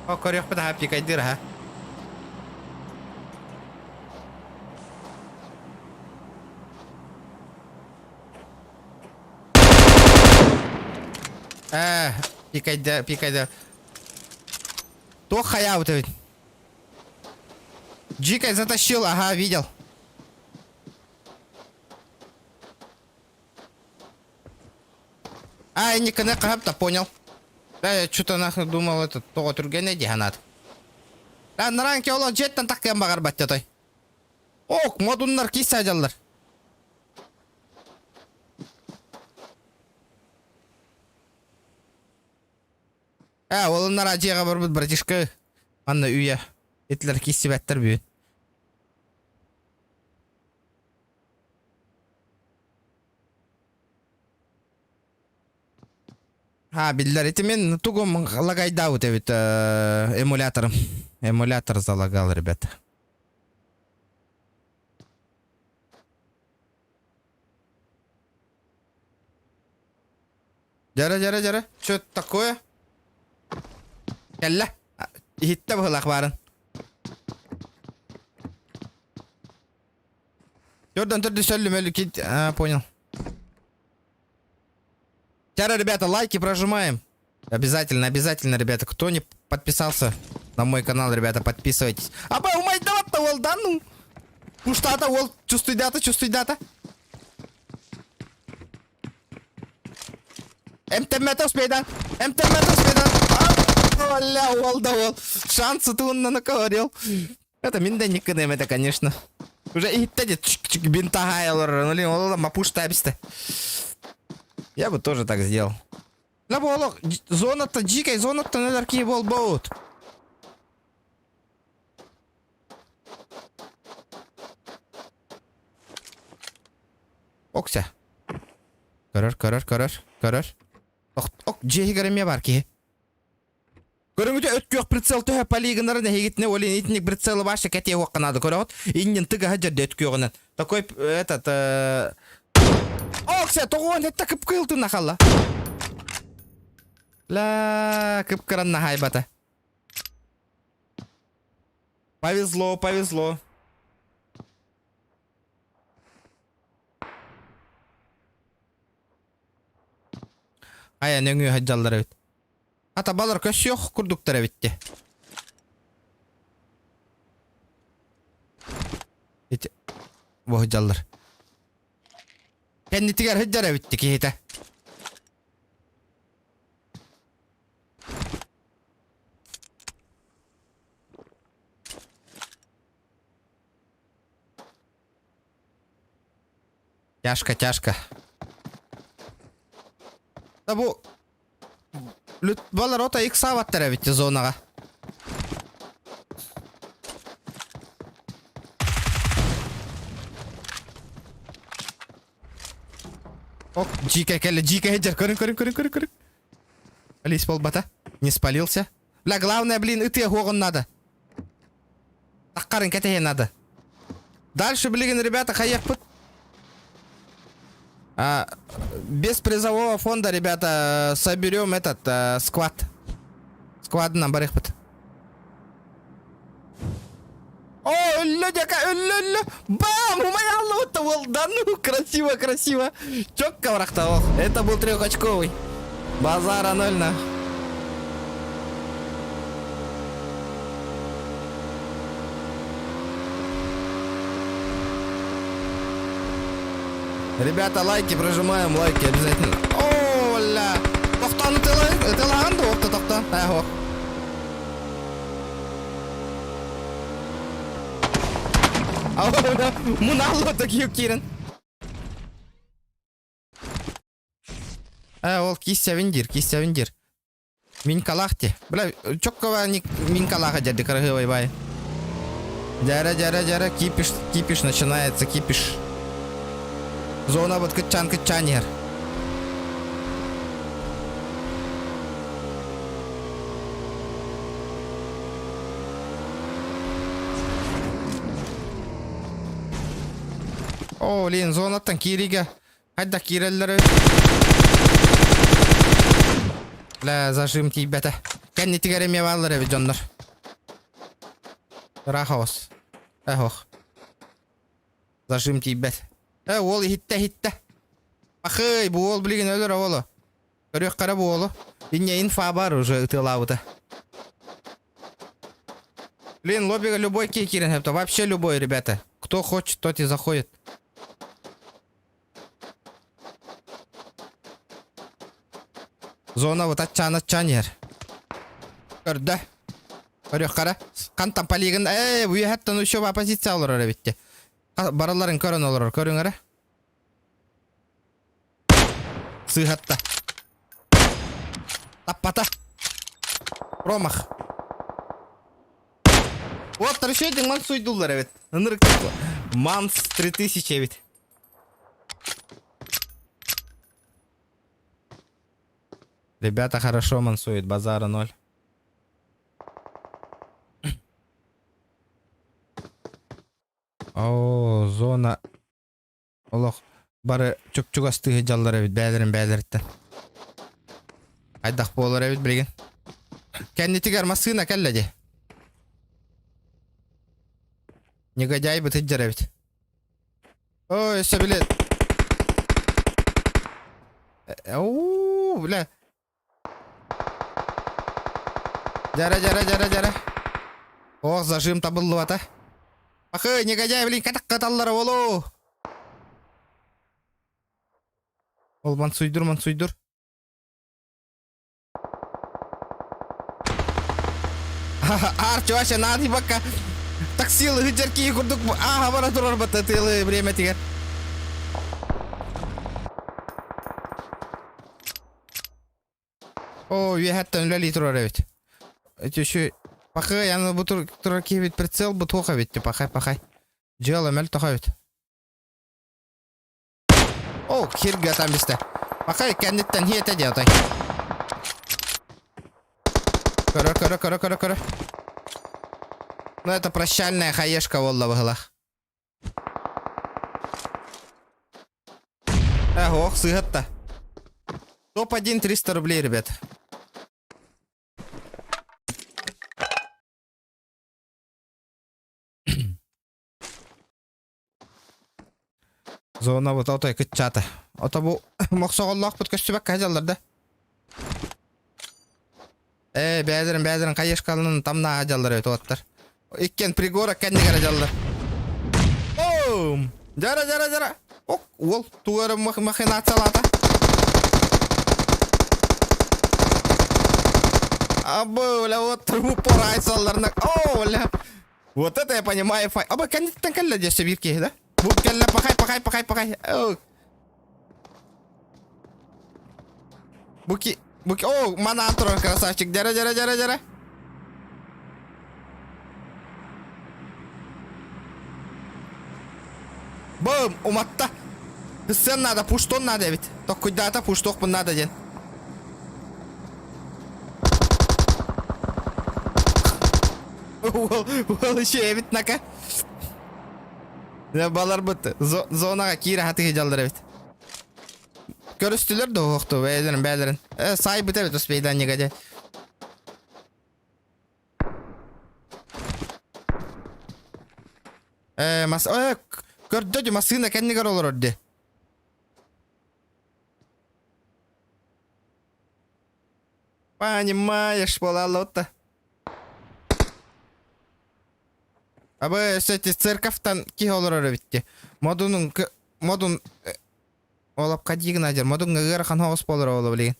О, корёх подхапти кайдыр, ха. Пикайда. То хаяу ты. Джикай затащил, ага, видел. Не коннекта, понял. Да, я что-то нахуй думал, это то тургене диханат. Да, на ранке оло джеттан таккен багар баттятой. Ок, модуннар киса жаллар. Олыннар ажыга барбыт братишка. Анна үйе. Этлер киси баттар бүйін. Биллер, это мен тугом лагайдау вот эмулятором. Эмулятор залагал, ребята. Жара. Что это такое? Келла. Хитта был ахбарын. Jordan turdu söylüm kit. Понял. Чара, ребята, лайки прожимаем. Обязательно, ребята. Кто не подписался на мой канал, ребята, подписывайтесь. Умай, давай-то, вол, да, ну. Что-то, вол, чувствуй дата. МТМ-то успейдан. Оля, вол, да, вол. Шансы ты он наговорил. Это минденник, это, конечно. Уже и тедит бинтагайлер, ну, мапуш табисты. Я бы тоже так сделал. Да, болок, зона-то дикая, зона-то на дарки болбоут. Окся. Көрөр. Ок, жеги көрөме бар ки. Көрөңүтө өткөк прицел төһө полигонларын хегитне олин итник прицелы башы кете окканады көрөт. Иннен тыга хаджерде өткөгөнөн. Такой этот Окся, тогон это кып-кылты нахалла. Ла, кып-кыран нахайбата. Повезло. Нөңү хаджаллар бит. Ата балар көсөк курдуктар битти. Ит бо хаджаллар. Кенди тигер хаджара битти кита. Тяжко. Да бу балар ота ик сабаттар битти зонага. Ок, Джика Хеджер, корин. Алис полбата, не спалился. Бля, главное, блин, и ты огонь надо. Таккарын кетее надо. Дальше, блин, ребята, хаякпут. Без призового фонда, ребята, соберем этот сквад. Сквад нам барихпут. О, людяка, бам! У меня лута был, да ну, красиво. Чётко врахтовал. Это был 3-очковый. Базара 0 на. Ребята, лайки прожимаем, лайки обязательно. О, ля. Тоқтаны тылағанды, оқты тоқта. Мунало такие кирен. Ол кисся вендир. Минкалахте. Бля, чоккова минкалаха дяды карагывай бай. Жара. Кипиш начинается, кипиш. Зона вот кычанер. О, блин, зонаттан кириге. Хайда киреллери. Бля, зажим тибета. Кенни тигереме баллар эби жоннор. Рахос. Ох. Зажим тибет. Ол хитте. Ахый, бу ол билген өлөр оло. Көрөк кара болу. Инне инфа бар уже ытылабыта. Блин, лоббига любой кикерин, это вообще любой, ребята. Кто хочет, тот и заходит. Зона вот атчан ер. Көрді. Көрек қара. Қантан полигон. Бұяхаттан үші оппозиция алыр әрі бітті. Бараларын көрін олар. Көрін әрі. Сығатта. Таппата. Промах. Вот, решетің манс уйдулар әбет. Нырықты. Манс 3000 әбет. Ребята хорошо мансуют, базара 0. О, зона. Олох, бары чөк-чөк астығы жаллар әбет, бәлірін. Айдақ болар әбет, білген. Кәннетігер масына кәлләде. Негодяй бы тыджар әбет. Ой, өсі білет. Оу, бля. Жара. Ох, зажим табылды бата. Ахы, негодяй, блин, катақ каталлары болу. Ол мансуйдур. Арчу, аша, нады бака. Таксилы, хыджарки, курдук. Ага, бара турар бата, тылы, время тигер. О, вехаттан лали турар әбет. Это еще... Пахай, я на тураки ведь прицел бы тоха ведь, пахай. Джела, мель тоха ведь. О, хирга там бесте. Пахай, кәннеттен хиет әде отай. Көрі. Ну, это прощальная хаешка, волла вғылах. Ох, сығатта. Топ-1 300 рублей, ребят. Зона вот отой кытчаты. Ота бу моксоголлоқ бұт көстібәк қажаларды. Бәдірін қайешқалының тамна ажалдар өті оттар. Иккен пригора кәннігер ажалдар. Оум! Жара. Ок, ол туғыры махинациялата. Бля, вот трубу порайсаларына. О, бля. Вот это я понимаю. Аба, кәннеттен кәлі деші бірке, да? Будь кәлі, пахай. Буки. О, мана антурар, красавчик. Жара. Бум, уматта. Сен надо, пуштон надо ведь. Только куда-то пушток надо, ден. Ол еще ведь нака. Балар бұтты. Зонаға кейрі хаты жалдар әбет. Көрістілер де оқты, бәлірін. Сай бұт әбет ұспейдан негаде. Көрді масына кәннігер олар өрді. Понимаешь, болалы отта. Абы, сөйті церковтан ки олар өрі Модун олап қадигін ажыр. Модун ғыр қан хоғыс болыр олы білеген.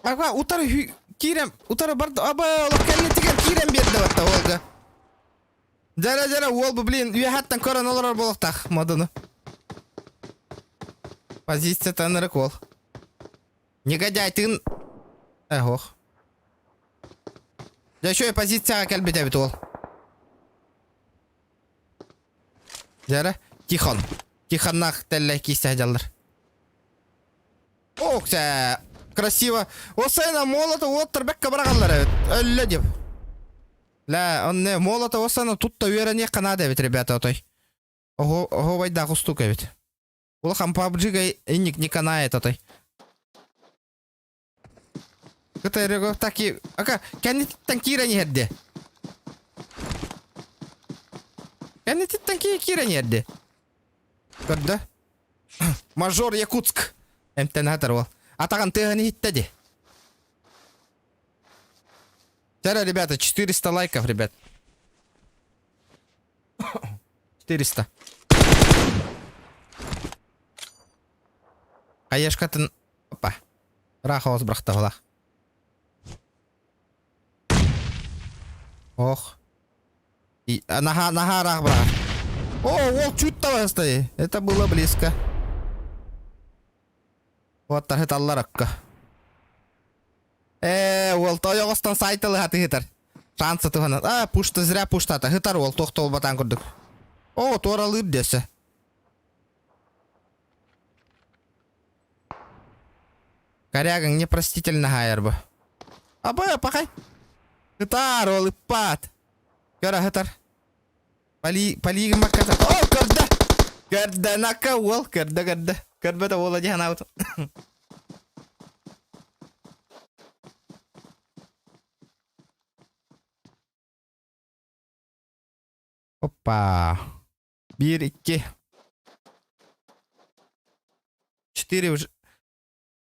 Аға, утары барды. Абы, олап кәлінетігер кирем берді батта олға. Жара, ол бұл білген. Үйәхаттан көрін олар болықтақ модуны. Позиция танырық ол. Негодяй, ты... Ох. Да еще и позиция кәлбет әбет ол. Жара, Тихон. Тихоннақ тәлі кейсті ажалдар. Ох, красиво. Осайна молоты оттыр бәкка барағалар әбет. Өлі деп. Ла, он не, молоты осайна тұтта үйеріне қанады әбет, ребята, отой. Ого, байда құстук әбет. Ол хам PUBG-га инник не канает, отой. Кытайрыгы таки... Ака, кәннеттен кирені әдді. Кеннетиттен кирен ерде. Көрді? Мажор Якутск. Эмтен хатар ол. Атаған тыганы хиттеди. Вчера, ребята, 400 лайков, ребят. 400. Каешкатын... Опа. Раха озбрақта олақ. Ох. И нага рах брат. О, волк чуть того стоит. Это было близко. Вот так это алларакка. Волк тоёгостан сайтылы хаты хитар. Шансы тугана. Пушты зря пуштата. Хитар волк тоқтол батан көрдік. О, торалыр десе. Коряган непростительно хайер бы. Абая, пахай. Хитар ол иппат. Кара хитар. Палигin makata. Oh, kerda. Kerda naka wall. Kerda. Kerda ta wall aja hana auto. Опа. 1, 2. 4 уже.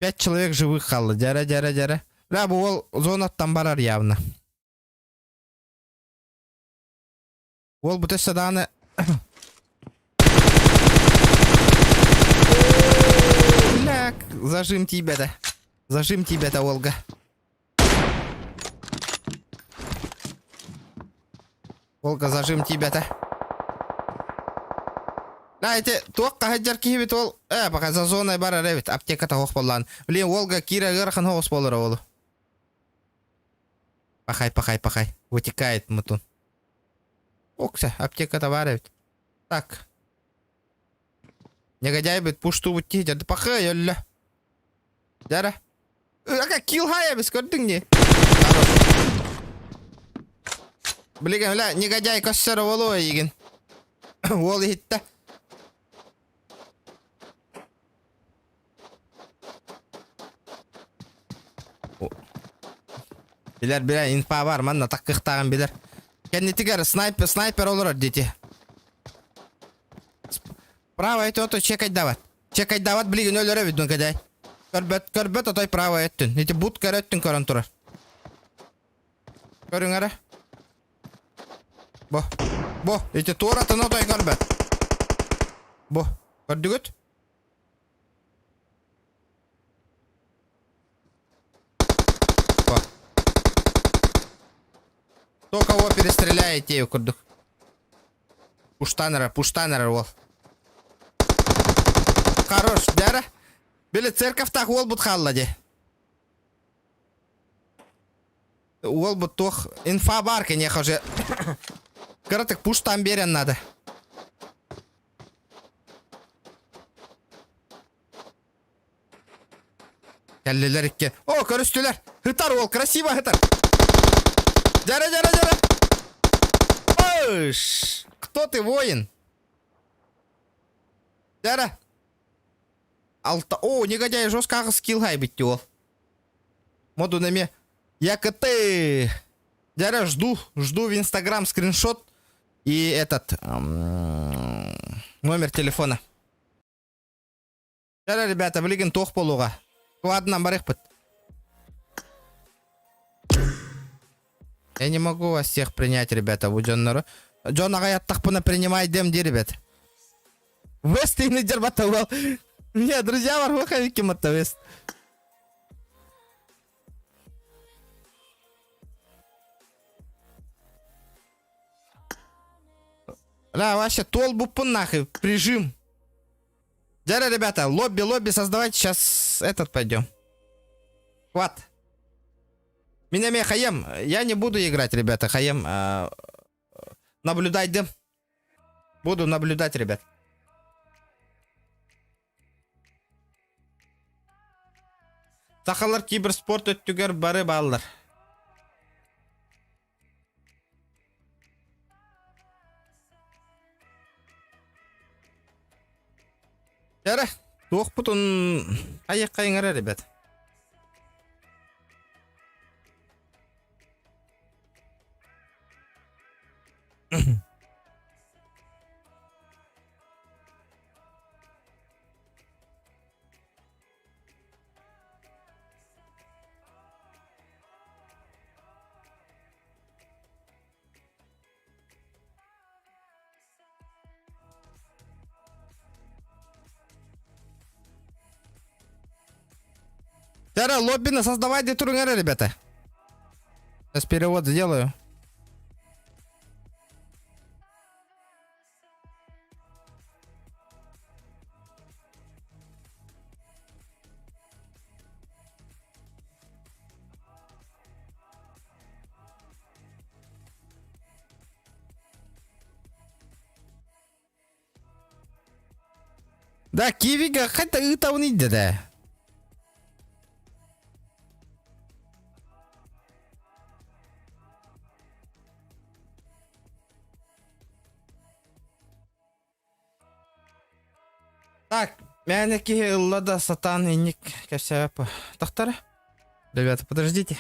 5 человек живых халла. Жара. Бля, бұл зонаттан барар явно. Ол бұты саданы... Бляк, зажим тебя-то. Зажим тебя-то, Олга. Олга, зажим тебя-то. Знаете, тоққа хаджар кейбет ол... Пока за зоной бара ревит. Аптека-то хоқ болан. Блин, Олга кира ғырхан хоғыс болыр олу. Пахай. Вытекает мутун. Окса, аптека-то бара ревит. Так. Негодяй бит пушту бутти. Жарды пахай, өлі. Жара. Ака килл хая біз көрдің не? Блин, бля, негодяй көссері олу еген. Ол хитті. Билер, инфа бар, манна таққықтаған билер. Кеннетігер снайпер олар дети. Право это чекать дават. Чекать дават, блин, өлері видно, кадай. Көрбет отой право еттін. Эти бут көреттін көрін тұрар. Көрің әрі? Бо, эти туратын отой көрбет. Бо, көрдігіт? Кто кого перестреляет, те курдук. Пуштанера, вол. Хорош, дяра. Били церковь так вол бут халлади. Вол бут тох инфа барка не хоже. Короток пуштан берен надо. Келлелер икке. О, көрістілер. Хытар вол, красиво хытар. Жара. Ош! Кто ты, воин? Жара. О, негодяй, жестко скилл хай бить его. Моду на мне. Якоты. Жара, жду в Инстаграм скриншот и этот номер телефона. Жара, ребята, блин, тох полуга. Ладно, барых пот. Я не могу вас всех принять, ребята. Джон Агаяттахпуна принимай демди, ребят. Вест и не дербатовал. Нет, друзья, варваховики мотовест. Да, вообще толбупун нахуй. Прижим. Дядя, ребята, лобби создавайте. Сейчас этот пойдем. Хват. Меня Хаем, я не буду играть, ребята. Хаем, наблюдать дым. Буду наблюдать, ребят. Тахалар киберспорт өттүгер бары баллар. Яра, туох бутун аяққа еңірі, ребят. Тера, лоббины создавайте турниры, ребята. Сейчас перевод сделаю. Да, кивига хотя это он идет, да. Так, мяники лада сатан и ник косяпа. Тахтара? Ребята, подождите.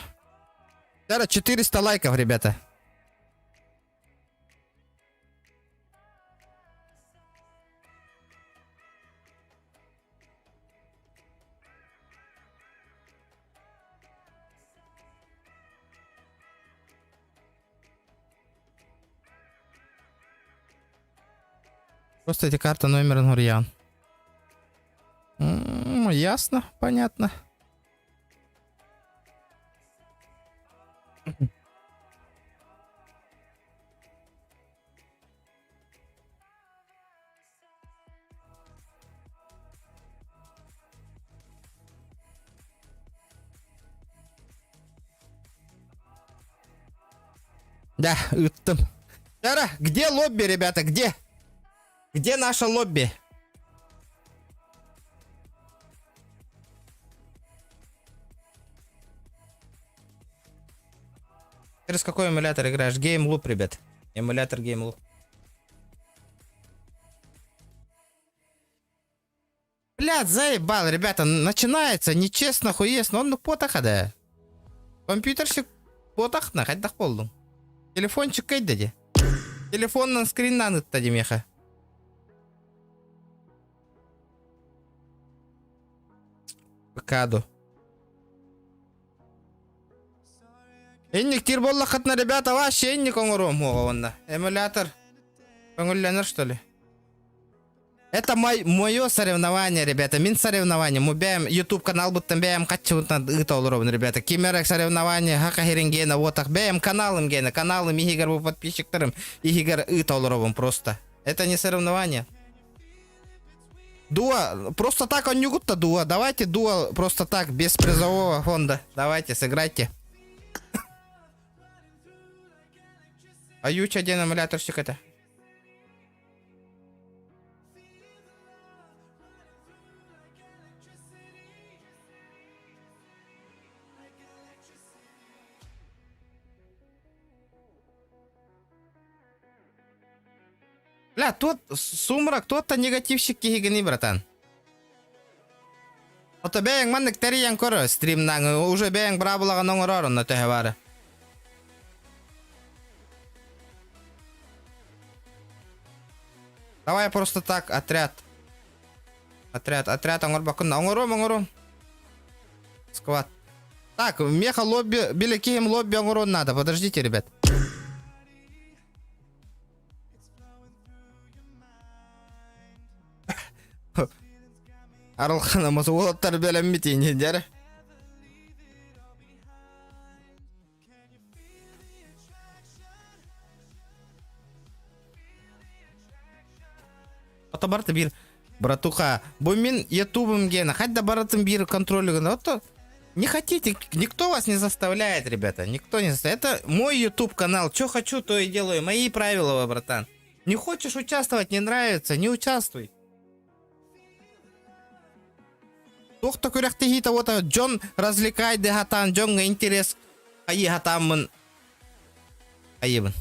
Зараз 400 лайков, ребята. Просто эти карта номер Нурьян. Ясно, понятно. Да, там. Тара, где лобби, ребята, где? Где наше лобби? Через какой эмулятор играешь? Game Loop, ребят. Эмулятор Game Loop. Блядь, заебал, ребята. Начинается нечестно, хуесно. Он ну потаха, да. Компьютерщик потахна, хоть да холду. Телефончик кайт дади. Телефоннан скриннан ыттади меха. Каду. Инник тир болла хатна, ребята, вообще инник онгором онда. Эмулятор. Онгорлянер, что ли? Это мое соревнование, ребята. Мин соревнование. Мы бяем YouTube канал, будто бяем качевутна итолрован, ребята. Кимерек соревнование, хака херенгена, вот так. Бяем каналым гена, каналым игр по подписчикам, игр итолрован просто. Это не соревнование. Дуа, просто так он не гутта дуа. Давайте дуа просто так, без призового фонда. Давайте, сыграйте. А юча один эмуляторщик это. Бля, тот сумрак, тот-то негативщик кигени, братан. Ото беян манник териян коро стримнан, уже беян брабулага нонгоророн на tehevara. Давай просто так, отряд. Отряд, онгором. Сквад. Так, меха лобби, белекием лобби онгорон надо, подождите, ребят. Аралханамыз олаттар белеммитин дер. Ото барты бир братуха. Бу мен ютубым гена. Хадда баратын бир контролюгін. Ото не хотите, никто вас не заставляет, ребята. Никто не заставляет. Это мой YouTube канал. Что хочу, то и делаю. Мои правила, братан. Не хочешь участвовать, не нравится, не участвуй. Тохта күрәкте хита вот Джон развлекай де хатан, Джонга интерес. Айы хатамын. Айыбын.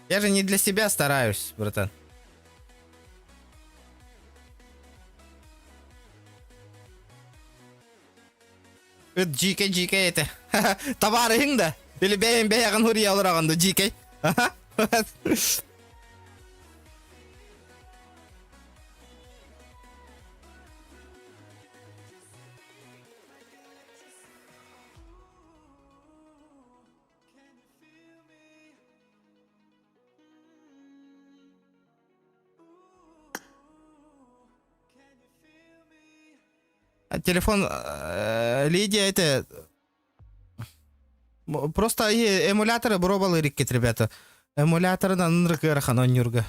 Я же не для себя стараюсь, братан. GK это. Товары да? Или бәйін хури алырағанды GK. телефон Лидия это... Просто эмуляторы бробалы рикет, ребята. Эмуляторы на ныркарахан онюрга.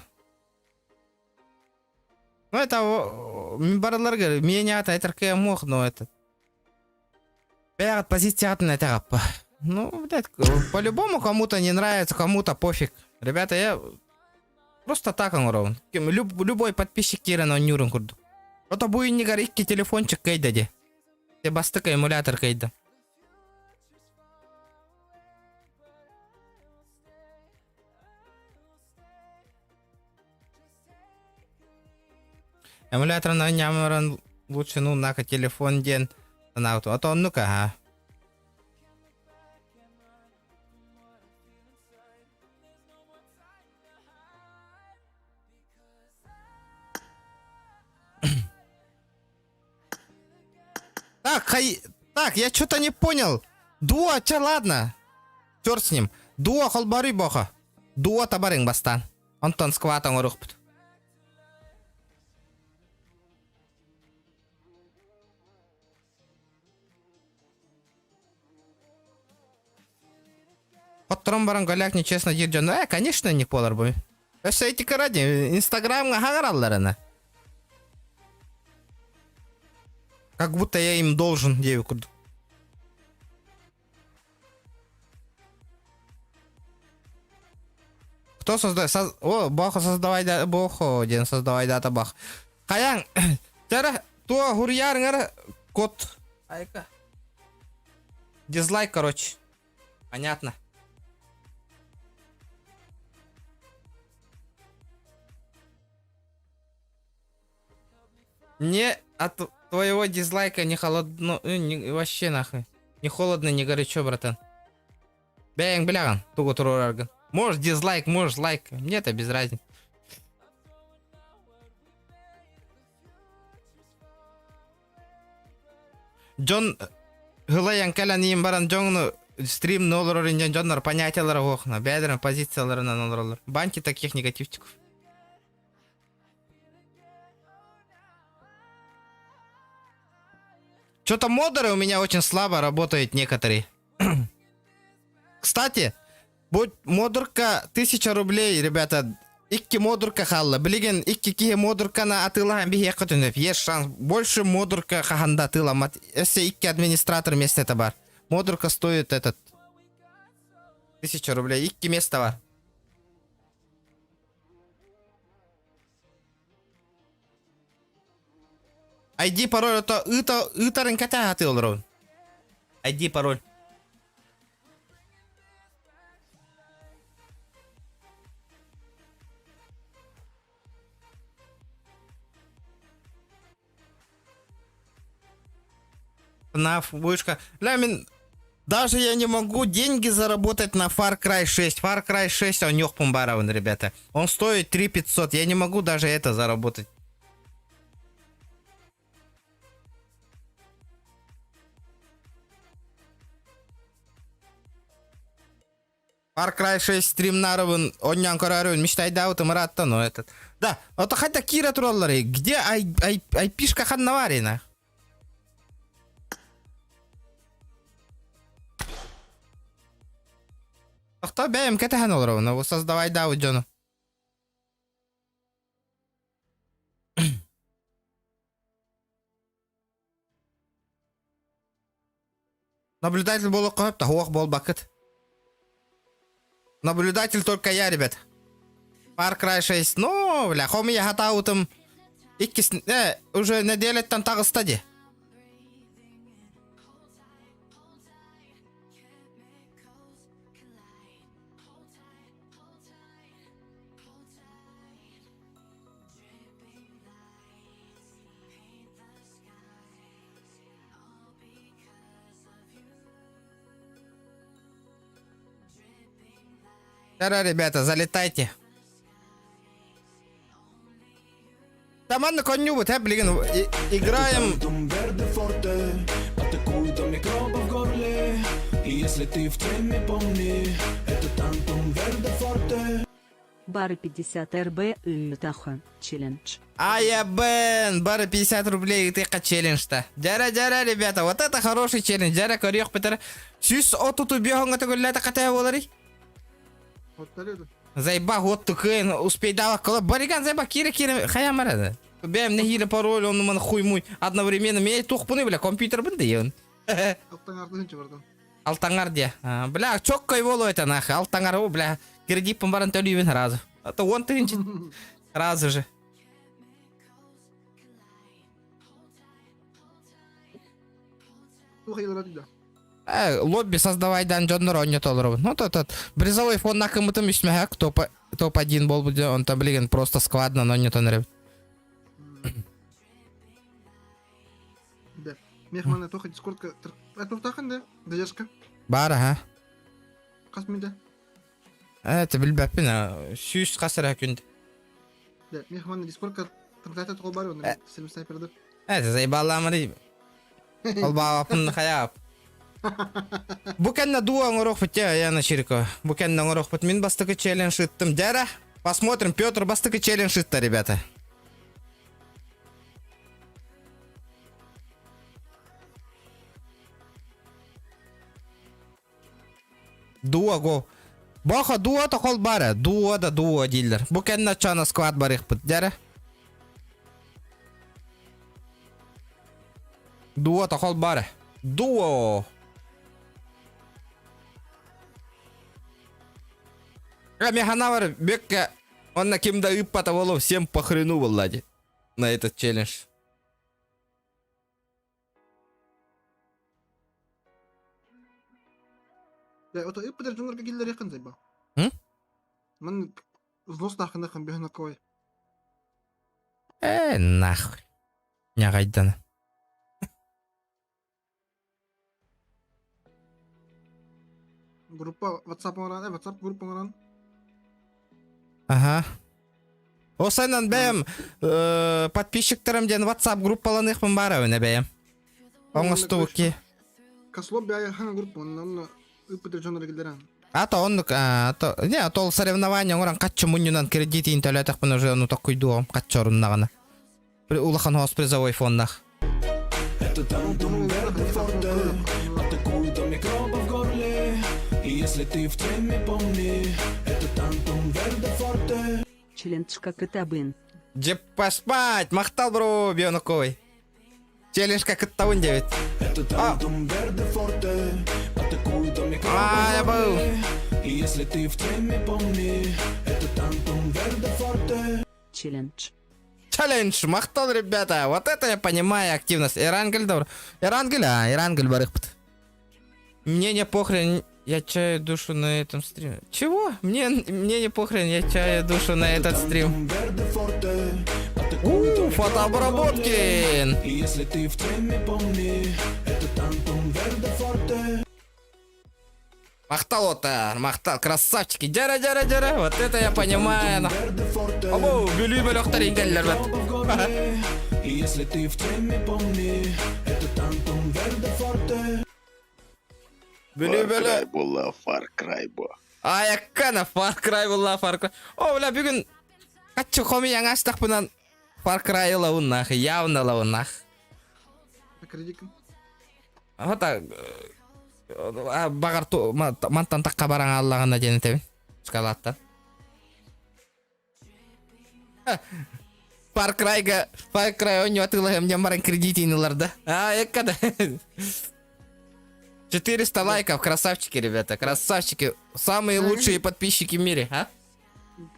Ну это... Бараларга, меня это айтаркая мох, но это... Пять позиция на это. Ну, блядь, по-любому кому-то не нравится, кому-то пофиг. Ребята, я... Просто так он ровен. Любой подписчик Кира на онюрын курду. Ото буйнигар икки телефончик кейда де. Те бастыка эмулятор кейда. Эмулятор на нямаран лучше, ну, нака телефон ден. А то ну-ка, а. Так, я что-то не понял. Дуа, ча, ладно. Черт с ним. Дуа холбары боха. Дуа табарин бастан. Антон скватан орухпут. Потом баран голяк нечестно дирджан. Конечно, не полар бой. Все эти ради. Инстаграм хагаралларына. Как будто я им должен девику. Кто создает? О, Бахо создавай да. Бохо, один создавай дата бах. Хаян, тера, то гурьяр ngara код. Айка. Дизлайк, короче. Понятно. Не от твоего дизлайка не холодно, вообще нахуй. Не холодно, не горячо, братан. Бэнг, бляган, туго турорган. Можешь дизлайк, можешь лайк. Мне это без разницы. Джон Гылаян калян им баран Джону стрим нолрорин Джоннар понятиялары окна. Бедрен позицияларына нолролор. Банки таких негативчиков. Что-то модеры у меня очень слабо работают некоторые. Кстати, будь модерка 1000 рублей, ребята. Икки модерка халла. Блиген, икки модерка на атыла бихекотунев. Есть шанс. Больше модерка хаханда атыла. Если икки администратор вместе это бар. Модерка стоит этот 1000 рублей. Икки место бар. ID пароль это ытарын ката атылыр. ID пароль. На вышка. Ламин, даже я не могу деньги заработать на Far Cry 6. Far Cry 6 он нёх пумбарован, ребята. Он стоит 3500. Я не могу даже это заработать. Far Cry 6 стрим наровын, оннян корарын, мечтайда вот Маратта, но этот. Да, вот хотя Кира троллары, где айпишка ханнаварина? Кто бэм кэта ханнаварова, но создавай да вот Джону. Наблюдатель был окоп-то, хуах был бакет. Наблюдатель только я, ребят. Far Cry 6. Ну, бля, хоми я хатаутым. Иккис... уже неделя там так стади. Тара, ребята, залетайте. Таман на коню вот, блин, играем. Бары 50 РБ Тахо. Челлендж. Аябен, бары 50 рублей тыка челлендж-то. Жара, ребята, вот это хороший челлендж. Жара, корёк бітір. Сүйс отуту бёғыңа түгілләті қатая болары? Зайба готты кын, успейдава кыла. Бариган зайба кире, хая марады. Бәм нехилі пароль, он маны хуй-муй. Одновременно, мен туқпыны, бля, компьютер бінде еуін. Алтаңар де. Бля, чок кой болу это нахы. Алтаңар, о, бля, кредитпін барын төлейбін разы. Это он тыгінші. Разы же. Лобби создавайдан жоннор ойнет олырбын. Ну, тот. Бризовой фон накымытым үсмәхәк, топ-1 бол буде, он там, блин, просто складно ойнет онырып. Да. Мехманы тоха дискордка. Это тахын да? Дежка. Бары, ха? Касмида. Это білбәппін, сүйіс қасыр әкүнді. Да, мехманы дискордка. Трансляция тол бар, он сельм снайперді. Это заебалламыры. Ол бағапын қаяп. Букенна дуаң ұрық бітте, яна ширико. Букенна ұрық біт. Мен бастықы челлендж ыттым. Жара, посмотрим, Петр бастықы челлендж ытты, ребята. Дуа го. Баха дуа та қол бары. Дуа да дуа дейлер. Букенна чана сквад барық біт. Жара. Дуа та қол бары. Дуа. Механа бар, бекка, онна кемда ыппата болу, всем похрену влади на этот челлендж. Да, это ыппатар жонларга келдер якын зайба. Мен взнос нахын бехна кой. Нахуй. Не гайдана. Группа WhatsApp оңран, WhatsApp группа оңран. Ага. Осайнан бәйім подписчиктерім ден WhatsApp группаланыықпын бары өне бәйім. Оңысты өке. Каслоб бәйі хан группа, онна ыппатар жонларга келдеран. Ата оннук, не, атол соревнования оңран қатшы мұнынан кредитин төләтіқпін уже оны тоқ күйдуғым, қатшы орыннағына. Улахан хос призовой фондах. Это тантум верде форте, атакует микробы в горле. И если ты в теме, помни, это тантум верде форте. Челлендж как это бын. Деп поспать, мақтал бро, бионуковый. Челлендж как это он девять. Это тантум верде форте, атакует микробы в горле. И если ты в теме, помни, это тантум верде форте. Челлендж. Челлендж, мақтал, ребята. Вот это я понимаю активность. Ирангель, добро. Ирангель барыхпыт. Мне не похрен, я чаю душу на этом стриме. Чего? Мне не похрен, я чаю душу на этот стрим. Фотообработки. Если ты в теме, помни, это тантум верде форте. Мақтал отар, мақтал, красавчики. Жара. Вот это я понимаю. Або, бюлюбель охтар ингеллер бат. Если ты в теме, помни, это тантум верде форте. Бюлюбель. Far Cry bu. Аяккана, Far Cry болла, Far Cry. О, бля, бүгін қатшы хоми яңастақ бұнан Far Cry лауын нахы, явно лауын нах. Кредикін. Хота, бағар мантан таққа бараң аллағына дені тәбін. Шкалаттан. Far Cry он отылығым ден баран кредитиныларды. Аяккана. 400 лайков, красавчики, ребята, красавчики. Самые лучшие подписчики в мире, а?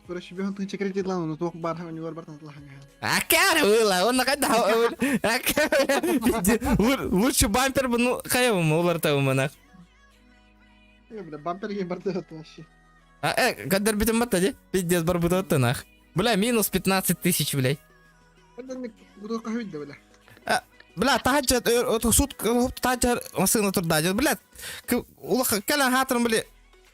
Короче, беган тынча кредит лану, но только бар не бар там лахан. Акар было, он накада. Лучше бампер бы, ну, хаевым уларта уманах. Бля, бампер ей бардет вообще. Кадар битым бата, де? Пиздец барбутот нах. Бля, минус 15 тысяч, блядь. Кадар мне буду кахвить, да, бля. Бля, тахаджат, суд, тахаджат, масына турдажат, бля. Улаха, калан хатырым, бля.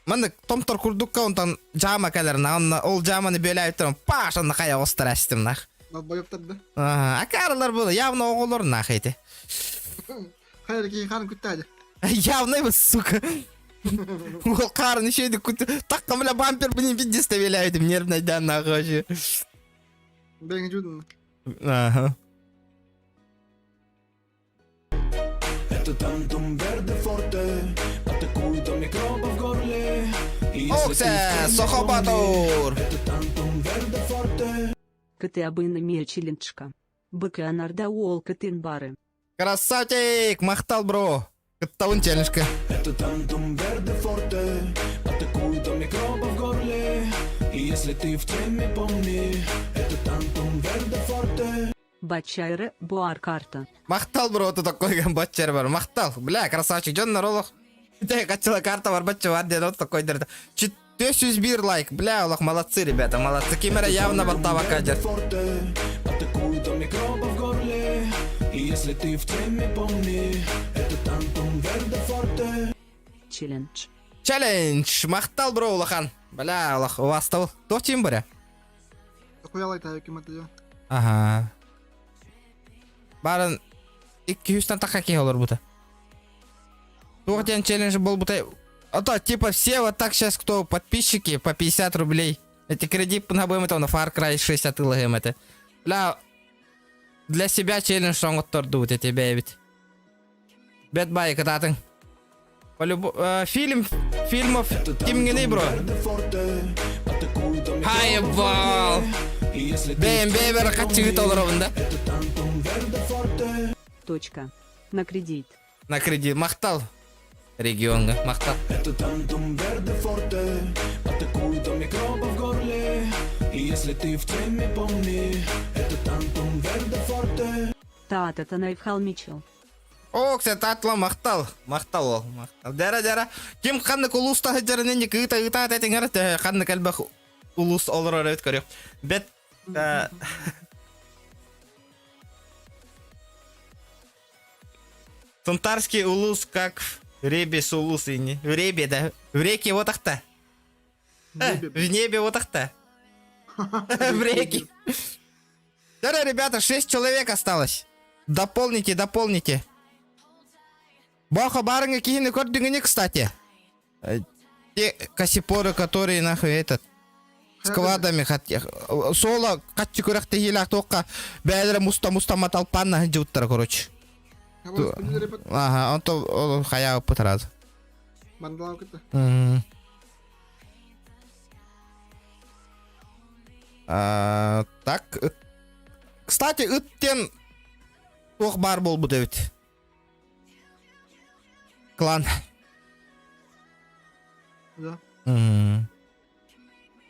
Маны томтор курдукка онтан жама каларына, онна ол жаманы бөләй тұрым, паш, онна қая остар әстім нах. Боёптарды. Акарылар болды, явно оғылыр нах еті. Хайр ки хан күттәді. Явно бұл, сука. Ол қарын үшеді таққа мля бампер бұны биддесте белайдым нервный данный ағашы. Бәңі жүдің. Ага. Это тантум верде форте, атакует до микроба в горле. И если Оксе, ты в теме Сохобатур. это тантум верде форте. Кыты абыны мел челленджка. Быки анарда уол кытын бары. Красавчик, мақтал, бро. Кыттауын челленджка. Это тантум верде форте, атакует до микроба в горле. И если ты в теме, помни, это тантум верде форте. Батчайры буар карта. Мақтал, бро, ты такой батчер бар. Мақтал. Бля, красавчик, жон наролық. Те, качала карта бар, батча бар, деді, вот такой дерді. 401 лайк. Бля, олақ, молодцы, ребята, молодцы. Кемера явно баттава кадер. Атакует до микроба в горле. И если ты в теме, помни, это тантум верде форте. Челлендж. Челлендж. Мақтал, бро, олахан. Бля, олақ, уастау. Тоқтен баря? Қоялай тәуеке мәтілі. Ага. Барын 200-тан таққа кей олар бұта. Тоқтен челлендж бол бұта. А типа все вот так сейчас, кто подписчики, по 50 рублей. Эти кредит на будем это на Far Cry 6 атылығым это. Бля, для себя челлендж соңғыттар дуыт эти бәйбіт. Бэтбай кататын. Фильмов кимгені, бро. Хайбал. Бэйм бэйбер қатчығыт оларабында. Точка. На кредит. На кредит. Мақтал. Регионга. Мақтал. Это тантум верде форте, атакует до микроба в горле. И если ты в теме, помни, это тантум верде форте. Таат это Найфхал Мичел. О, кстати, атла мақтал. Мақтал ол. Мақтал. Дәрі. Кем қанды ұлыста ғыджарынан не күйта әтен әрі қанды кәлбақ ұлыс олар өрәуіт көрек. Бет... Тунтарский улус как ребе с улус и не... В ребе, да. В реке вот так-то. В небе вот так-то. В реке. Да, ребята, 6 человек осталось. Дополните. Баха барынга кихины кордыгыни, кстати. Те кассипоры, которые нахуй этот... Складами хотят. Соло каччи көрәкте хилак тоққа бәлері мұста маталпанна жуттар, короче. Ага, он то хая пытарады. Бандалау кетті. Так. Кстати, ыттен оқ бар бол бұд өт. Клан. Да.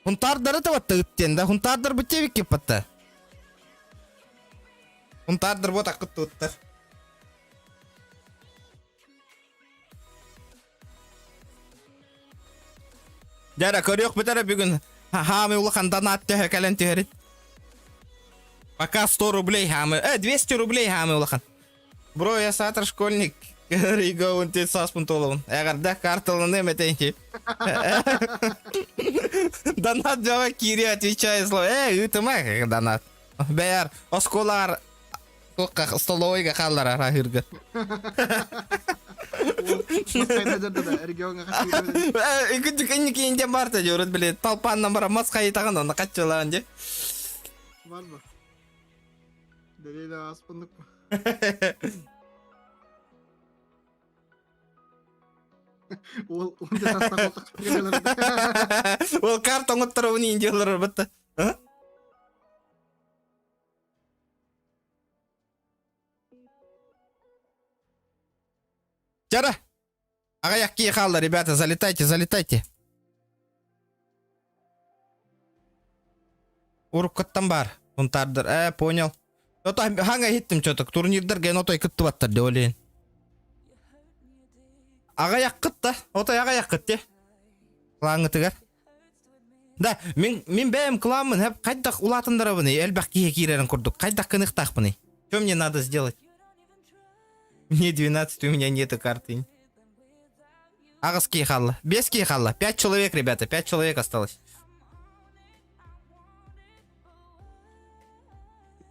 Хунтардар это вот ыттен, да? Хунтардар бұд тевік кеп бітті. Хунтардар вот ақыт тұттыр. Дәрі көрек бітәрі бүгін. Хамы улахан донат төхі кәлін төхірін. Пока 100 рублей хамы. 200 рублей хамы улахан. Бро, я сатыр школьник. Рига он тет саспун толуын. Әғар да карталын әметейнки. Донат жава кири отвечай слово. Үтіма донат. Бәйар, осколар столовойға қалдар арахырға. Күнді күнні кейінде барты жөріт білет. Талпаннан бара масқа етаған оны қатчылаған же. Бар ба? Дәрейді аспындық ба? Ол онда тастақ олтық келелерді. Ол карта ұңыттыр оны инделер бітті. Жара. Ағаяқ кей қалды, ребята, залетайте. Ұрып қыттан бар. Ұнтардыр. Понял. Ота ханға хиттім чөтік. Турнирдер ген отай күтті баттыр де олейін. Ағаяқ қытты. Отай ағаяқ қытты. Клаңы тігер. Да, мен бәйім кланмын. Қайдақ улатындыр бұны. Әлбәқ кейе кейрерін құрдық. Қайдақ қынықтақ бұны. Что мне надо сделать? Мне 12, у меня нету карты. Ағыз кей қалды. 5 кей қалды. 5 человек, ребята. 5 человек осталось.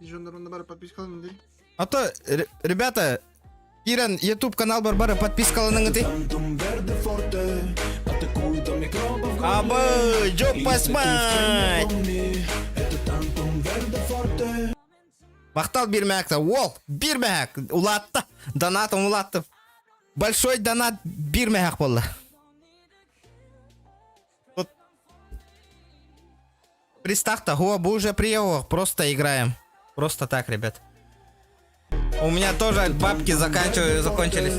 Жондарында бары подпискалым дейді. А то, ребята, Кирен, YouTube канал бар, подпискалының ты. Абы, жоп басмай. Мақтал бирмәкті, ол, бирмәк, улатты, донатым улатты. Большой донат бирмәк болды. Приставка, бұл уже приехал, просто играем. Просто так, ребят. У меня тоже бабки закончились.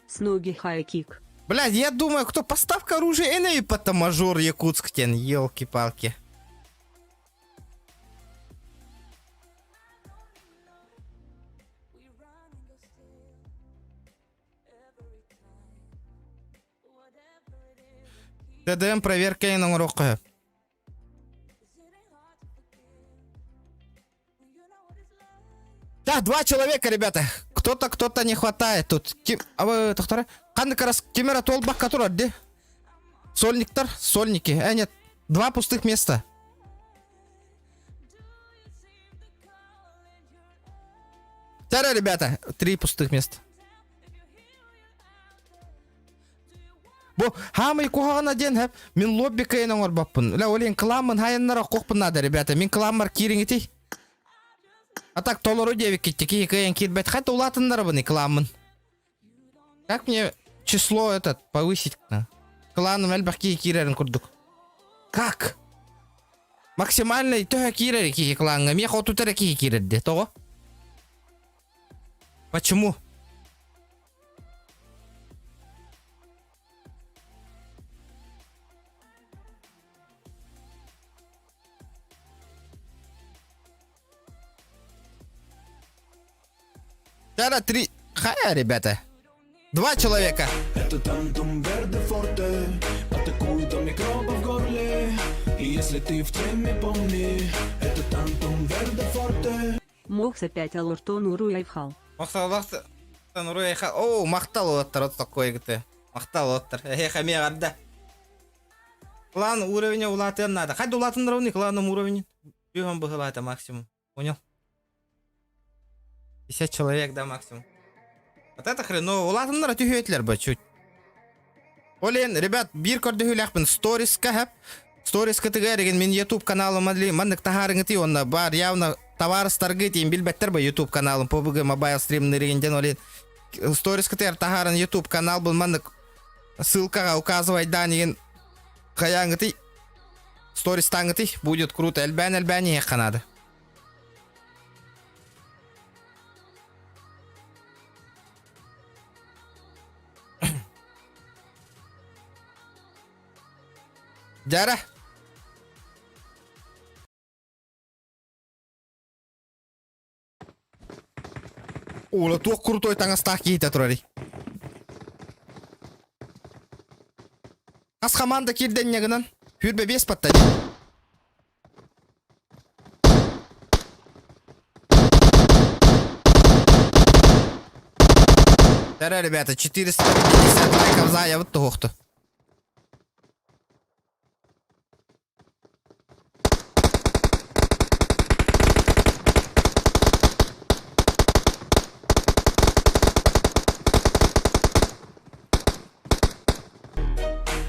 С ноги хай-кик. Блядь, я думаю, кто поставка оружия Эневи потом мажор Якутск тен, елки-палки. ТДМ проверка и на уроке. Да, 2 человека, ребята. Кто-то не хватает тут. А вы, доктора? Қандай раз кемера толбақ который, де? Сольниктар, сольники. Нет, 2 пустых места. Тара, ребята, 3 пустых места. Бу, хамы кухана ден хэп. Мен лобби кайын оңыр баппын. Ля, олен кламын хайыннара қоқпын нады, ребята. Мен кламар киріңети. А так толору девик киттики кайын кирбет. Хотя улатыннара бұны кламын. Как мне число этот повысить? Кланом әлбәқки кирерін күрдік. Как? Максимальный төһә кирер ки кланга. Мен хоту тәрі ки кирерді. Тоғы? Почему? Тара 3. Хая, ребята. 2 человека. Это тантум верде форте, атакует микроба в горле. И если ты в теме, помни, это тантум верде форте. Мокс опять алортон уруяйхал. Мақтал Нуруяйхал. О, мақтал оттар, вот такой гты. Мақтал оттар. Хаме гадда. Клан уровня улатын надо. Хай улатын равный кланом уровень. Бьем было это максимум. Понял? 50 человек, да, максимум. Вот это хреново. Улатыннар түйетлер бы чуть. Олен, ребят, бир көрді хүләқпін. Сториска хэп. Сториска тігереген мен YouTube каналым адли. Мандық тахарыңы ти онна бар. Явно товарыстарғы тейін білбәттер бы YouTube каналым. PUBG Mobile Stream нерегенден олен. Сториска тігер тахарын YouTube канал бұл. Мандық ссылкаға указывай данеген қаяңы ти. Стористаңы ти. Будет круто. Әлбән ең қанады. Жара. Ола, туақ крутой таңастақ кейті тұрары. Қас қаманда керден негінен. Хүрбе 5 патта де. Жара, ребята, 450 лайков за, я вот тоқты.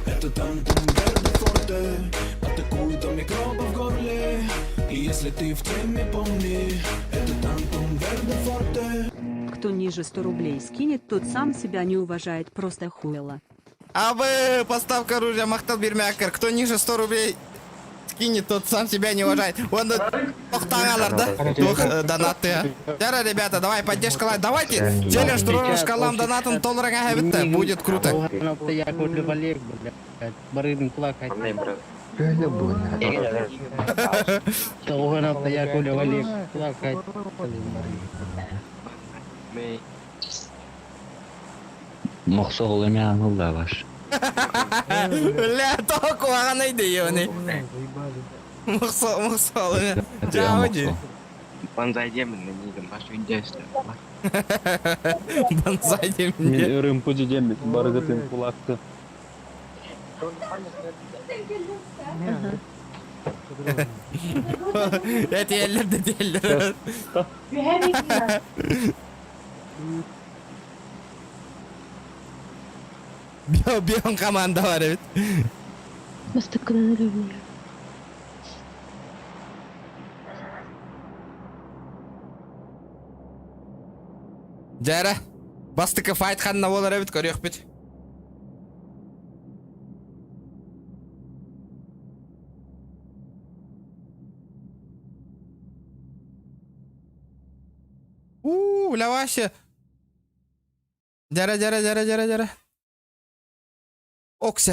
Это тантум верде форте, атакует микроба в горле. И если ты в теме, помни, это тантум верде форте. Кто ниже 100 рублей скинет, тот сам себя не уважает, просто хуйло. А вы, поставка оружия, мақтал бермәкір. Кто ниже 100 рублей скинет, тот сам себя не уважает. Он тоқтаңалар, да? Тох донаты. Тера, ребята, давай, поддержка лайк. Давайте, челлендж турон шкалам донатын толырыңа әбітті. Будет круто. Мақсол еме аңылда баш. Ля, тоқ оған айды ені. Мақсол еме. Жауыды. Банзай демін, нейдім, баш үйдесті. Банзай демін. Мен өрім көде демін, барғытым құлақты. Diğerler de diğerler. Bir on komanda var evet. Мастыкынан өлөм. Jara. Bastıkı fight kanına bolar evet görüyor bit. Lavaşı. Jara. Окса.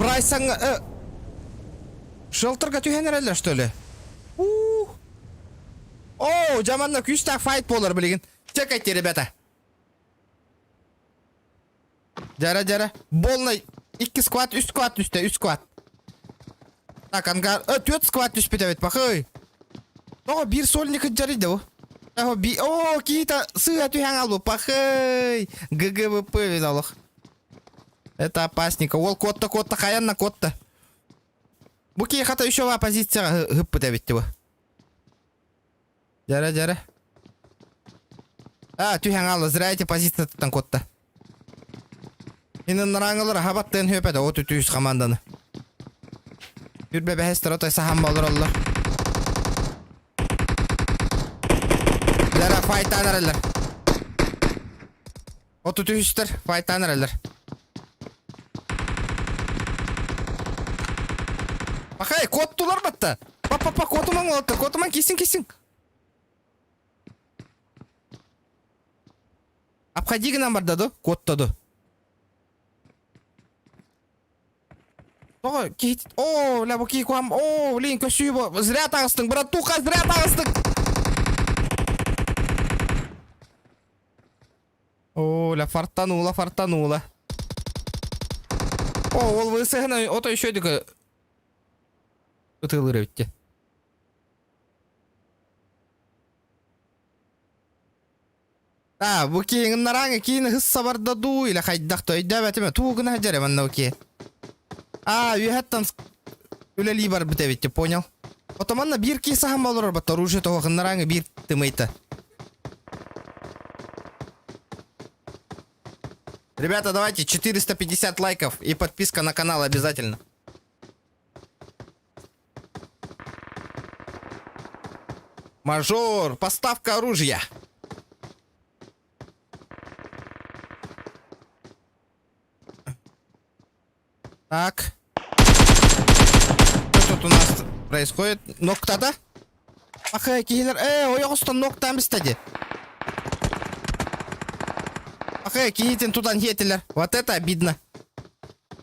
Прайсаң шелтерге түйенерелер, что ли? О, жаманна күштак файт болар билген. Чекайте, ребята. Жара. Болный 2 сквад, 3 сквад düştü, 3 сквад. Так, ангар. 4 сквад düştü evet bakay. О, bir сольник жарыйды bu. О, кита сыга түйен алып bakay. ГГВП визалык. Это опасненько. Ол котта каянна котта. Буки хата еще ва позиция гыппы дебит его. Жара. Түйен алып зрайте позиция тан котта. Инен нараңылар хабаттен хөпеді о түтүйіс команданы. Үрбе бәхестер отай сахан болыр олар. Жара файттан әрелер. О түтүйістер файттан әрелер. Бақай, кот тулар батта. Папа, котуман олатты. Котуман кесін. Обходи гынан бардады, коттады. О, ля буки куам. О, блин, көсүй бо. Зря тағыстың, братуха, зря тағыстың. О, ля фартанула. О, ол высығына, ото еще дегі. Утылыр өтті. Бұ кейіңін нараңы кейіні хысса бардаду или қайдақты өйді бәтіме туғына жарым анна өке. Үйәттен өлелі бар біте бетті, понял? Отаманна бір кейсі хам болыр бәтті, оружи тоғын нараңы бір тымайты. Ребята, давайте 450 лайков и подписка на канал обязательно. Мажор, поставка оружия. Так. Что тут у нас происходит? Ноктада? Ахай, киллер. Ояғыстан ноктан бістеді. Ахай, киетен тудан етілер. Вот это обидно.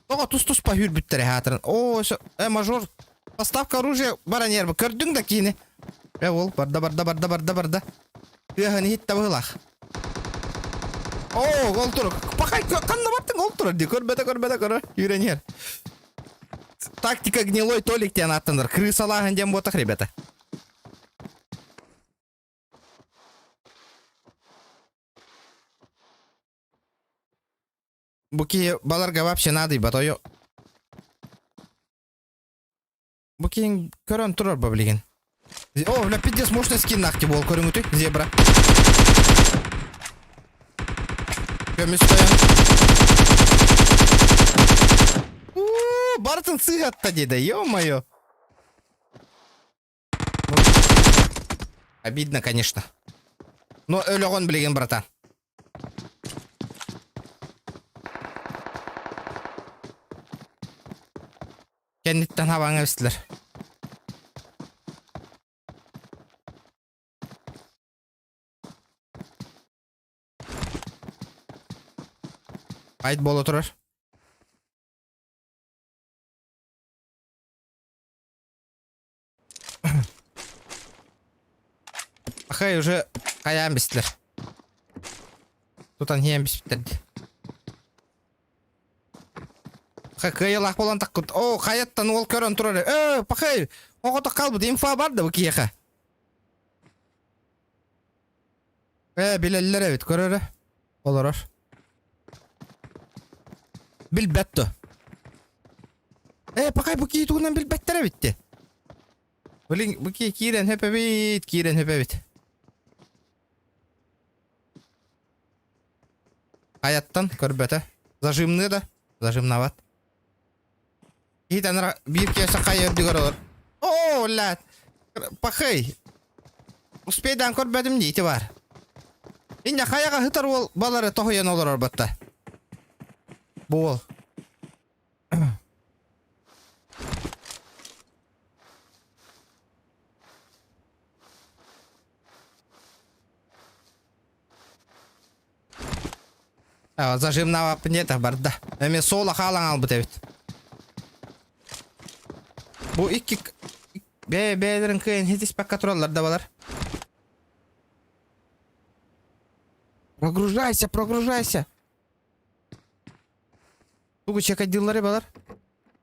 Тоға тұс па хүр бүттірі хатырын. О, мажор. Поставка оружия бара нербі. Көрдің да кейіні. Ол, барда. Үйәғыны хитті бұғылақ. О, ол тұры. Пақай, қанна баттың ол тұры. Көрбеді. Үйренер. Тактика гнилой толиктен аттыныр. Крысалағын дем ботақ, ребята. Буки баларға вообще надый батойо. Буки көрін тұрыр ба білген. О, бля, пиздец, мощный скин нахти бол. Көрің өтік, зебра. Көміз стоян. Бартын сығатта деді, ё-моё. Обидно, конечно. Но өліғын білген, братан. Кенниттен хабаңа бістілер. Айт болу тұрар. Ахай, уже қаян бістілер. Тұтан хиян бістілерді. Қайылақ болан таққыд. О, қаяттан ол көрін тұрар. Пақай, оғыта қалбыды. Инфа барды бұл кияқа. Білелілер әвет көрірі. Оларар. Bilbetto. Pakay bu kiyi tuğundan bilbetlere bitti. Блин, bu kiren höpebit, kiren höpebit. Hayattan körbete. Zajimni da. Zajimnavat. Hitan bir kese kayır diyor olur. Oo lat. Pakay. Uspeydan körbedim deyti var. İnce kayaga hıtar ol baları tohuyan olur arbatta. Bu ol. Зажимнава пнета барда. Эме сола халаң албыт эбит. Бу икки бээлерин кыйын хитиспакка туралар да балар. Прогружайся, прогружайся. Бугу чекадиллары балар.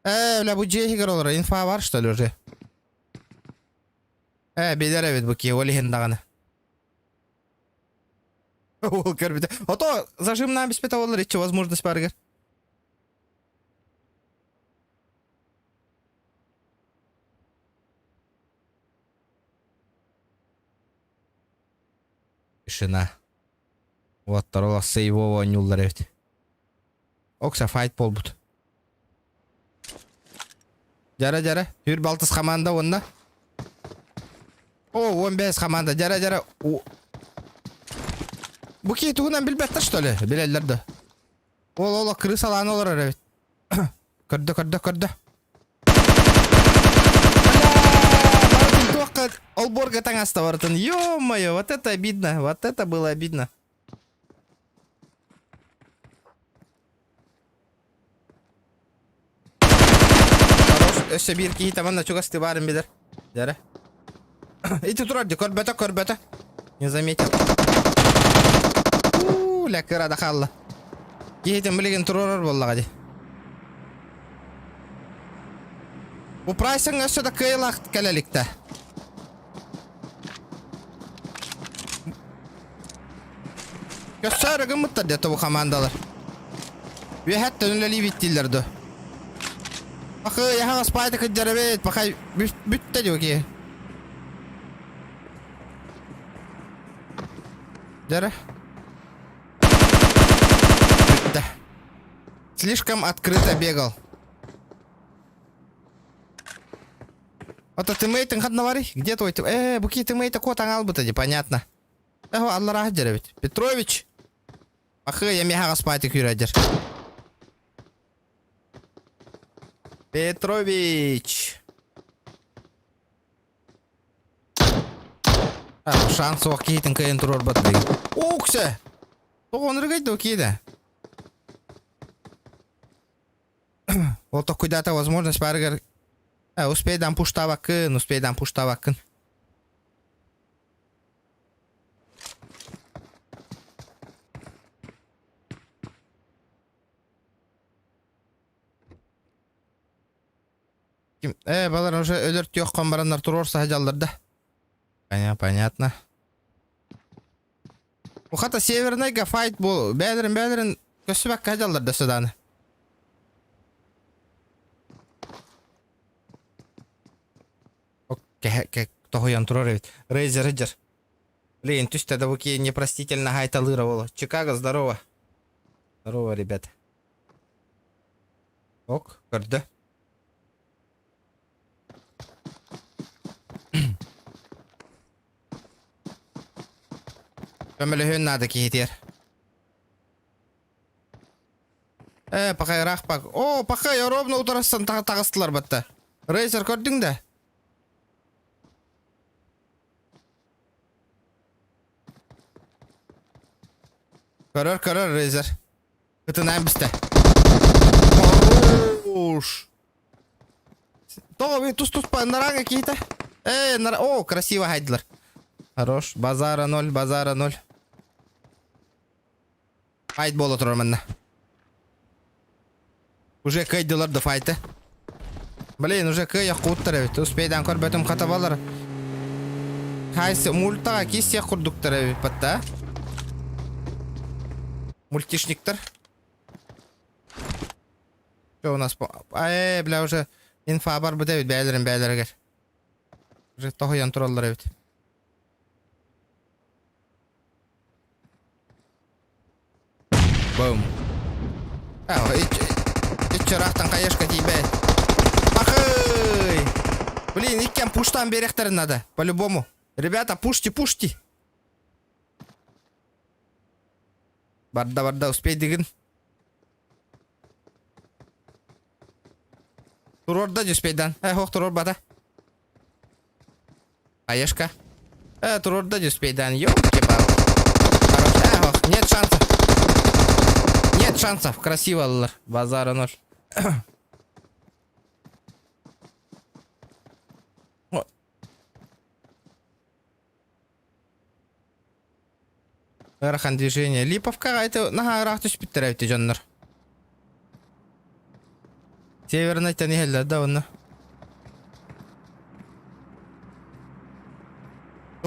Бля бу жейхигер олар. Инфа бар что ли уже? Бейлер эбит бу ки олихин даганы. Ол көрбүдө. Ото зажимнан биспета болор ичи возможность баргер. Тишина. Вот тарола сейвова нюллар эбит. Окса файт болбут. Жара. Хүр балтыс команда онна. О, 15 команда. Жара. Bu ki tuğunan bilbette что ли? Bileller de. Ola kırıs alanı olur evet. Kırdı. Олборга тангас товартын. Ё-моё, вот это обидно. Вот это было обидно. Хорош. Өсө бир ки таманда чугасты барын билер. Жара. Ити турарди, көрбөтө. Не заметил. Ләккер адақалла. Кейтен білеген тұророр боллаға де. Бұл прайсың өсі да кыйлақ кәлелікті. Көссәрі ғымыттар деді бұл командалар. Ве хәтті үнләлі биттілерді. Бақы яғаға спайды күджары бет. Бақай бүтті де өке. Жәрі. Слишком открыто бегал. Вот тиммейтин хаднавари. Где твой тиммейт? Буки тиммейта кот ангал бы тади, понятно. Алла рахдер ведь. Петрович. Ахы, я мега спать их юрадер. Петрович. Шанс о кейтин кайын турор батыры. Уксе. Тоғын рыгайды окейді. Вот куда-то возможность баргер. Успейдан пуштавакын. Балар уже өлөрт ёккан барандар турорса хажалларда. Понятно. Ухата северныйга файт бол. Бәдерин көсүбак хажалларда саданы. Как тоғыян тұрар өйт. Рейзер. Блин, түсті да бұки непростительно гайталыра болу. Чикаго, здорово. Здорово, ребята. Ок, көрді. Көмілі хөн надо кейтер. Пақай рақпақ. О, пақай, ровно утарыстан тағыстылар бәтті. Рейзер көрдің да? Көрөр, Рейзер. Кытынайын бісті. Хорош. Тоғы, тұс нараңа кейті. О, красиво хайдылар. Хорош. Базара 0. Файт болу тұрар манна. Уже кайдылар да файты. Блин, уже кайя қуыттар әбет. Успейдан көр бөтім қатабалар. Хайсы мультаға кесте құрдықтар әбет бәтті. Мультишниктер. Что у нас? Бля, уже инфа бар бы Дэвид, бәлерин. Уже тоғыян тураллар эбит. Бум. Ичарахтан каяшка тибей. Ахай! Блин, иккен пуштан беректерин надо, по-любому. Ребята, пушти. Барда, успей деген. Турорда жүспейдан. Хоқ турор бата. Каяшка. Турорда жүспейдан. Ёлки-палки. Хоқ, нет шансов. Нет шансов. Красиво алылар. Базары ноль. Рахан движение. Липовка это нахарах түспиттерәвте жаннар. Северный тани хеллер да онна.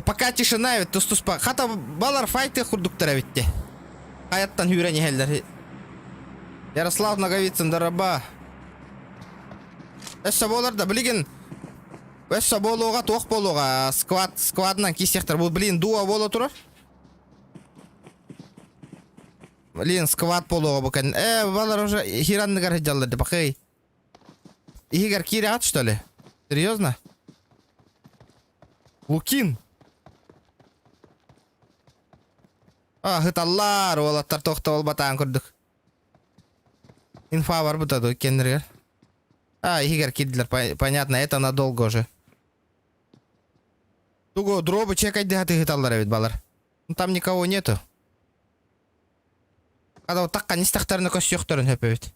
Пока тишина ведь тустуспа. Хата балар файты хурдуктарәвте. Хаяттан хүрәне хеллер. Ярослав Наговицын дараба. Эссе болар да билген. Эссе болуга тоқ болуга скваднан кисектер бул блин дуа боло турар. Блин, сквад болуга букан. Балар уже хиранныгар хеджаллар деп акай. Игорь Кирят, что ли? Серьезно? Лукин. Хыталлар, олаттар тоқтап албатан көрдік. Инфа бар бұтады, кендергер. Игорь Кирдлер, понятно, это надолго уже. Туго, дробы чекайте, хаты хыталлар ведь, балар. Ну там никого нету. Когда вот так, не стахтарны костюхтарын höpövet.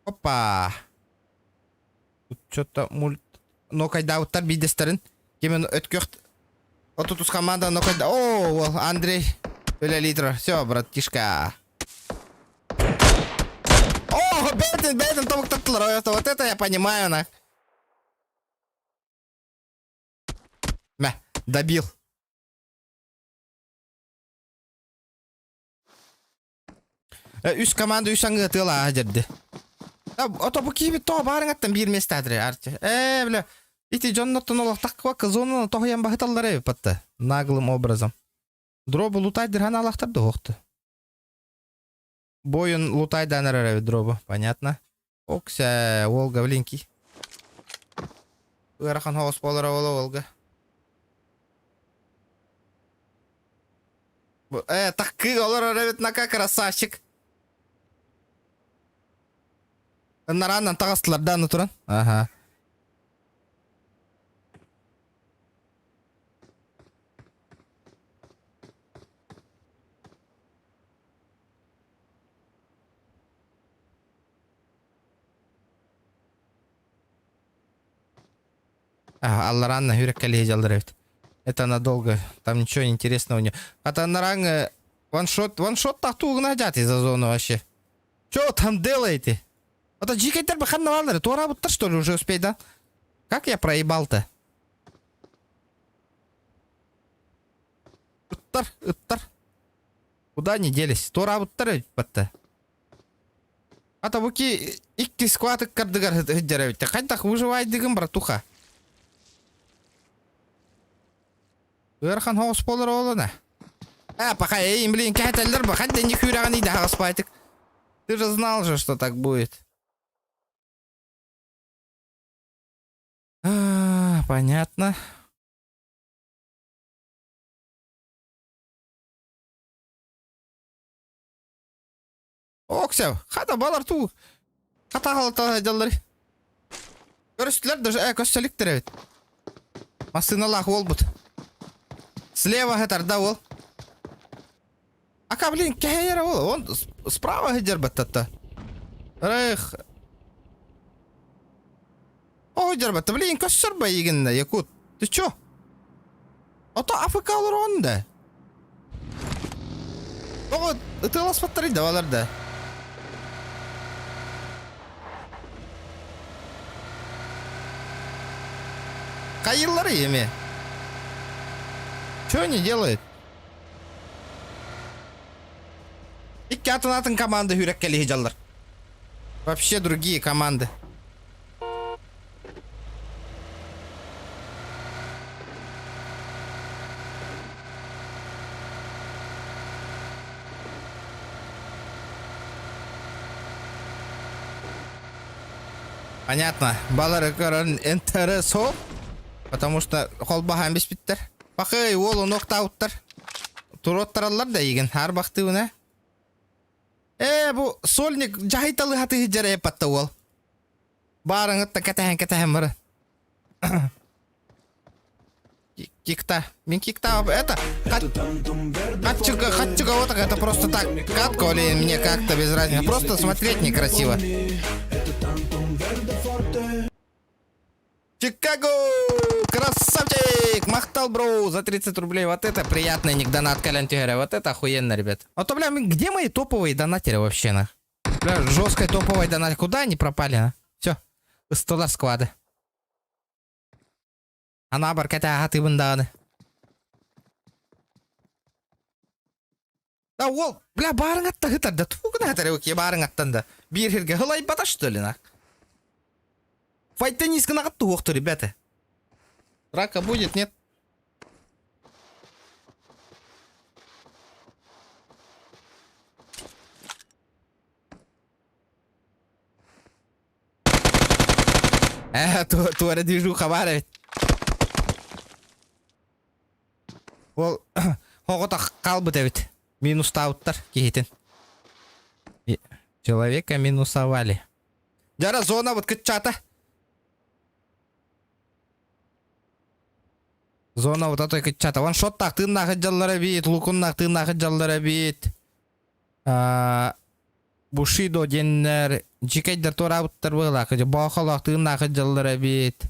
Опа. Тут что-то мульт. Но когда вот так бидестерин. Кемен өткөхт. Вот тут с команда, но когда. О, Андрей. Öyle литр. Все, братишка. О, беден, тому кто-то. Вот это я понимаю, на. Добил. Üst команда üst аңғытыла жерде. Ото бу кийби то барыңаттан бир местадыр арчы. Бля. Ити жонноттон олақ таққыва кызонын тоғыян бағыталар эбі патта. Наглым образом. Дробы лутайдыр хана алақтарды оқты. Бойын лутайдан әрі дробы. Понятно. Окся, Волга, блинки. Ырахан хоғыс болара олы Волга. Таққы олар әрі нака красавчик. Нараннан тағастылардан тұран. Ага. Алларанна хүреккәлі жалдыр. Это надолго. Там ничего интересного не. А то наран ваншот тахту гнадят из-за зоны вообще. Что там делаете? Это джикайтер бы хан навалдары. То работа что ли уже успеть, да? Как я проебал-то? Уттар. Куда они делись? То работа батта. А то буки икки скваты кардыгар хыджаравит. Хантах выживает дигым, братуха. Верхан хоус полар олана. Пока им, блин, кайталдар бы, хотя не хюраган и да спайтик. Ты же знал же, что так будет. Понятно. Оксев, хата балар ту. Хата халата жаллар. Көрістілер даже көстеліктер әвет. Масыналақ ол бұд. Слева хатарда ол. Ака, блин, кәйері ол. Он справа хеджер баттатта. Райх. О, хеджер батта. Блин, көстер ба егінді, Якут. Ты чё? Ото АФК олар онда. Оғы, ұтылас баттарыйда оларда. Кайыллары еме. Чё они делают? Икки атын команды хүреккели хижаллар. Вообще другие команды. Понятно. Балары көрін интересо. Потому что қолбахан беспиттер. Бақай, ол ноқтауыттар. Туроттаралар да еген. Арбақты үні. Бұ сольник жахайталы хаты хиджары епатты ол. Барыңытта кәтәхен бары. Кикта. Мен кикта. Это... Хатчика вот так. Это просто так. Катка или мне как-то без разницы. Просто смотреть некрасиво. Чикаго! Красавчик! Махтал, бро! За 30 рублей. Вот это приятный ник донат, калянтигеря. Вот это охуенно, ребят. А то, бля, где мои топовые донатеры вообще, на? Бля, жесткая топовая донат. Куда они пропали, а? Все. Из стола склада. Ана бар кәтә аты бұндағыны. Да, ол, бля, барың атта ғытарды. Туғына ғытары өке барың аттанда. Bir жерге ғылай бата, что ли, на? Файтта низко нағытты оқты, ребята. Драка будет, нет? Туара движуха бары ведь. Ол, хоғыта қалбы дәвит. Минуста ауттар кейтен. Человека минусовали. Жара зона вот кытчата. Зона вот атой кытчата. Ван шоттақ тыннағы жаллары бейт. Лукуннақ тыннағы жаллары бейт. Бушидо деннер. Жикайдар тора ауттар бұғылақ. Бақылақ тыннағы жаллары бейт.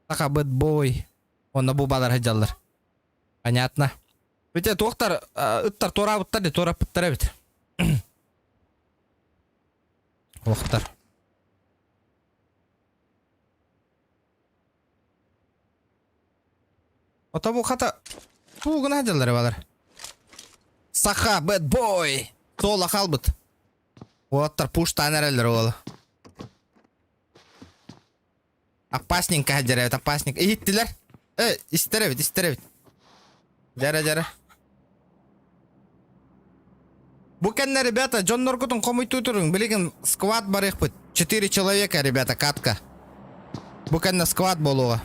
Тақа бұд бой. Онда бұл балар хаджалар. Понятно. Ведь тоқтар, ыттар тора бұттар де тора пыттар әбет. Оқтар. Ота бұл қата туғын хаджалар балар. Саха, бэд бой. Сола қалбыт. Оттар пуштан әрелер олы. Опасненько хаджар әбет, опасненько. Иттілер. Истеревит. Жара. Букенне, ребята, Джон Норкутун комуй тутурун. Билеген сквад барых пыт. 4 человека, ребята, катка. Букенне сквад болуға.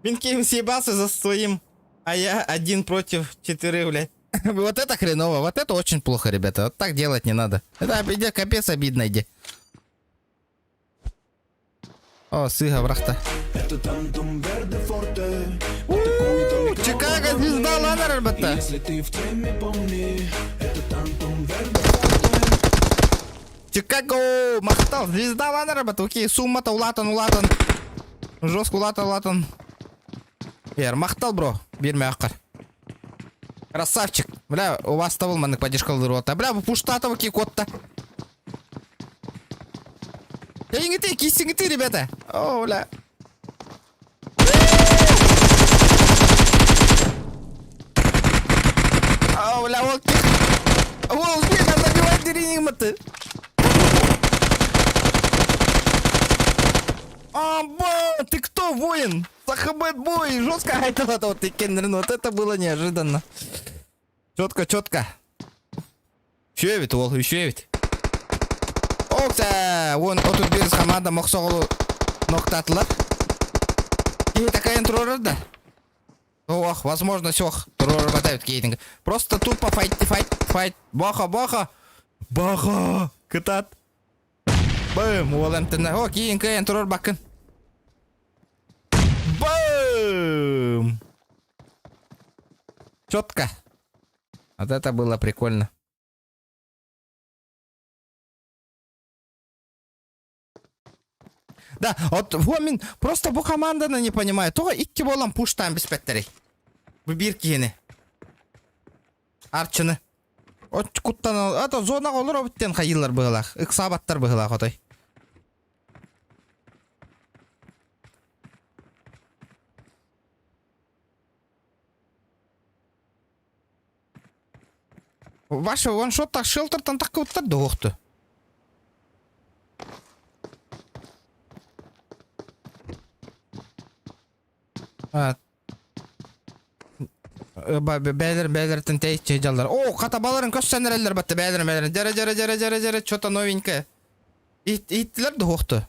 Винкейм съебался за своим, а я 1 против 4, блядь. Вот это хреново, вот это очень плохо, ребята. Вот так делать не надо. Это иди, капец обидно, иди. О, сыга, брахта. Чикаго, звезда, ладно, ребята. Чикаго, махтал, звезда, ладно, ребята. Окей, сумма-то улатан. Жестко улатан. Мақтал, бро. Берме аққар. Красавчик. Бля, у вас табыл манық падишқалды рота. Бля, бұл пуштата ваки котта. Кисіңіті, ребята. О, бля. О, бля, ол ких. Ол, бля, набивай деренің мұты. Амба, ты кто, воин? Сахабэт бой, жестко айтала вот ты кендрин, вот это было неожиданно. Четко. Еще ведь. Окта, вон, отут беріз команда моқсоғылу ноқтатылар. И такая интророр, да? Ох, возможно, сёх, тророр батают кейтинг. Просто тупо файт. Баха. Кытат. Бэм, уолем тына. О, кейн, тророр бакын. Бэм! Четко. Вот это было прикольно. Да, вот вомин просто bu команданы не понимает. То икки болам пуштан без петтерей. Bu bir kiyini. Арчыны. От куттан, ата зона olur o bitten kayıllar bığılak. Iksabatlar bığılak otay. Ваша ваншот так шелтертан так кыттар доқты. Бәлерден тейт жалдар. О, катабаларын көссәнерлер батты бәлер. Жара. Что-то новенькое. Иттилер доқты.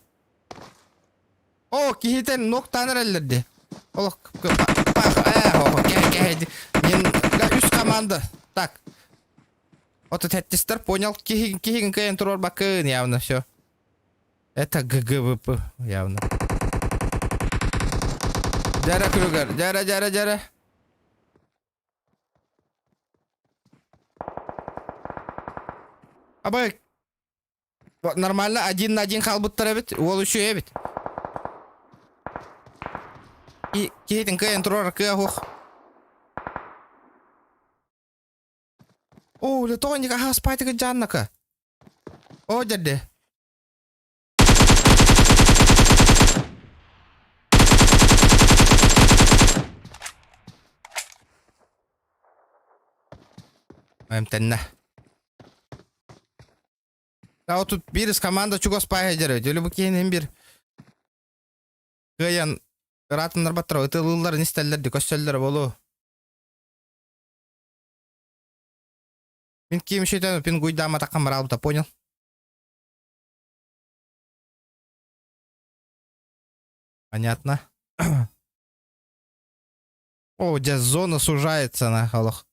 О, кихитен ноктанерлерди. Ол үс команда. Так. Вот этот тестер понял. Кихин кайын турор бакын явно все. Это ГГВП явно. Жара Крюгер. Жара. Абай. Нормально 1 на 1 қалбыттар бит. Ол үші бит. И кихин кайын турор кыахух. О, летоника хаспайтыгы жаннака. О, дядя. Мемтенна. Да, вот тут бир из команды чугос пайдерет. Или бы кейнен бир. Гаян ратын нарбаттар. Это лылар нестеллерди, көстеллер болу. Мен кем шейтен пин гуйдама такан бар албыта, понял? Понятно. О, здесь зона сужается на халах.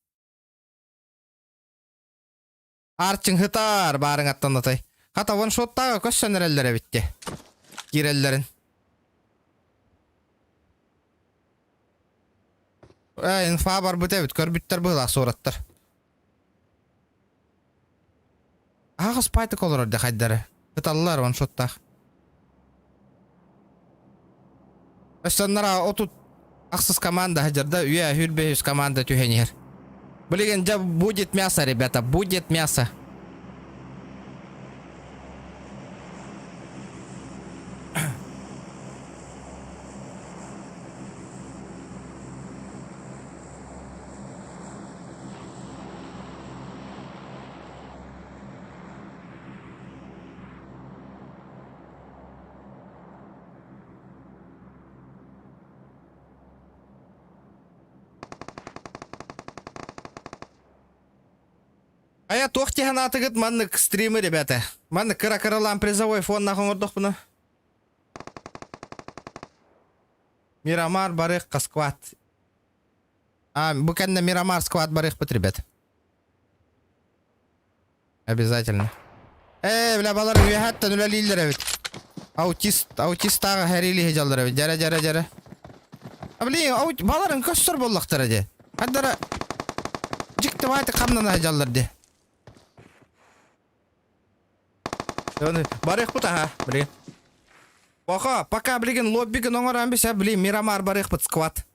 Арчин хитар барын аттан атай. Хата ваншоттағы көссөнереллері битті. Киреллерін. Инфа бар бұт әбіт, көрбіттер бұл асураттар. Ағыз пайты колыр орды қайдары. Хиталылар ваншоттағы. Өстенлера отут ақсыз команда хаджарда, уя хүлбейіз команда түйенер. Блин, да будет мясо, ребята, будет мясо. А я тохти ханатыгыт маннык стримы, ребята. Маннык кыра-кыралам призовой фон нахуң ордох буну. Мирамар барых сквад. Буканна Мирамар сквад барых бит, ребята. Обязательно. Бля, балар уяхаттан үләлилер бит. Аутистага хәрили хежалдыр бит. Жара. Блин, баларын көстөр боллактыр де. Хаддара жикти вайты камнан хежалдыр де. Барых бута, блин. Пока, блин, лоббиген оңор амбиса, блин, Мирамар барых бут сквад.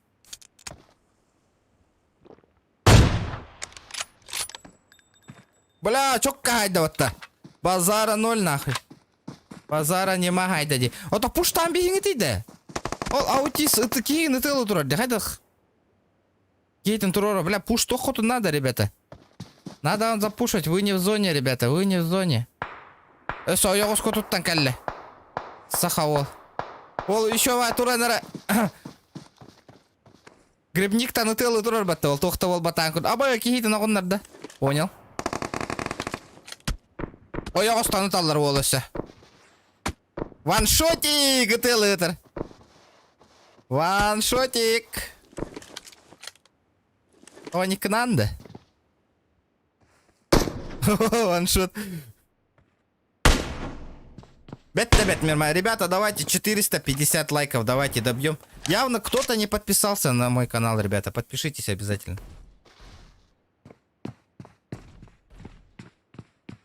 Бля, чокка хайда ватта. Базара 0 нахуй. Базара нема хайда ди. Ота пуштан бигин тиде. Ол аутист это кийин ытылы турар ди. Хайдах. Кейтин турора, бля, пуш тохоту надо, ребята. Надо он запушить, вы не в зоне, ребята, вы не в зоне. Эсо, я госко туттан калле. Саха ол. Ол еще ва туранара. Грибниктан ытылы турар батты, ол тохта ол батан куд. Абай кейтин агоннарда. Понял? Ой, я гостан ыталлар олысы. Ваншотик ытылы ытыр. Ваншотик. О, не кнанда. Ваншот. Бет, мирма. Ребята, давайте 450 лайков, давайте добьем. Явно кто-то не подписался на мой канал, ребята. Подпишитесь обязательно.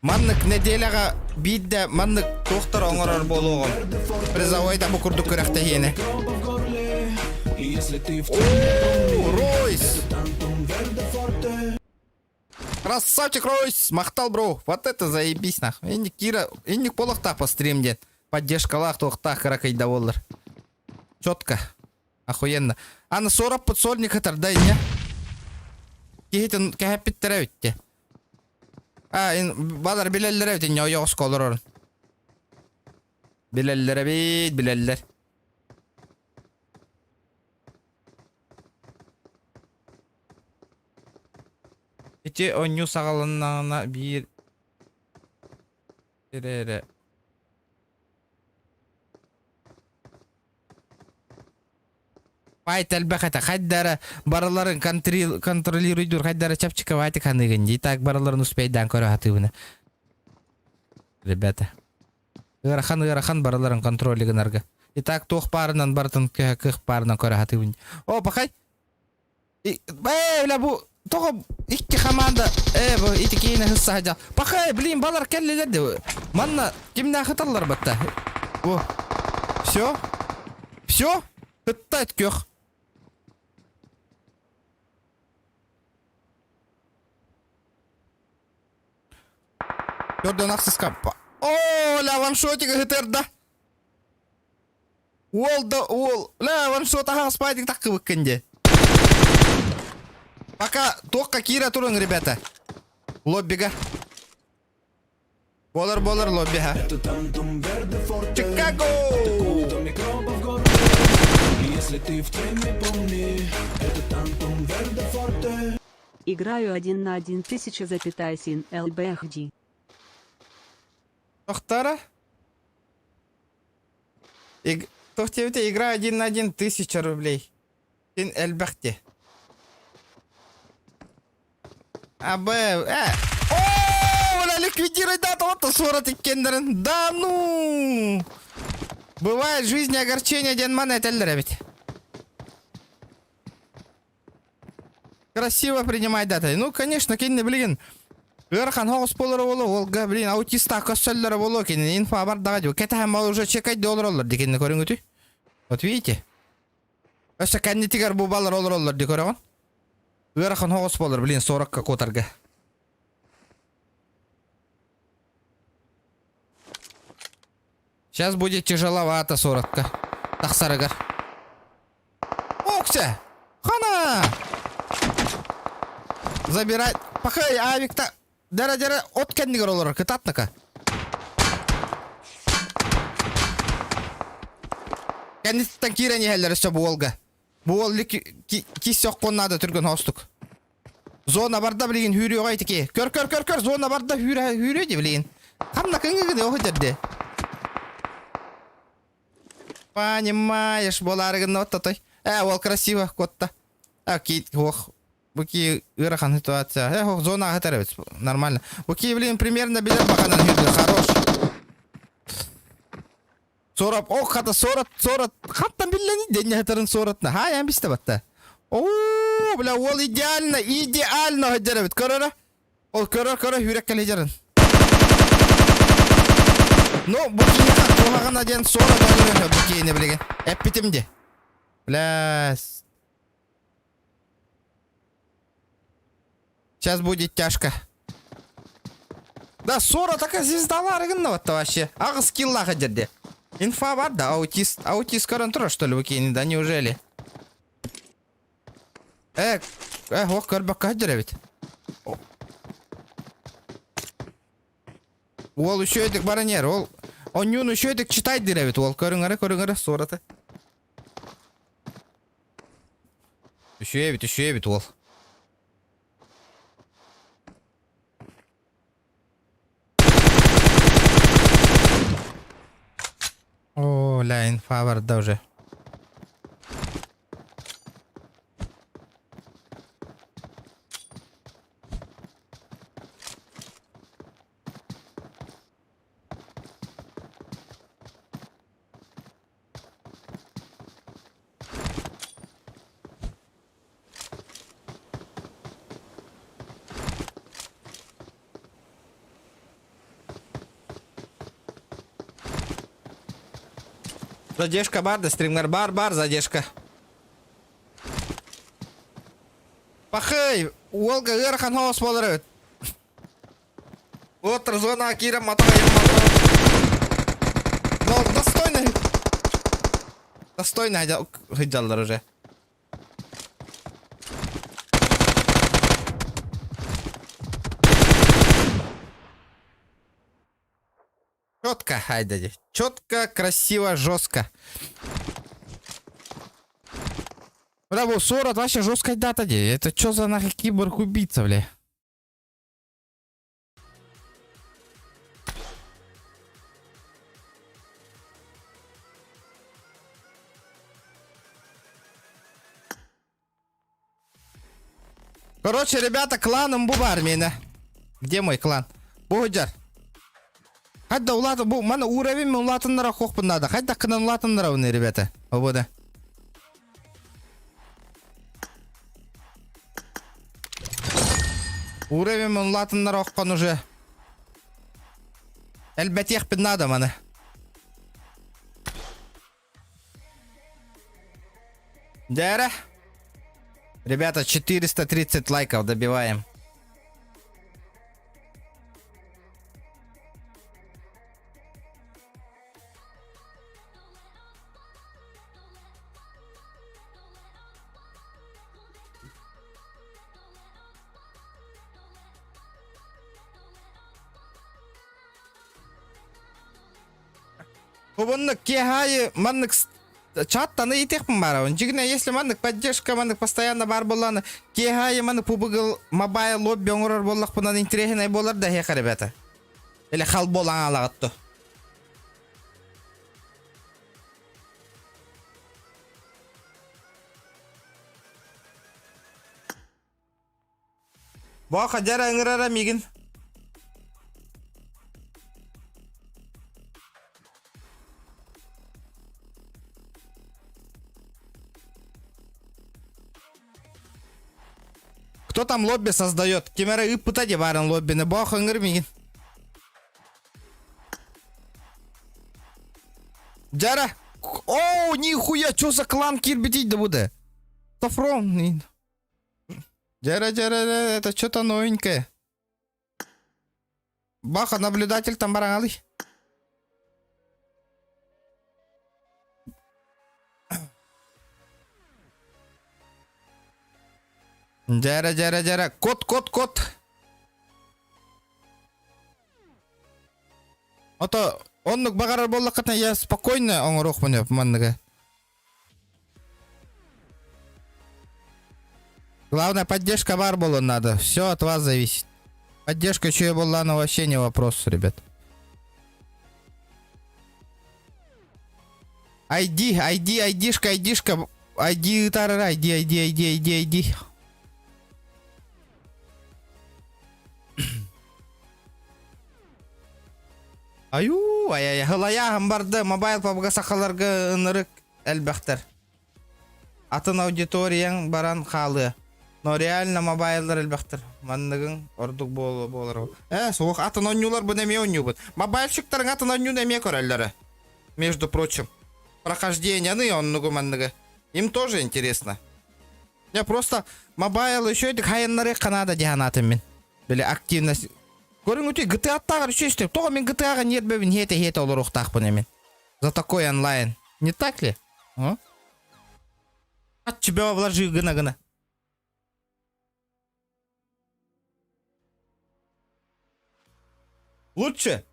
Маннык неделяга бидде маннык тохтар оңорор болугум. Призовойда бу курдук кыракта ени. Ройс! Красавчик Ройс! Махтал, бро. Вот это заебись, нахуй. Инник Кира, инник полохта по стримде. Поддержкалах тохтах каракайда боллар. Четко. Охуенно. А на 40 подсольник атардай, не? Кихитин кахапит теревитте. Balar bilellere bitin ya yoğuz kolur orun. Bilellere bit bileller. İki onyu sağalınağına bir ere. Байт әлбәхәтә хәддәре бараларын контролируйдур хәддәре чапчика вайты каныгын. Так бараларын успейдан көрә хатыбыны. Ребята. Ырахан бараларын контролигынарга. Итак тоқ парынан бартын кых парынан көрә хатыбын. О, бақай. Бәйлә бу тоғы икки команда. Бу итикейне хысса хаҗа. Бақай, блин, балар келлелер де. Манна кимнә хаталар батта. О. Всё? Хыттайт көх. Gördün aksız kappa. Oo, la ваншотик гытерда. La ваншота хаспайдик такы выккенде. Пока тоққа кира турын, ребята. Лоббига. Болар лоббига. Чикаго! Если ты в теме, помни, это Тантум Верде Форте. Играю 1 на 1 1000 ЛБХД. Тохтара? Тохтевите, игра 1 на 1 1000 рублей. Син ЛБХД. Оля, ликвидируй дату, вот сорот иккендерин. Да ну! Бывает в жизни огорчение, ден монет ведь. Красиво принимай даты. Ну, конечно, кине, блин. Гырхан хоғыс болыр болу, олға, блин, аутиста көссөллері болу, кине, инфа бар дағады. Кетахам уже чекайд доллар олар, декенне көрің өті. Вот видите? Өсі кәннетігер бұл балар олар, де көріған. Гырхан хоғыс болыр, блин, 40-қа котарға. Сейчас будет тяжеловато 40-ка. Тахсарыгар. Окся! Хана! Забирать. Пахай, авик-то. Дара-дара, от кәндігер олар, кытатныка. Кәндеттен кирен ехелер өсі бұл олға. Бұл олы кисек қоннады түрген хостық. Зона барда білген хүрі оғайты ке. Көр. Зона барда хүрі де білген. Қамна кіңгігі де оғы дерді. Понимаешь, боларыгын вот той. Ол красиво котта. Кит, ох. Буки ырахан ситуация. Ох, зона хатаревец. Нормально. Буки, блин, примерно билет баханан хюрдер. Хорош. 40. Ох, хата 40. Хаттан биллени денне хатарын 40-на. Ха, я бисте батта. О, бля, ол идеально хаджаревет. Көрөрө. Ол көрөр хүрек кележарын. Ну, букине хат тоғағана ден 40 доллар букине білеген. Эппитимде. Бляс. Сейчас будет тяжко. Да, 40 така звездаларыгын вот вообще. Ағыз киллаға жерде. Инфа бар да, аутист көрін тұры, что ли, букине, да, неужели? Ох, көрбаққа жүребет. Ол үші өдік баранер, ол онюн үші өдік читай диребет, ол көріңірі, сораты. Үші өбет, ол. О, ля, инфа барда уже. Задержка бар, да стример бар, задержка. Пахай, Волга Герхан Хаус подорвет. Вот зона Акира мотаем. Но достойно хиджалдар уже. Четко, хайдади. Четко, красиво, жестко. Бля, был 40 вообще жесткая дата, это что за нахуй киборг-убийца, бля? Короче, ребята, кланом бу армия. Где мой клан? Бугуджар. Хадда улаты бу, мана уровень улатыннара хохпын надо. Хадда кынан улатыннара уны, ребята. Обода. Уровень улатыннара хохпан уже. Әлбәт яхпын надо, мана. Дяра. Ребята, 430 лайков добиваем. Бубынны кехайы маннык чаттаны итекпін бара. Жигіне, если маннык поддержка маннык постоянно бар боланы, кехайы маннык пубыгыл мобайл лобби оңырар боллақ бұнан интереснай болар да хеқа, ребята. Или хал болан алағытты. Бақа жара ыңырара мигін. Кто там лобби создает? Кемера и пытади баран лобби на баха ыңырмигин. Жара. О, нихуя, что за клан кирбитить да буде? Тафрон. Жара, это что-то новенькое. Баха, наблюдатель там барангалы. Жара. Кот. Ото, оннук багарар боллакатна я спокойно оңорох мune манныга. Главное, поддержка бар болу надо. Все от вас зависит. Поддержка чья была, но вообще не вопрос, ребят. айдишка. ID, тарара, ID. Ай, хылаяғым барды, мобайл пабға сақаларға ынырық әлбәқтір. Атын аудиторияң баран қалы. Но реально мобайлар әлбәқтір. Маннығың ордық болар. Соғық атын онюлар бұл неме оню бұл. Мобайлшықтарын атын оню неме көрәлері. Между прочим. Прохождение оннығы маннығы. Им тоже интересно. Я просто мобайл еще едік хайынлары қанада дегенатым мен. Біле активность. Көрің өте GTA-тағыр үші істеп. Тоғы мен GTA-ға нербебін хеті олар ұқтақпын емен. За такой онлайн. Не так ли? От тебя вложи гына. Лучше.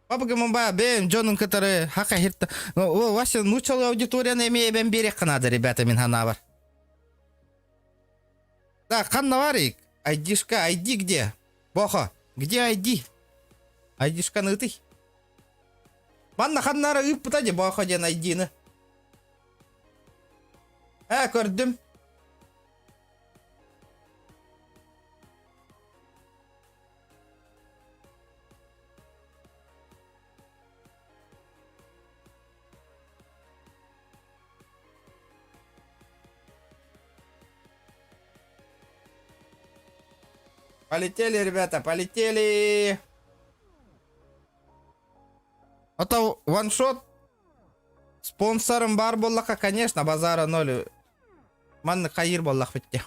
Папа мобайл бейм, Джонын который хака хитта. Ваша нучалы аудиторияны емей бен берек қанады, ребята, мен хана бар. Да, қанна бар ек. Айдишка, ID где? Бохо. Где ID? Айдишканы ұтый. Манна ханнары ұйып бұтады бақа ден ID-ны. Көрдім. Полетели, ребята, полетели. Это ваншот. Спонсором бар боллака, конечно, базара ноль. Манны хайыр боллак битте.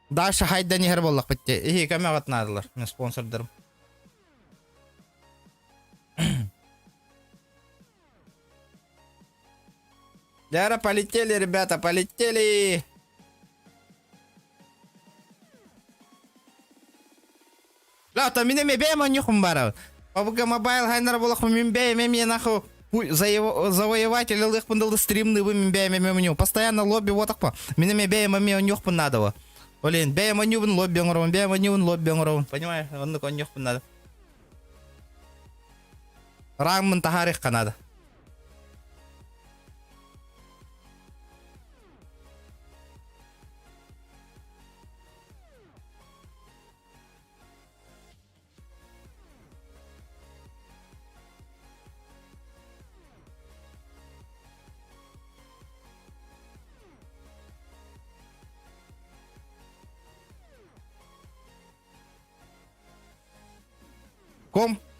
Дальше хайда нехер боллак битте. Ихи кәме қатнадылар, мен спонсордырым. Яра, полетели, ребята, полетели. Ла, то мене мебема нюхым барау. PUBG Mobile хайнар болох мен бәйме мен нахуй завоеватель лых пындылды стримны вы мен бәйме мен постоянно лобби вот так по. Менеме бәйме мен нюх пын надо во. Олен бәйме нюбын лобби оңырауын, бәйме нюбын лобби оңырауын. Понимаешь? Онны кон нюх пын надо. Раңмын тахарих канады.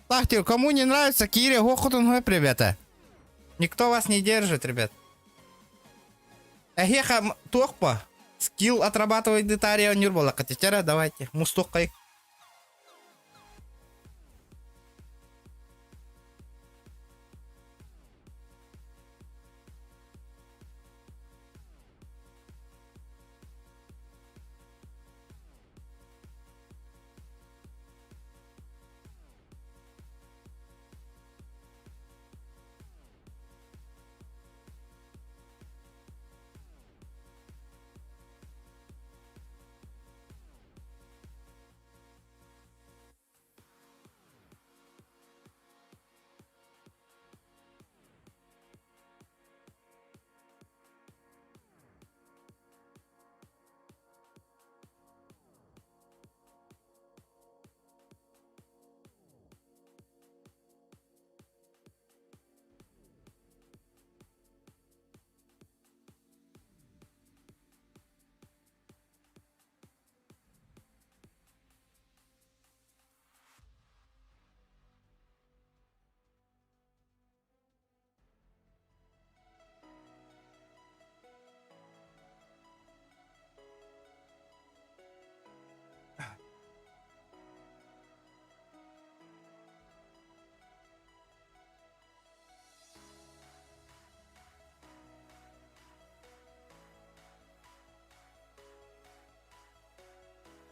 Тахтер, кому не нравится, Кире, Гохотун, гэп, ребята. Никто вас не держит, ребят. Эхеха, тохпа. Скилл отрабатывает детария нюрбола. Катетера, давайте. Мустухкай.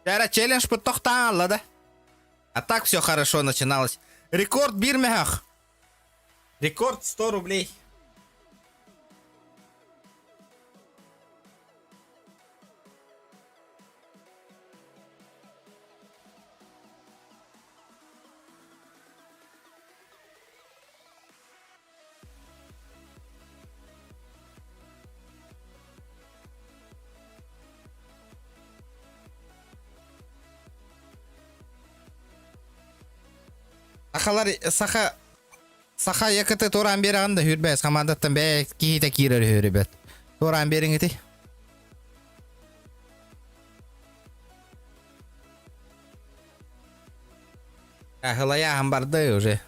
Вчера челлендж потохтало, да? А так все хорошо начиналось. Рекорд Бирмехах. Рекорд 100 рублей. Саха якыты туран берағанда хүрбәс командаттан бәк кейті кирер хүрбәт. Туран беріңіті. Ахылаяғым барды уже.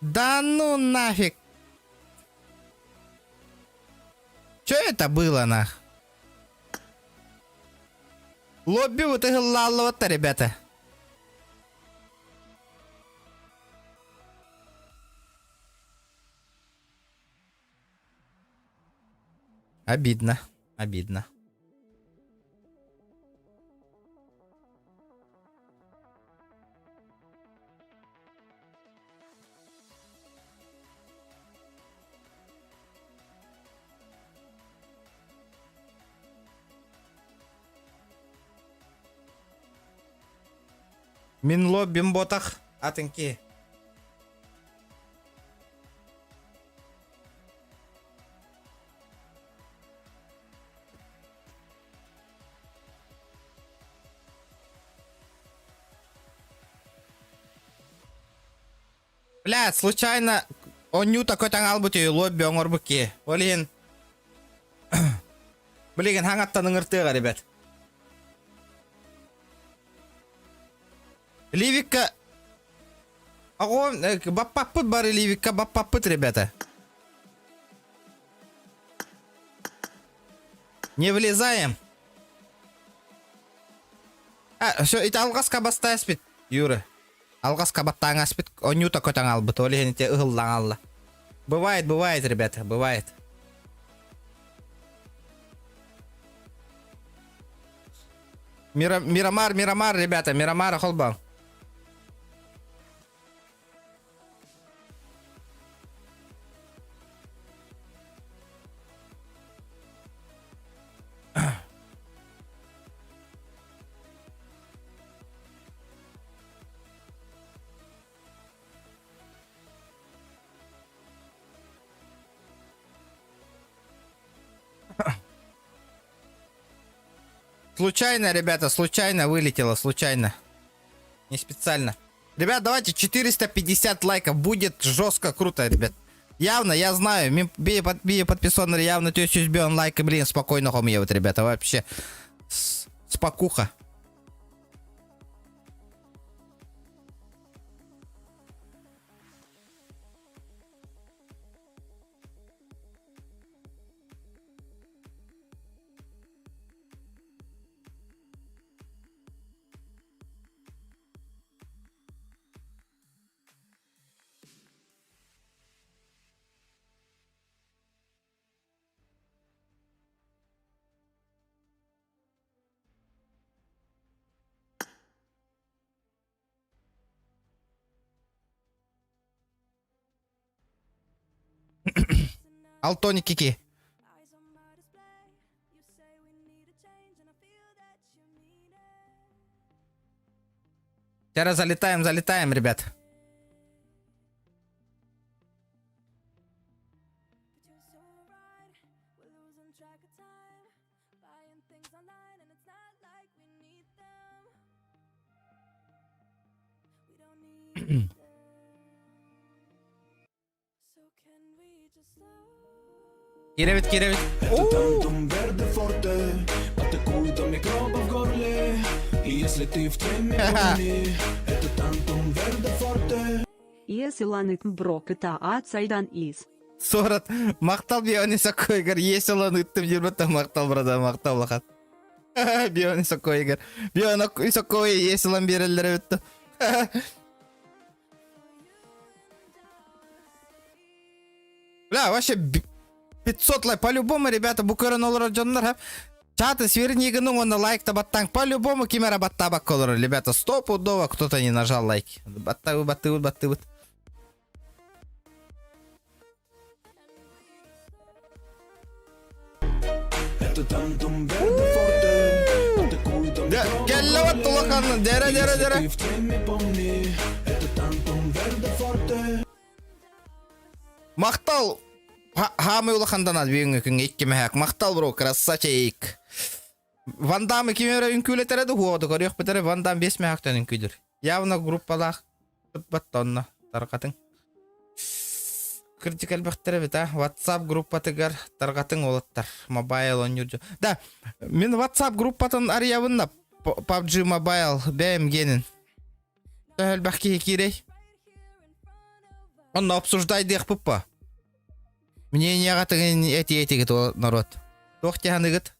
Да ну нафиг. Чё это было, нах? Лобби вот их лалло-то, ребята. Обидно, обидно. Минло бимботах атынки. Блядь, случайно оню такой таңал бути лобби оңор буки. Олин. Блин, хангаттан ыңыртыга, ребят. Ливикка. Ого, баппаппыт бары ливикка, баппаппыт, ребята. Не влезаем. Все, это алгаска бастай спит, Юра. Алгас кабаттаң аспит, онюта көтаң албыт, олеген те ұғылдан алла. Бывает, бывает, ребята, бывает. Мирамар, ребята, Мирамар холбан. Случайно, ребята, случайно вылетело, случайно. Не специально. Ребят, давайте 450 лайков. Будет жестко круто, ребят. Явно, я знаю. Бие подписаны, явно тёсь бьён лайк, блин, спокойно хомьевать, ребята. Вообще. Спокуха. Алтони Кики. Сейчас залетаем, ребят. Киревит. Это Тантум Верде Форте. Атакует он микроба в горле. И если ты в теме, помни, это Тантум Верде Форте. Если ланыт брок это ацайдан из. Сорат. Мақтал биони сокойгар. Если он үттім жүрбетті мақтал, брада, мақтал лақат. Биони сокойгар. Биони сокой, если он берелдері өтті. Бля, вообще 500 лайк. По-любому, ребята, букерен олар жондар. Чаты свернигінің оны лайк табаттан. По-любому кемера баттабак олар. Ребята, стопудово кто-то не нажал лайк. Баттабы. Это Тантум Верде Форте. Атакует он микроба в Келлеват горле. тулаканын. Дере. Если ты в теме, помни, это Тантум Верде Форте. Мақтал. Хамы улаханданат бүйінгі күнге иккемехек. Мақтал, бро, красавчик. Вандамы кемера үнкүлетереді хуоды көрек бітері. Вандам 5 мехактан үнкүйдір. Явно группалақ баттонна тарқатын. Критикал бәқтері біт, WhatsApp группатығар тарқатын олыттар. Мобайл он юрджу. Да, мен WhatsApp группатын арьявынна PUBG Mobile бәйім генін. Тәл бәқке керей. Онна обсуждайды еқ бұппа. Мнение гатыгын эти гит народ. Тохтяны гит.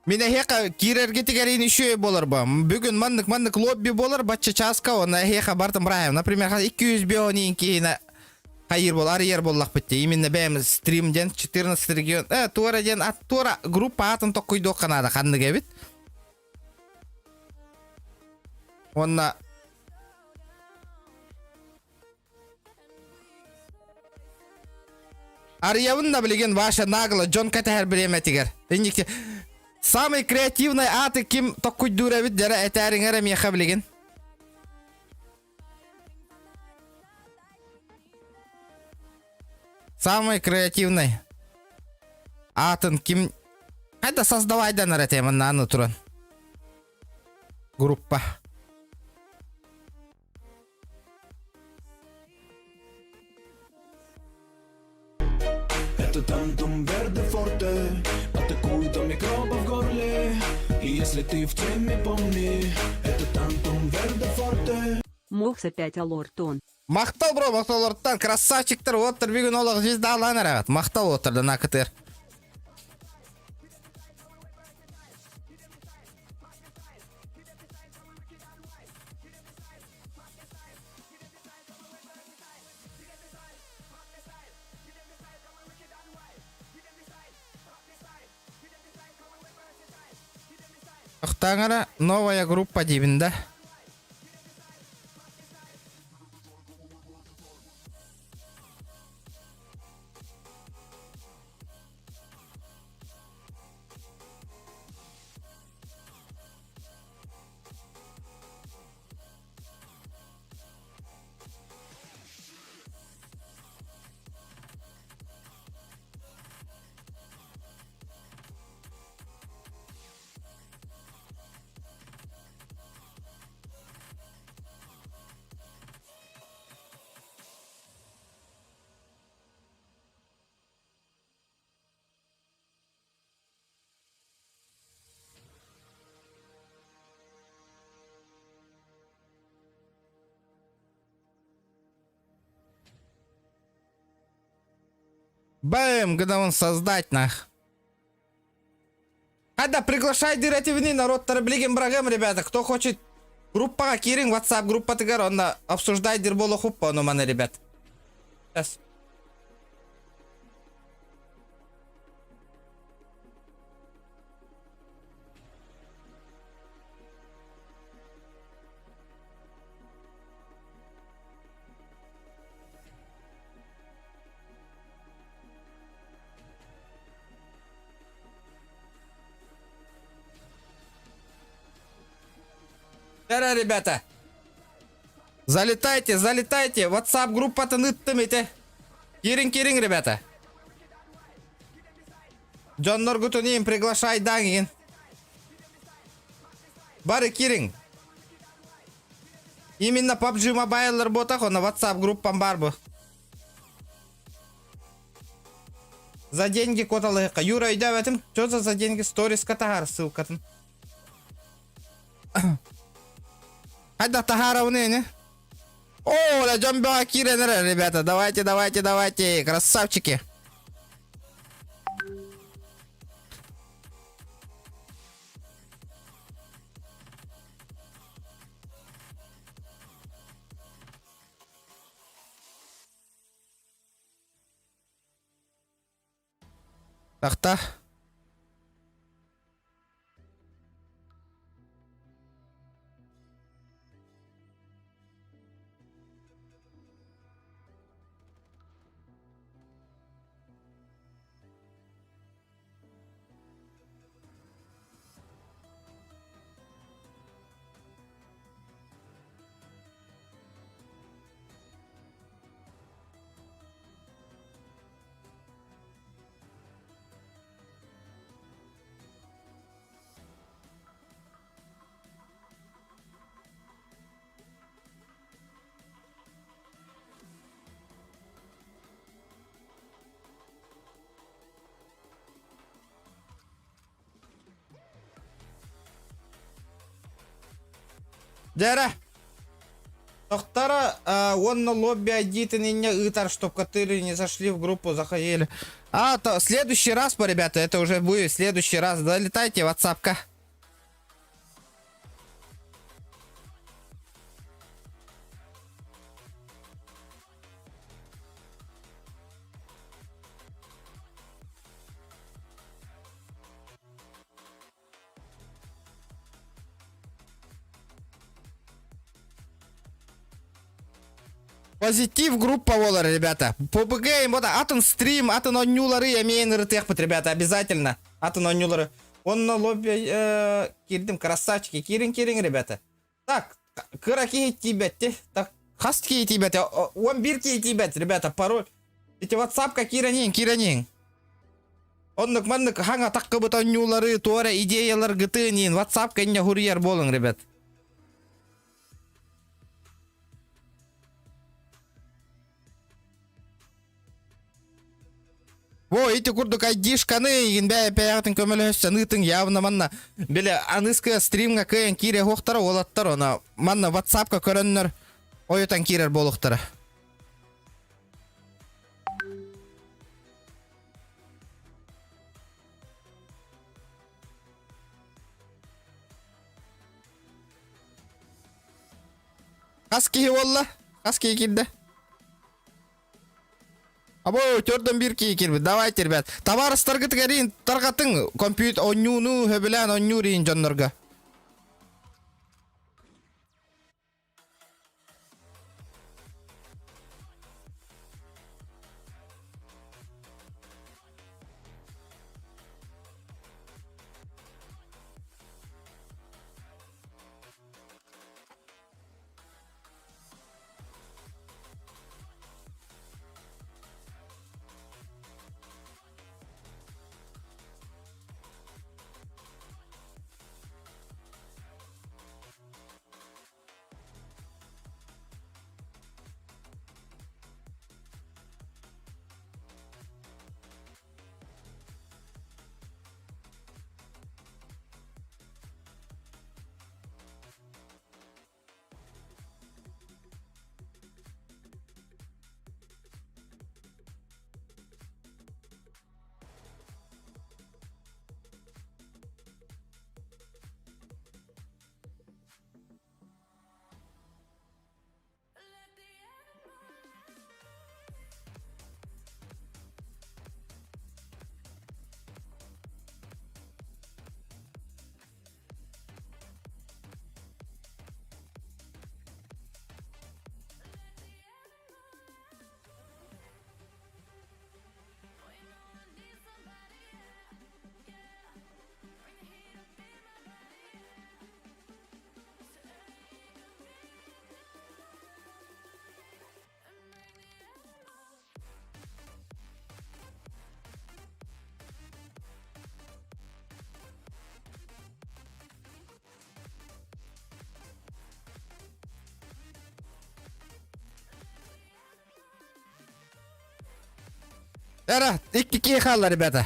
Мене хека кирерге тегерин еще болар ба. Бүгін маннык лобби болар, батча часка оны хека бартым браем. Например, 200 бионин кейіна хайыр бол, арьер боллақ бітті. Именно бәйім стримден 14 регион. Туара ден, туара группа атын тоққойды оқанады қандыға бит. Онна... Арьявын да білеген ваша нағылы Джон Катахар біреме тегер. Самый креативный аты ким tokkuй дурабит жара этәріңәрі меха білеген. Самый креативный атын ким... Қайда создавайдан әретемін наны тұрын. Группа. Это Тантум Верде Форте. Атакует он микроба в горле. И если ты в теме, помни, это Тантум Верде Форте. Мокса 5 алортон. Мақтал, бро, мақтал орттан. Красавчиктер, оттыр. Бүгін олық звезда алан әрәғат. Мақтал оттырды нақытыр. Ықтаңыра новая группа дейбінде. Бэм, когда он создать нах. Хада, приглашай директивный народ Тарблигин Брагам, ребята. Кто хочет группа Кирин, WhatsApp, группа Тигар, он обсуждает дерболу хупа, ну, маны, ребят. Сейчас. Здорово, ребята. Залетайте, залетайте. WhatsApp группа-то ныттымите. Кирин, ребята. Джон Норгутунин, приглашай Дангин. Бары Кирин. Именно PUBG Mobile работах он на WhatsApp группам барбу. За деньги коталыка. Юра, иди в этом. Что за деньги? Сторис катагар, ссылка. Айда Тахара не? О, да Джамбо Кирин, ребята. Давайте, давайте, давайте. Красавчики. Так-то. Дера. Тохтара, он на лобби один и не итар, чтоб которые не зашли в группу, заходили. А, то следующий раз, ребята, это уже будет в следующий раз. Долетайте, WhatsApp-ка. Позитив группа Волар, ребята. Побыгаем, вот атын стрим, атын онюлары, я имею ртехпот, ребята, обязательно. Атын онюлары. Он на лобби, кирдим, красавчики, кирин, ребята. Так, кыраки тебя, так, хастки тебя, он бирки тебя, ребята, пароль. Эти WhatsApp-ка киранин. Оннук маннук ханга таккабыт онюлары, туара идеялар гытынин, WhatsApp-ка иння хурьер болын, ребят. Во, эти курдук айдишканы, инбе пеятын көмөлөсө нытын явно манна. Беле аныска стримга кыйын кире хоктара олаттар она. Манна WhatsApp-ка көрөннөр оютан кирер болуктары. Хаски волла, хаски кирде. Або, төрдөн бир кирби. Давайте, ребят. Товарыстарга тигерин таргатын компьютер онюну хөбүлөн онюрин жоннорго. Ера, 2-2 қалды, ребята.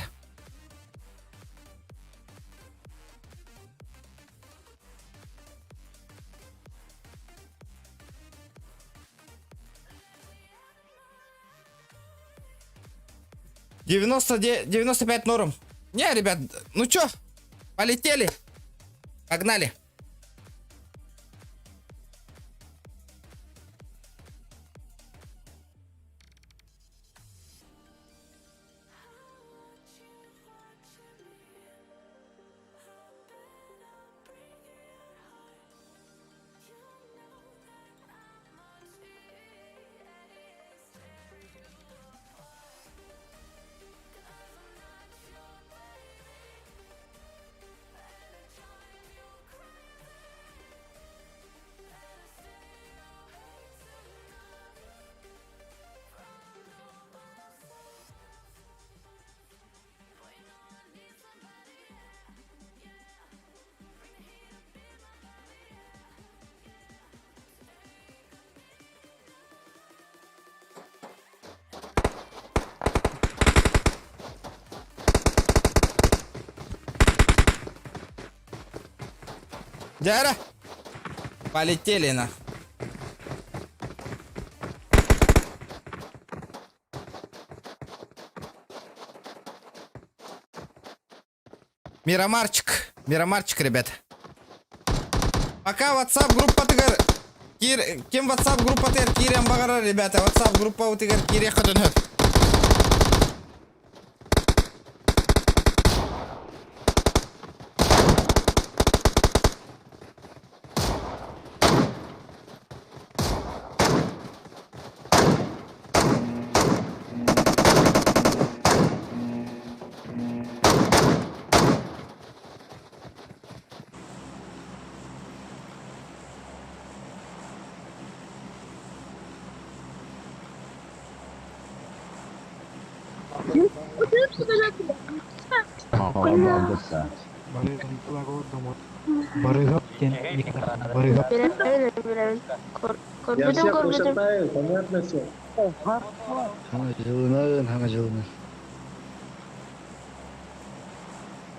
$95 норм. Не, ребят, ну чё, полетели. Погнали. Дяра, полетели на. Мирамарчик, ребят. Пока WhatsApp группа тигр. Кем WhatsApp группа тигр кирем багара, ребята. WhatsApp группа у тигр кире ходунет.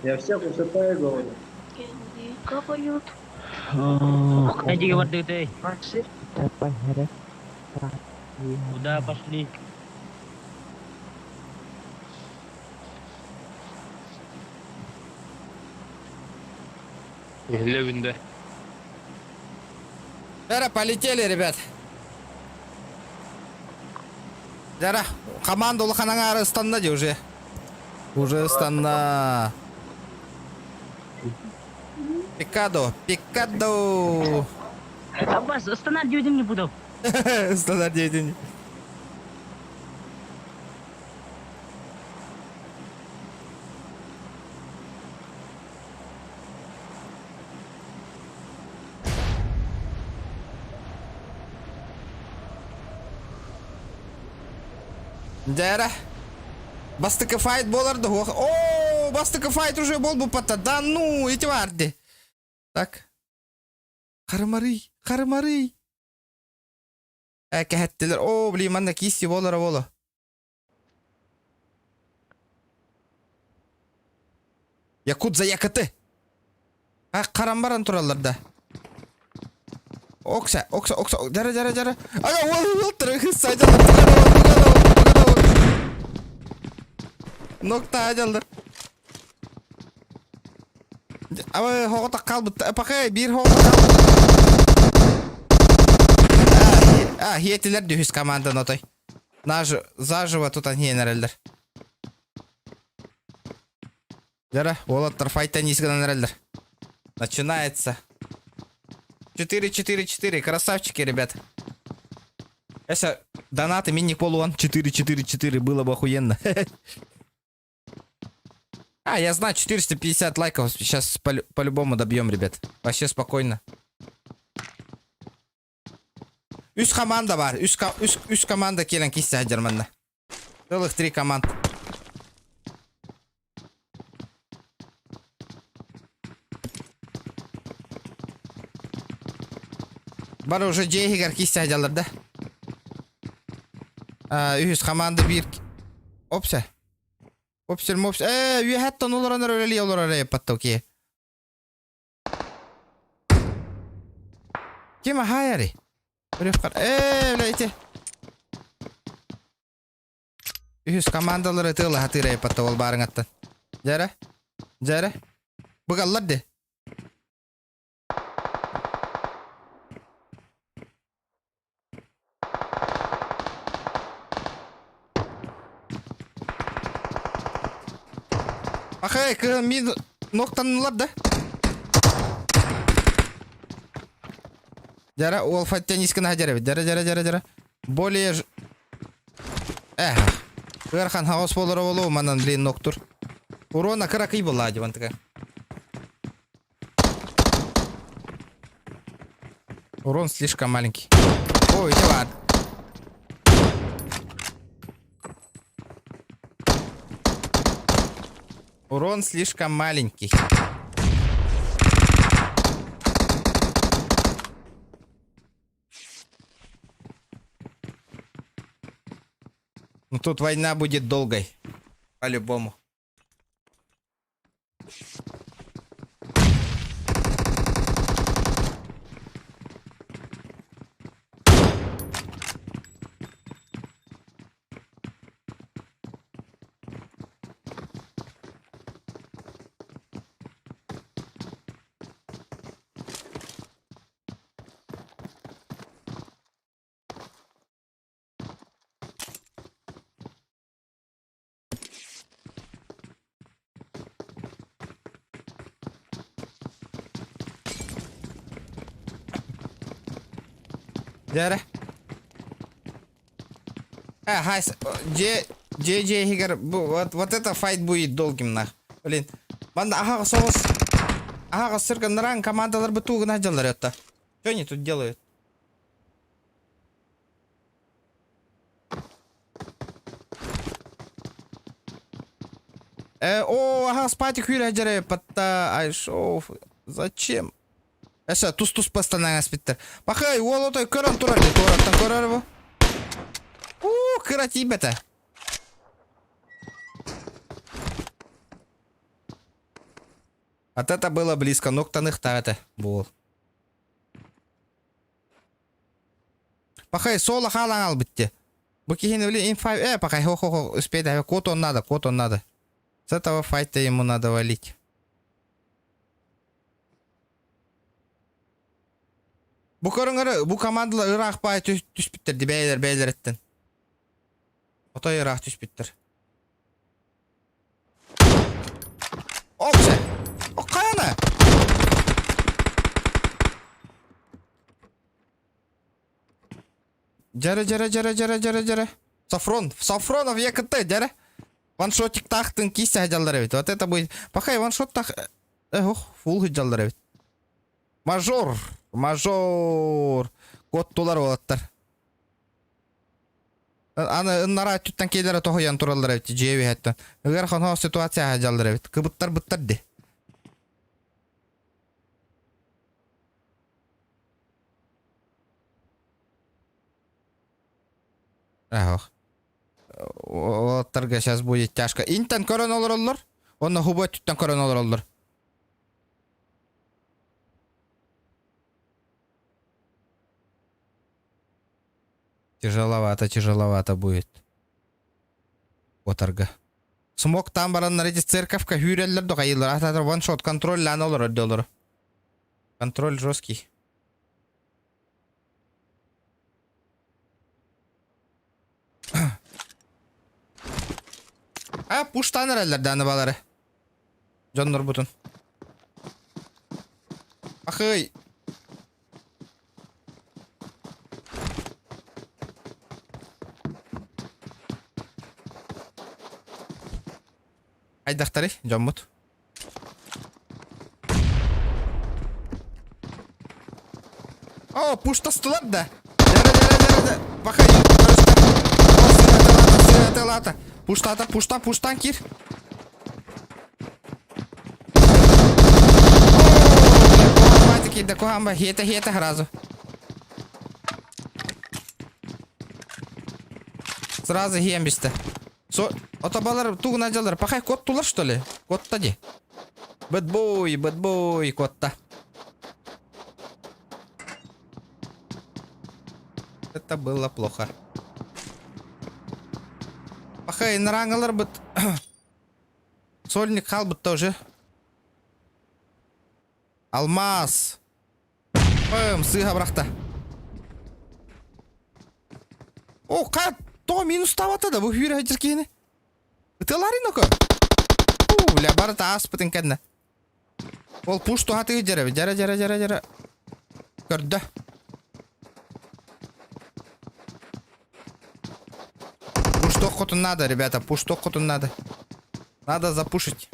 Я всех усыпаю, говорю. Эти говорят, ты. Куда пошли? Дяра, полетели, ребят. Дяра, команда улханаңа станна де уже. Уже станна. Пикадо. Аббас, стандарт дедим не буду. Стандарт дедим. Дяра. Бастыка файт боларды. О, бастыка файт уже бол bu пата. Да ну, эти варды. Так. Кармарый. Кәһәттелер. О, блин, манда кисти болара боло. Якудза якыты. Карамбаран тураларда. Окса. Жара. Ага, ол тұры. Сайдалар. Нокта ажалдар. Ава хоғыта қалбыт. Пақай, бір хоғыта қалбыт. Хиетілер дүйіс команда нотой. Заживо тут они нәрелдер. Жара, олаттар файттан ескідан нәрелдер. Начинается. 4-4-4. Красавчики, ребят. Если донаты минник полуан 4-4-4 было бы охуенно. Я знаю, 450 лайков сейчас по-любому добьем, ребят. Вообще спокойно. Үш команда бар. Үш команда келен кисті Германда. Целых 3 команд. Бар уже жейгер кисті ажалар да. Үш команда bir. Опса. Мопсель. Үе хаттан олоранар өлелі олар епаттау ке. Кема хайари? Өрефқар. Өлейте. Үхіс командалары тылы хатыра епаттау ол барың аттан. Жәрі? Жәрі? Бұғалар де. Ахай, мен ноқтанылар да. Жара, ол фаттен искіна жара. Жара. Более... Өрхан хаос болыр олу, манан блин ноқтур. Урона кыракый была, девантыка. Урон слишком маленький. Ой, не ладно. Урон слишком маленький. Ну тут война будет долгой. По-любому. Жара. Хайс. Хигар. Вот это файт будет долгим, нах. Блин. Банда, ага, соғыс. Ага, сырка наран командалар бытуғы нахджалар өтті. Что они тут делают? Ага, спатик хүйрі жара патта. Ай, шоу. Зачем? Эша, тус постанайын аспиттер. Бақай, ол отой көрін тұрар де, тұраттан көрір бұ. Кыра тейбеті. От это было близко, ноқтаных та это бұл. Бақай, солы қалан ал бітті. Бұкихені білі, инфай, бақай, хо-хо-хо, успейді, код он надо. С этого файта ему надо валить. Bu karınları, bu komandalar Irak bayi düş bittirdi beyler ettin. Ota Irak düş bittir. Okse. O kayana. Жара. Сафронов якыты, жара. Ваншотик тахтын кисті хаджалдар әбет. Вот это будет. Пахай ваншот тах... фул хаджалдар әбет. Мажор. Код долар олаттар. Аны нара түттен кейдері тоғыян туралдар әбет. Жеви әттен. Үгер хан хау ситуация хаджалдар әбет. Кыбыттар де. Олаттарға сейчас будет тяжко. Интен көрін олар. Оны хубай түттен көрін олар. Тяжеловато будет. Отарга. Смок там бараннар эти церковка хюреллер до кайылар. Ататар ваншот контроль лан олар өддөлөр. Контроль жесткий. Пуштаныр әллер даны балары. Жоннор бутун. Ахый. Айдақтары, жоммут. О, пуштастылар да. Жара. Бақай. Сыратылата. Пуштан кир. О, да кохamba, хета сразу. Сразу хембисте. Отобалар тугун ажалар. Пахай коттулар, что ли? Котта де. Бэтбой, котта. Это было плохо. Пахай нарангалар быт. Сольник хал быт тоже. Алмаз. Сыга брахта. О, как? То минус тавата да, вы вирать жиркины. Это лариноко. Бля, барата аспытын кәдіне. Ол пуш тухаты жара. Көрді. Пуш тоқытын надо, ребята, пуш тоқытын надо. Надо запушить.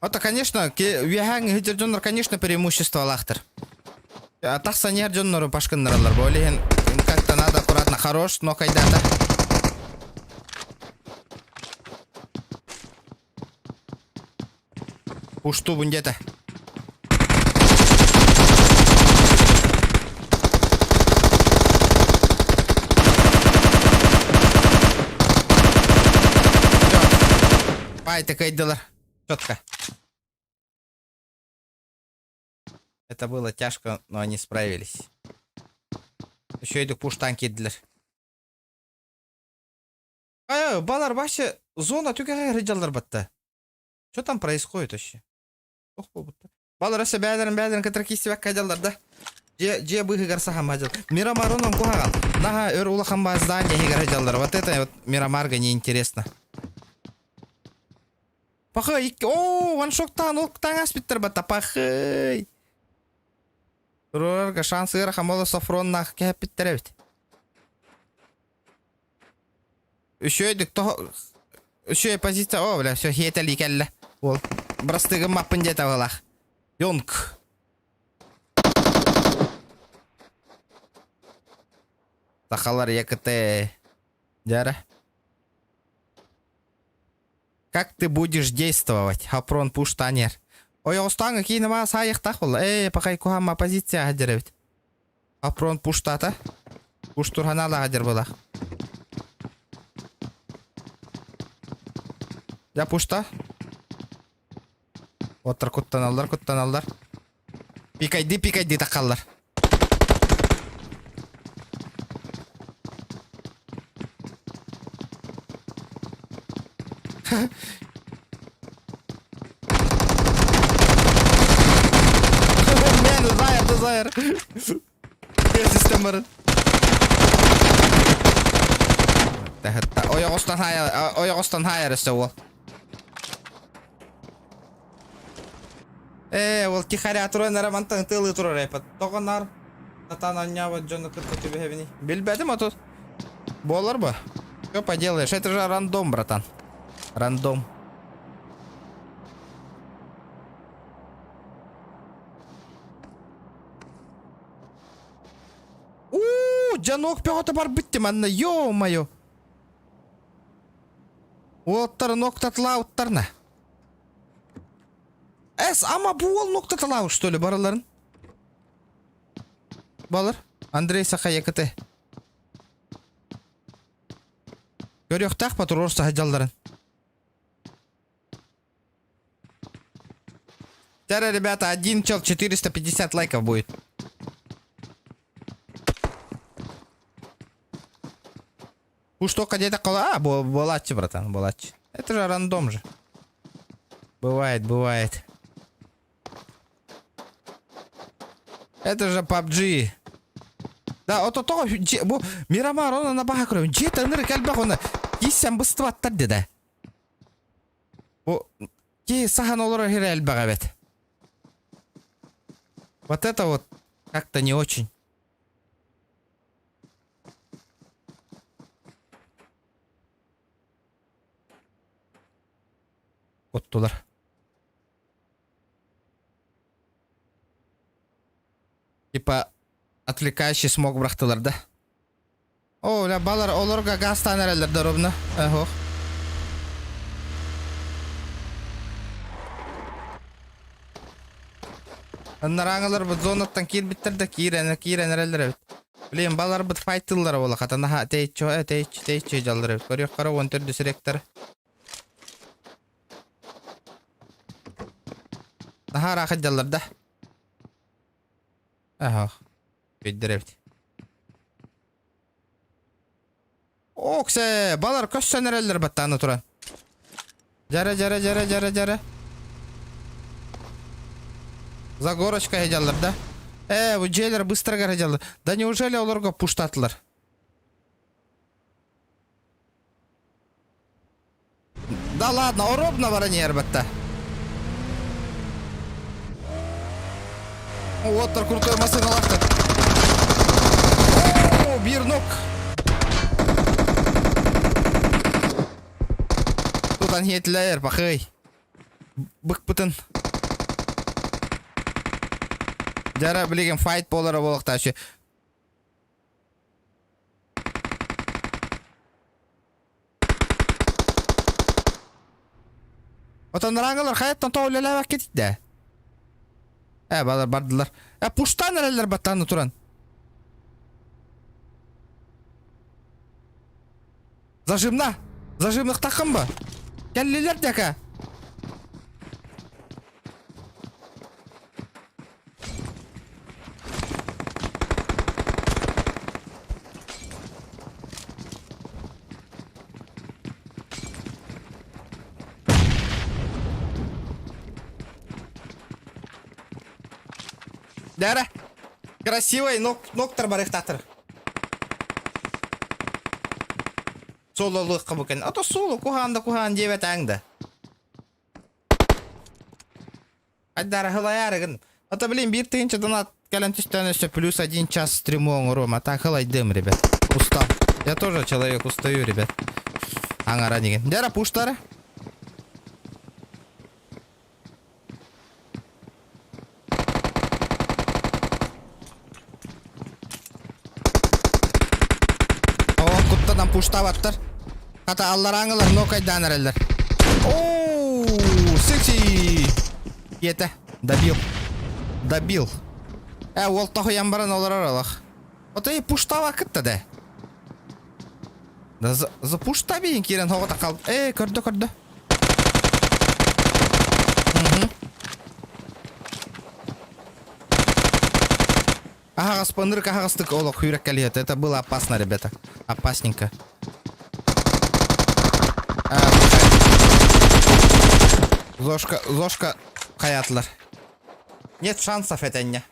Это, конечно, конечно, преимущество лахтер. А так санер джоннору пашкан наралар. Более как-то надо аккуратно, хорош, но кайдата. Пушту бундета. Пайте кайдалар. Четко. Это было тяжко, но они справились. Еще иду пуштанки для. Балар вообще зона тюка рыджалдар батта. Что там происходит вообще? Балар себя бядерин катрки себя кайдалдар да. Же быхы гарса хамаджал. Мирамароном кухагал. Нага ула хамба здание хигарыджалдар. Вот это вот Мирамарга неинтересно. Пахай, о, ваншоктан октан аспиттер батта пахай. Рорга шансы рахамола софроннах кепиттеревит. Еще и позиция. О, бля, все хетали келла. Ол брастыгы маппын дета валах. Йонг. Тахалар якыты. Жара. Как ты будешь действовать? Хапрон пуштанер. Ой, остаңы кейіні ма сайықтақ бұл. Пақай кухамма позиция ғадыревет. Хапрон пуштата. Пуштурханала ғадыр бұлақ. Я пушта. Отыр күттаналдар. Пикайды тақалдар. Зайр. Системар. Оягостан хайер сеу. Ол тихаря туран рамантан тылы турарайпат. Тоғанар татана нява джона кырка тебе. Билбедим а тут. Болар бы. Что поделаешь? Это же рандом, братан. Рандом. Жанок пёта бар битти манна, ё-моё. Оттар ноктатлауттарна. Ама буол ноктатлау, что ли, бараларын? Балар, Андрей Сахаякыты. Көрёқтақ па турор сахаджалларын. Тара, ребята, один чел 450 лайков будет. Уж только где-то кола. Булатчи, братан, булатчи. Это же рандом же. Бывает. Это же PUBG. Да, вот то, Мирамар, он на бахакрой. Где-то ныры кальбах, он кисям быстро оттады, да. Ки сахан олора хираль багавет. Вот это вот как-то не очень. Оттулар. Типа отвлекающий смог брахтылар, да? О, ля балар олорга газ танерелер доробна. Ого. Нараңылар бу зонаттан кирбиттерде киренерелер бит. Билем балар бит файттылар бола хатана ха тейчо жалдыр бит. Көрөк кара 14 директор. Нахара хаджалларда. Аха. Биддеребит. Оксе, балар көссөнерелер баттаны туран. Жара. За горочкой хаджаллар да. Бу желер быстро хаджаллар. Да неужели оларга пуштатылар? Да ладно, оробна варанер батта. Вот так крутой машиналар. О, бирнок. Тутан хетлер, пахай. Бык бутын. Жара билеген файт болары болукташы. Отан раңылар хаяттан тоолелеп кетти. Балар бардылар. Пуштан эрелер баттаны туран. Зажимдык такымбы? Келлилер дека. Дара. Красивый ноктор бар ихтатыр. Сололук кабыкен. Ато соло кухан жебет аңды. Аддара хылаярыгын. Ато билем бир тыгынча донат кален түстөн өсө плюс 1 час стримоң рома. Так хылайдым, ребят. Устал. Я тоже человек устаю, ребят. Аңара деген. Дара пуштары. Пуштаваттар. Хата аллараңылар нокайдан эрелер. Оу, секси. Ете, добил. Ол тохоян баран олар аралах. Ота пуштава кытта да. Да запуштабин кирен хогота калып. Көрдө. Ага, спандырка хагастык олох юрек калиет. Это было опасно, ребята. Опасненько. Зошка хаятлар. Нет шансов это не.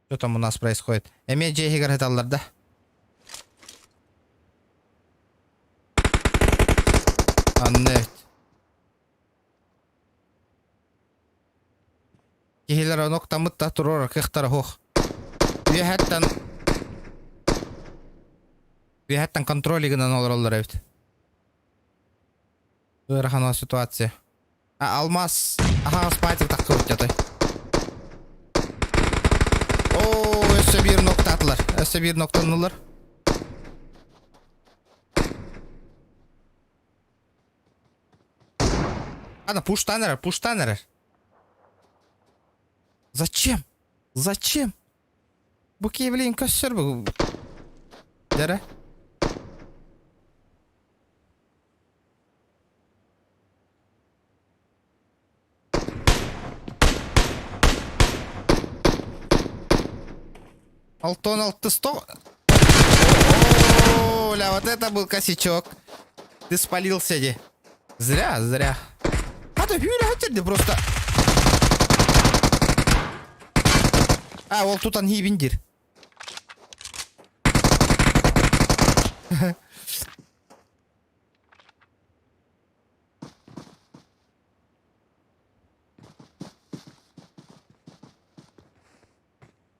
Что там у нас происходит? Эме джейгер хаталлар, да? Нет. Кихилер нокта мытта турора кыхтара хох. Вихаттан контролигынан олар эвит. Ырахана ситуация. Алмаз. Ага, спайтик так көрүп О, өсө бир ноктатылар. Өсө бир ноктанылар. Ана пуштанер. Зачем? Бу киевлин көссөр бу. Дара. Алтон 100. Оля, вот это был косячок. Ты спалился, де. Зря. А ты хюля просто. Ол тутан хибиндир.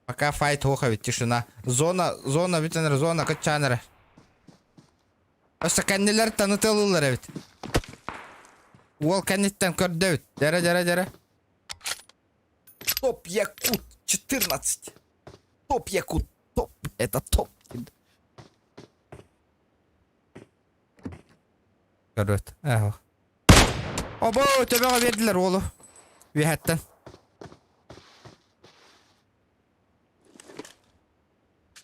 Пока файт хохавит, тишина. Зона витенер, зона качанер. Оста каннелер танытылылар эвит. Ол каннеттен көрдөбүт. Жара. Топ Якут 14. Топ Якут. Топ. Это топ. Көрөт. Обо, төбөгө бердилер олу. Вихаттан.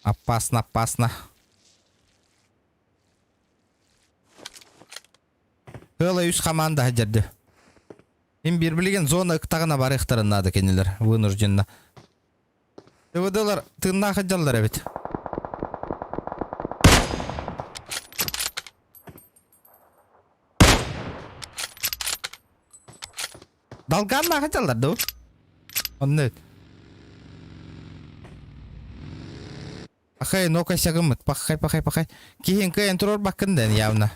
Опасно, опасно. Хыла үс команда жерде. Мен бир билген зона ыктагына барыктарын надо кенелер, вынужденно. ТВДлар тынна хаджаллар бит. Далганна хаджаллар да. Оннет. Ахай, ну-ка сягымыт. Пахай. Кихинка энтрор бакынден явно.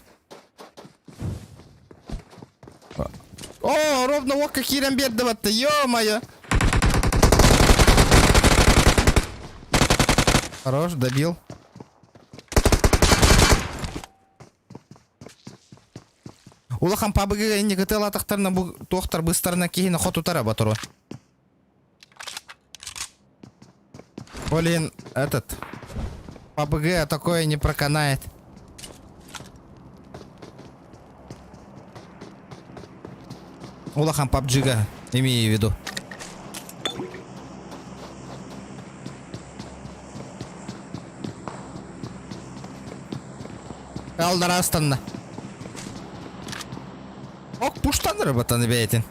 О, ровно ока кирен берді батты, ё-моё. Хорош, добил. Улахан пабыгыга инде ГТЛ атақтарына бұл тоқтар быстарына кейіні хоту тара батыру. Блин, этот... ПБГ такое не проканает. Улахан PUBG-га, имею в виду. Алдар астанна. Ок, пуштандыр батаны бейтін.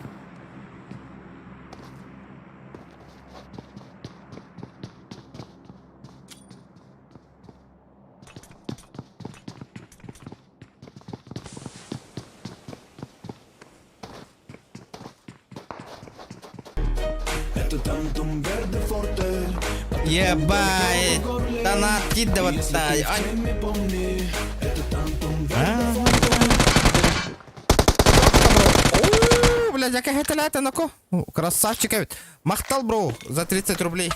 Ебай, донат кидываттай. Блядь, яка хеталята нако? Красавчик, ведь. Махтал, бро, за 30 рублей.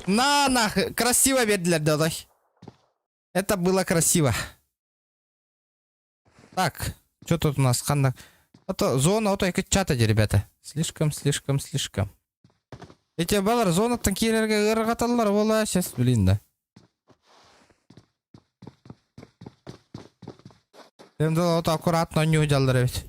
Нах, красиво ведля дадай. Это было красиво. Так, что тут у нас? Это зона, вот и чатади, ребята. Слишком. Эти балар зона такие рогаталлар вола сейчас, блин, да. Вот аккуратно не удалил ведь.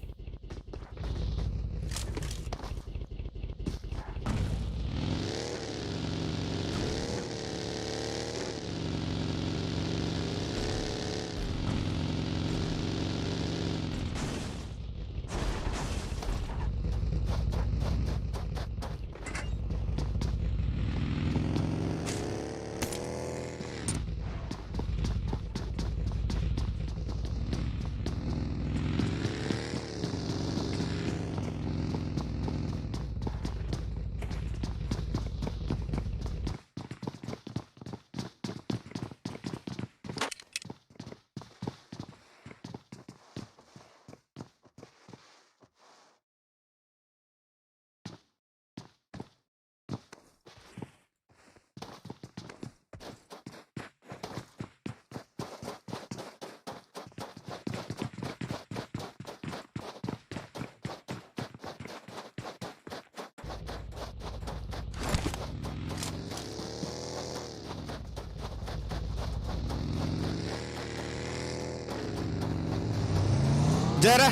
Дера.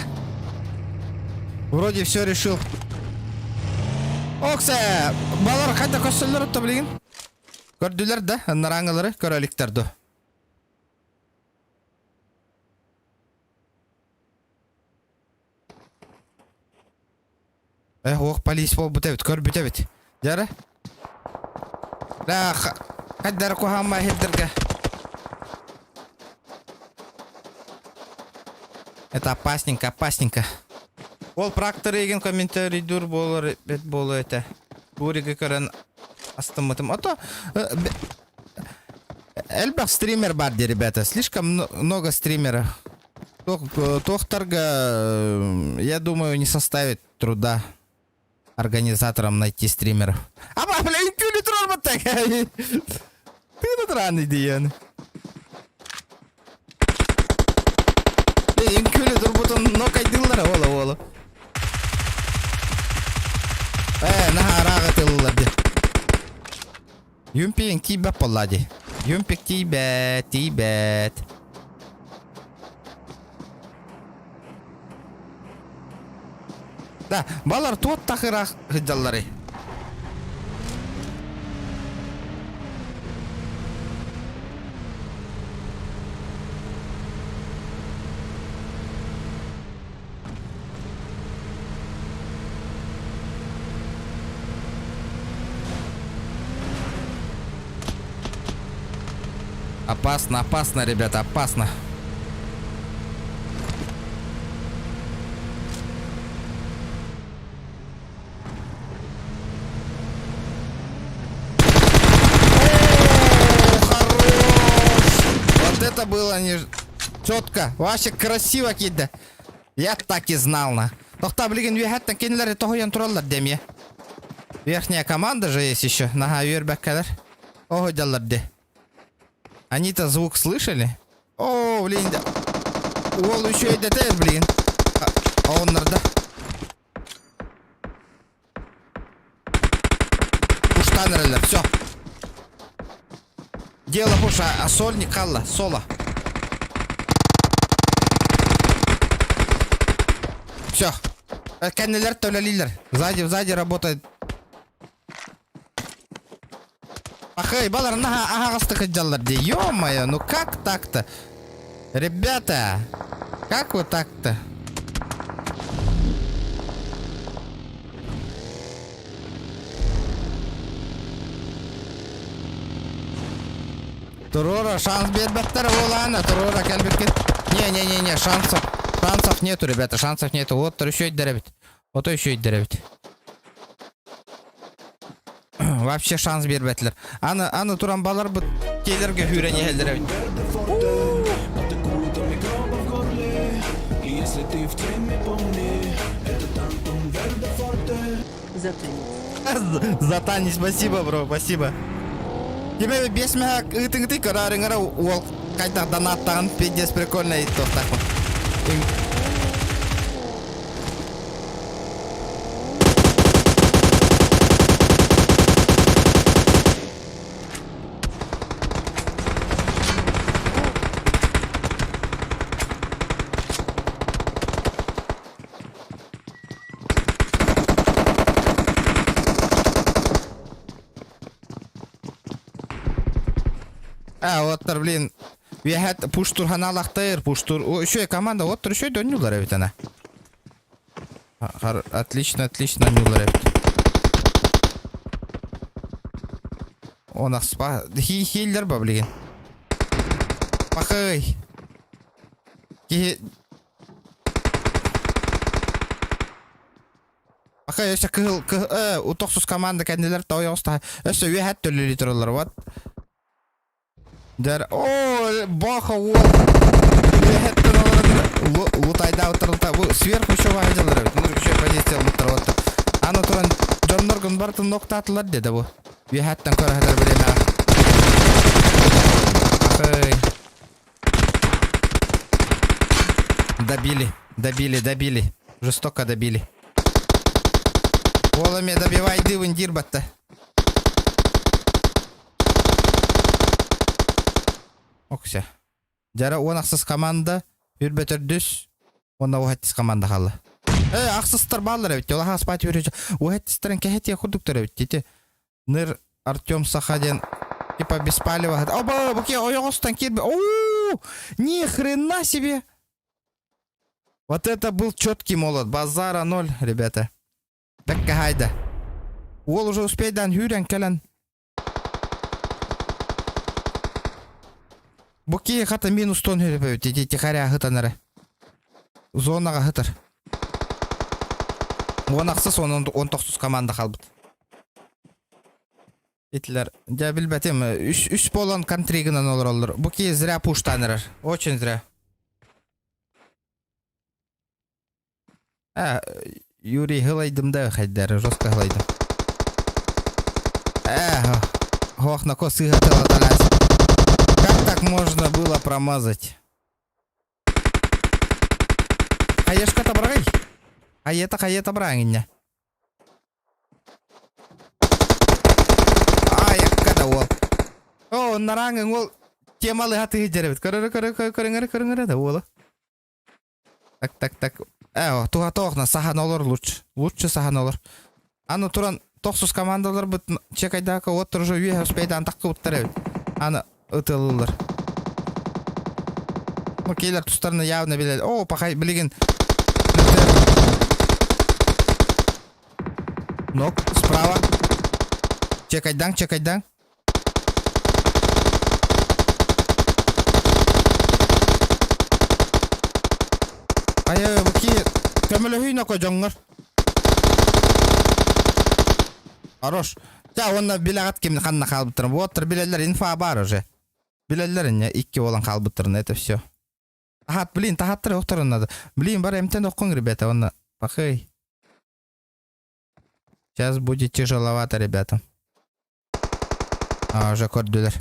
Вроде все решил. Оксе, балар қайда көсілдер отта білген? Көрділер да, нараңылары көреліктерді. Оқ полис бол бұтабет, көр бұтабет. Дера. Қайдары қоғанма хеддерге. Это опасненько. Ол практор еген комментарий дур болар это. Буриге көрен астымытым. Ото эльбах стример бар, ребята. Слишком много стримеров. Тохтарга, я думаю, не составит труда организаторам найти стримеров. Блин, кюли тролл так. Rani diyen. En külü dur butun no kaydıllar ola. Naha ragatıllar de. Yumpiğin tibet polladı. Yumpik tibet. Da, balar tuot takıra hıcalları. Опасно, ребята, опасно. Вот это было не четко. Вообще красиво киді. Я так и знал, на. Тоқта білген вехаттан кенелері тоғыян тұралар деме. Верхняя команда же есть еще. Нага вербәккәлер. Ого далар де. Они-то звук слышали? О, блин, да. Ол еще и ДТ, блин. А он нарда. Пуштанерелер, все. Дело пуша, а сольник калла, соло. Все. Каннелер толялилер. Сзади работает. Ахай, балар, ага, астыхаджалар де. Ё-моё, ну как так-то? Ребята, как вот так-то? Турора, шанс бербеттер, ладно, Турора, кальбекет. Не, шансов нету, ребята, шансов нету. Вот, еще и деревит. Вот еще и деревит. Вообще шанс бербетлер. Аны туран балар бу келерге хүрәне хәлдер бит. Затани, спасибо, бро, спасибо. Тебе бесмә итеңти карарыңара ул кайта донаттан пиздец прикольно и то так. Вот, блин. Я пуштур ханалахтыр, пуштур. Еще и команда, вот, еще и донюлар ведь она. Отлично, донюлар. Он спа. Хиллер, блин. Пахай. Пахай, если утоксус команда кандилер, то я оста. Если я хат литролар, вот. Дер, о, баха, вот. Лутайда утырылта. Сверху еще вайдалар. Ну, еще позиция лутырылта. Аны туран Джоннорган бартын нокта атылар деді bu. Вихаттан кора хатар білемә. Добили. Жестоко добили. Олами добивай дывын дирбатта. Окся. Жара он ақсыз команда, үрбетер дүс, онда оғаттис команда қалы. Ақсызтар балар әбітті, олаға спайт өрежі. Оғаттистарын кәхетия құрдықтар әбітті. Ныр Артем Сахаден, типа Беспалева. Оба, баке, ояғыстан келбе. Ооо, ни хрена себе. Вот это был четкий молот. Базара 0, ребята. Бәкке хайда. Ол уже успейдан хүрен кәлін. Буки хата минус тон хүрепе, тихаря хытанары. Зонаға хытыр. Онақсыз, он тоқсыз команда қалбыд. Итлер, я білбәтем, үш болан контригінен олар олар. Буки зря пуштанырыр, очень зря. Юрий хылайдым да хайдары, жестко хылайдым. Хоқна косы хатыла талас. можно было промазать? Хаешка-то брагай. Хаета брагиня. Яккада ол. О, нарангын ол темалы хаты жеребет. Көріңірі да олы. Так. Туға тоғна сахан олар лучше. Лучше сахан олар. Аны туран тоқсыз командалар бұт чекайдақа оттыр жо үйе успейді антаққа бұттар әбет. Аны ұтылылар. Кейлер тұстарына явно біледі. О, пақай білеген. Нок, справа. Чекайдан. Ай, бұки көмілі хүйіна қой жоңғыр. Хорош. Онна білағат кемді қанына қалбыттырын. Оттыр білелер инфа бар уже. Білелерін, 2 olan қалбыттырын, это все. Тахат, блин, тахаттыр оқтырын надо. Блин, бар МТН оқын, ребята, онна. Пахай. Сейчас будет тяжеловато, ребята. Уже көрділер.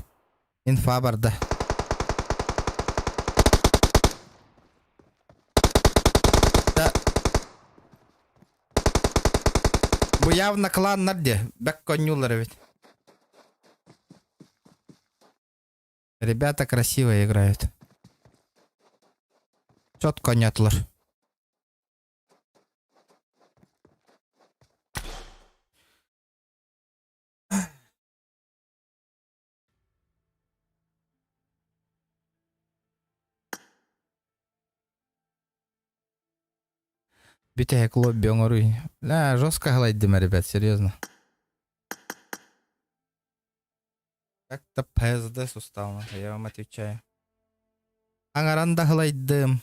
Инфа бар, да. Бұл явно кланнар де. Бәк конюлар ведь. Ребята красиво играют. Четко нетлар. Битая лобби оңоруй. Жестко глайдима, ребят, серьезно. Как-то ПСД устал, я вам отвечаю. Аңаранда глайдым.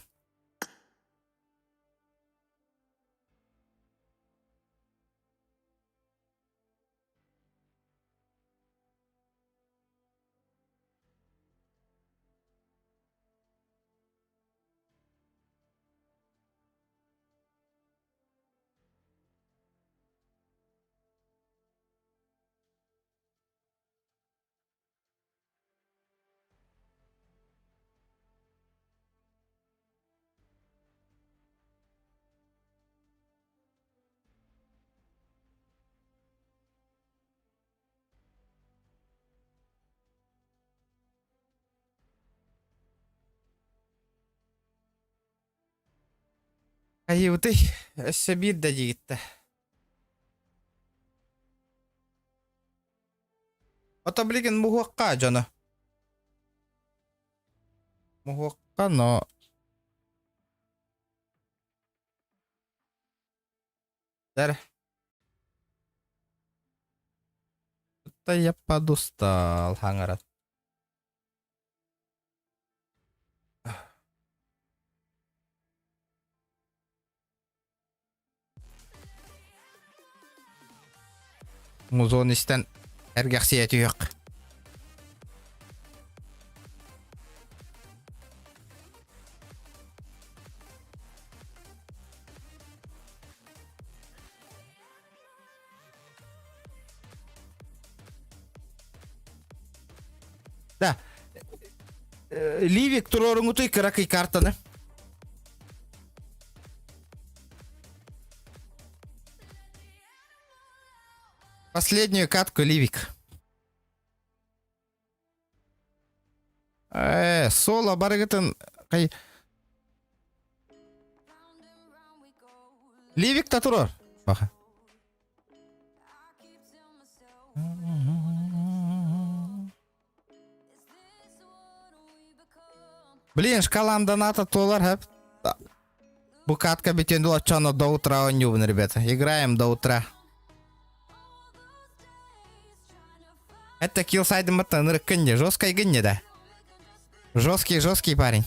Айыуты, өссі бір да жегітті. Ота білген мұхуаққа жаны. Мұхуаққа, но... Дәр. Ота я подустал, хаңарат. Музон істен әргәқсияті yok. Да. Ливик турорун утой кыракый картаны. Последнюю катку Ливик. Соло барыгытын. Ливик та турор. Баха. Блин, шкалам доната толар хэп. Бу катка битен до утра онюбн, ребята. Играем до утра. Это киллсайд мatan рыкынне, жесткой гынне да. Жесткий парень.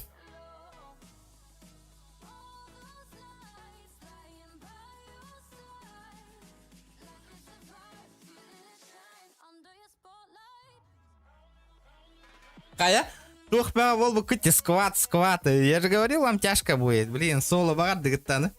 Кая? Тух пя бол бы кыти скват. Я же говорил, вам тяжко будет. Блин, соло багар дыгыттаны.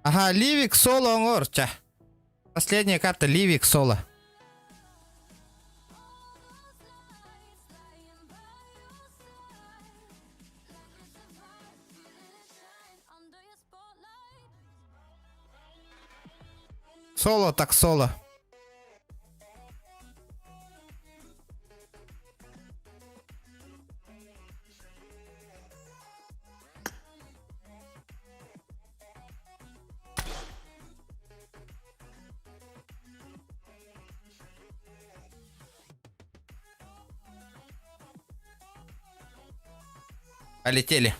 Ага, Ливик соло оңор, ча. Последняя карта Ливик соло. Соло так соло. Полетели.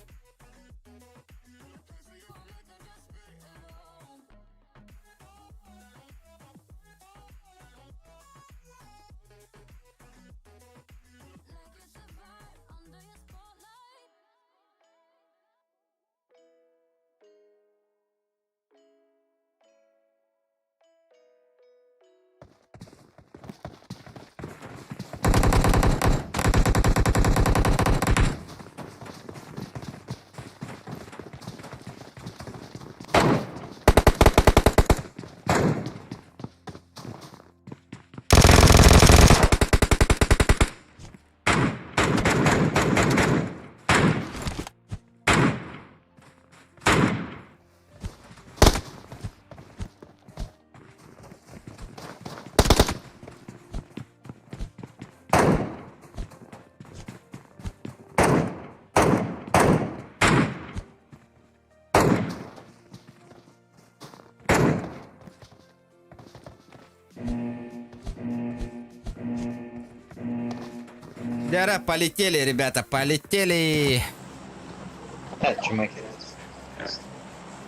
Дяра, полетели, ребята, полетели.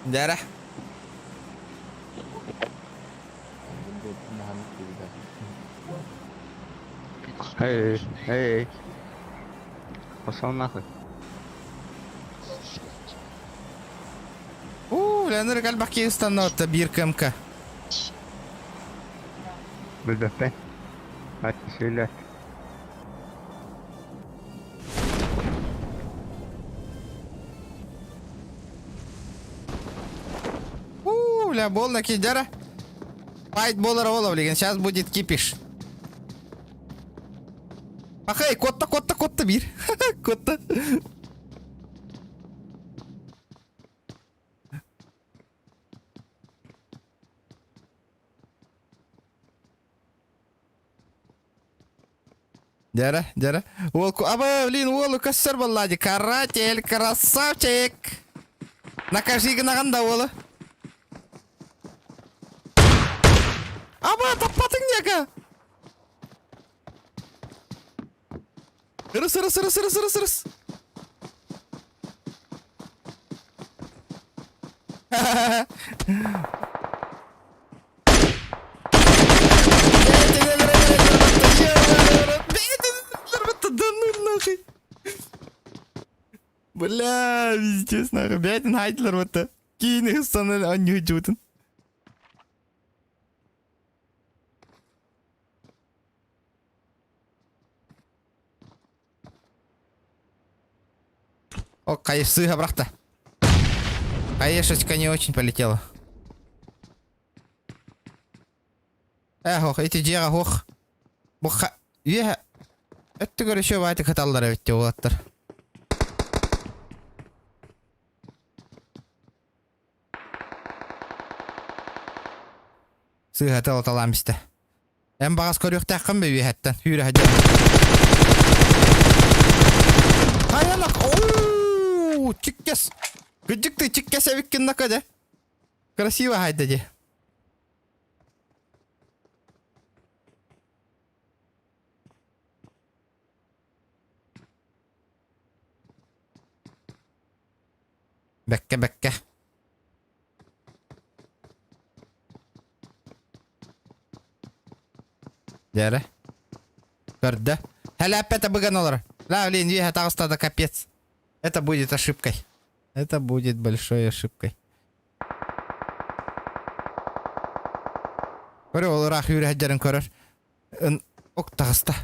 Дяра. Эй. Пошел нахуй. Леонер Кальбаки установка биркамка. Бульбапен. Söyle. Бля, бол на кидера. Файт болар ола, блин, сейчас будет кипиш. Ахай, котта бир. Котта. Дяра. Волку, блин, Волу кассар баллади. Каратель, красавчик. Накажи гнаганда Вола. Таппатың нега? Ырыс. Бля, пиздец, нахуй. Бятин хайтлер вот это. Кинь стану, он не уйдет. О, конечно, брахта. Каешечка не очень полетела. Ох, эти дера, ох. Буха. Это, говорю, еще ватик хаталлар ведь вот. Сыга тала таламисты. Эм багас көрүк таққым бе вихаттан. Хүрі хаджа. Хаянақ. Ооо, чиккес. Гыджыкты чиккес әвіккен накады. Красиво хайда де. Бәкке. Дәрі. Көрді. Хәлі әппәті бұған олар. Лавлин, виха тағыстады капец. Это будет ошибкой. Это будет большой ошибкой. Көрі олар ақ үйрі әджерін көрір. Оқ тағыста.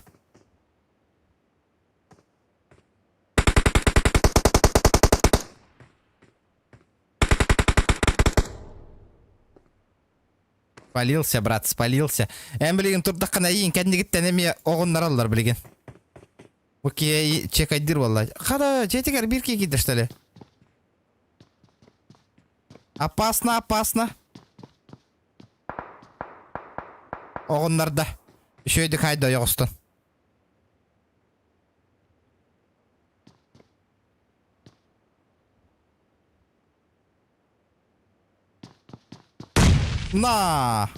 Спалился, брат, спалился. Билген турдак кана ийин кәндигиттен эме оғыннар аллар билген. Окей, чек айдыр валла. Қада, жетігер бір кекейді что ли? Опасно, опасно. Оғыннарда. Шөйді қайда оғыстан. На!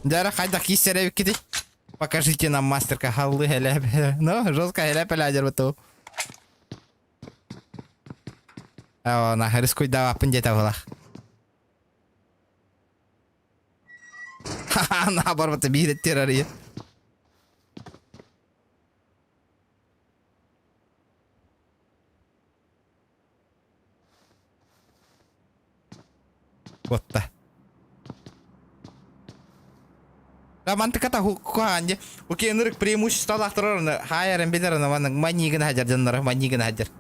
Дара, хайда кистеревик кити. Покажите нам мастерка халлы хелеп. Ну, жестко хелеп лядер буту. О, на рискуй дава пындета валах. Ха-ха, на барбата бирет террория. Вот-то. Романтик ката хуканже. Окей, нырык преимущество лахтырын хайрын бедерін ваның манигін хаджар жаннары, манигін хаджар.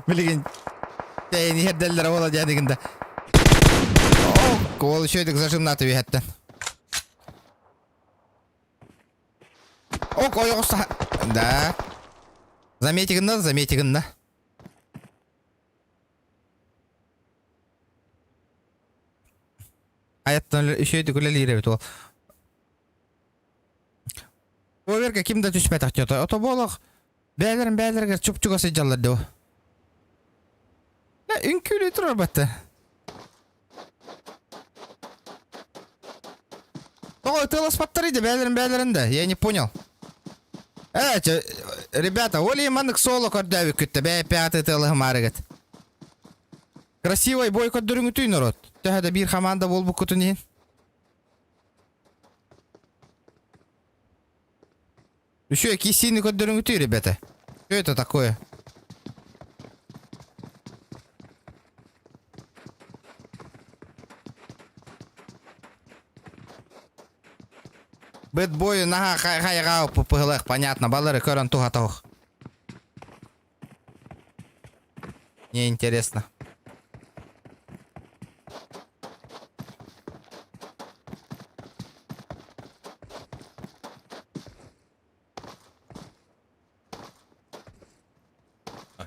Билген тейни херделлер ола жадыгында. Ол шөйдік зажимнаты вихеттен. Ойғыста. Да. Заметигінна. Аяттан шөйдік үлелері бет ол. Оверге кимді түспәт ақтиота. Ото болық. Бәлерін чүп-чүгасы жалларды о. Үnkülü тұрар бәтті. Ой, тылы спаттарыды бәлерін-бәлерінде. Я не понял. Ребята, оли мандық соло көрдәві күтті. Бәй пятый тылы марыгыт. Красивый бой көддіріңі түй народ. Тәхәді бір команда бол бұл күтін ең. Еще кисейный көддіріңі түй, ребята. Что это такое? Бэт бой на хайгау попыгылых, понятно, балыры көрін туға тауық. Не интересно.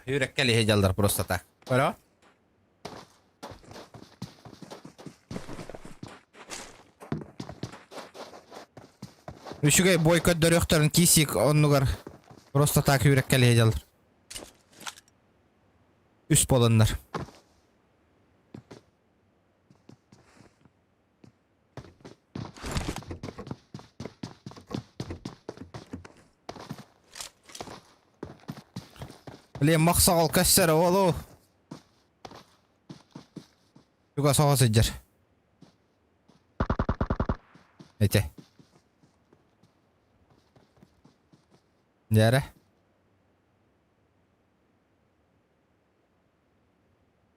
Yürekkeli heyecanlar просто так. Öyle. Үшігей бойкот дөрөктөрүн кисик оннугар просто так yürekkeli heyecanlar. Üst bolonlar. Блин, мақсағал кәссәрі олу. Юға соғасы жер. Әте. Дәрі.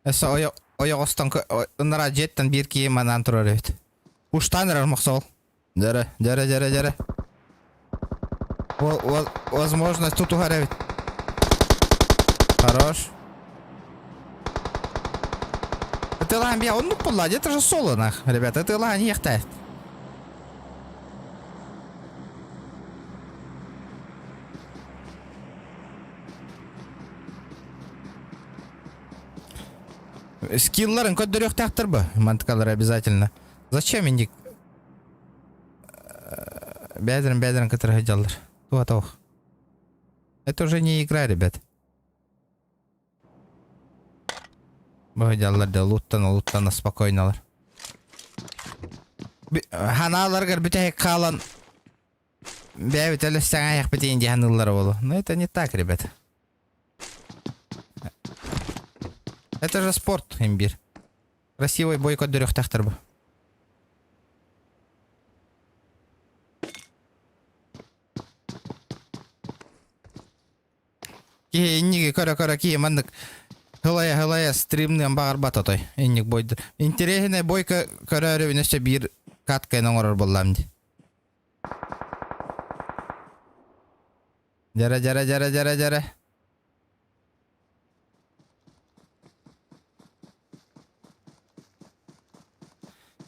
Әсі ойық остан ұныра жеттен бір кейім манан тұрар өйт. Ұштан әрі мақсағал. Дәрі. Возможность тут уғар өйт. Хорош. Это лан бия, он ну поладь, это же соло нах, ребята, это лан не хтает. Скилларын көддөрөк тактыр бы, мантыкалар обязательно. Зачем индик? Бедрен который жаллар. Туа. Это уже не игра, ребят. Быһыдаллар да луттан спокойналар. Ханаларгар бүтәһек калан. Бәбит әле саңа як битен диханыллар болу. Но это не так, ребята. Это же спорт, имбир. Красивый бойкот дөрөктәхтер бу. Инниге кара ки мандык хылая стримнен багар бататой. Инник бойды. Интересный бойка көрөрү үнөсө бир каткайын оңорор болламды. Жара.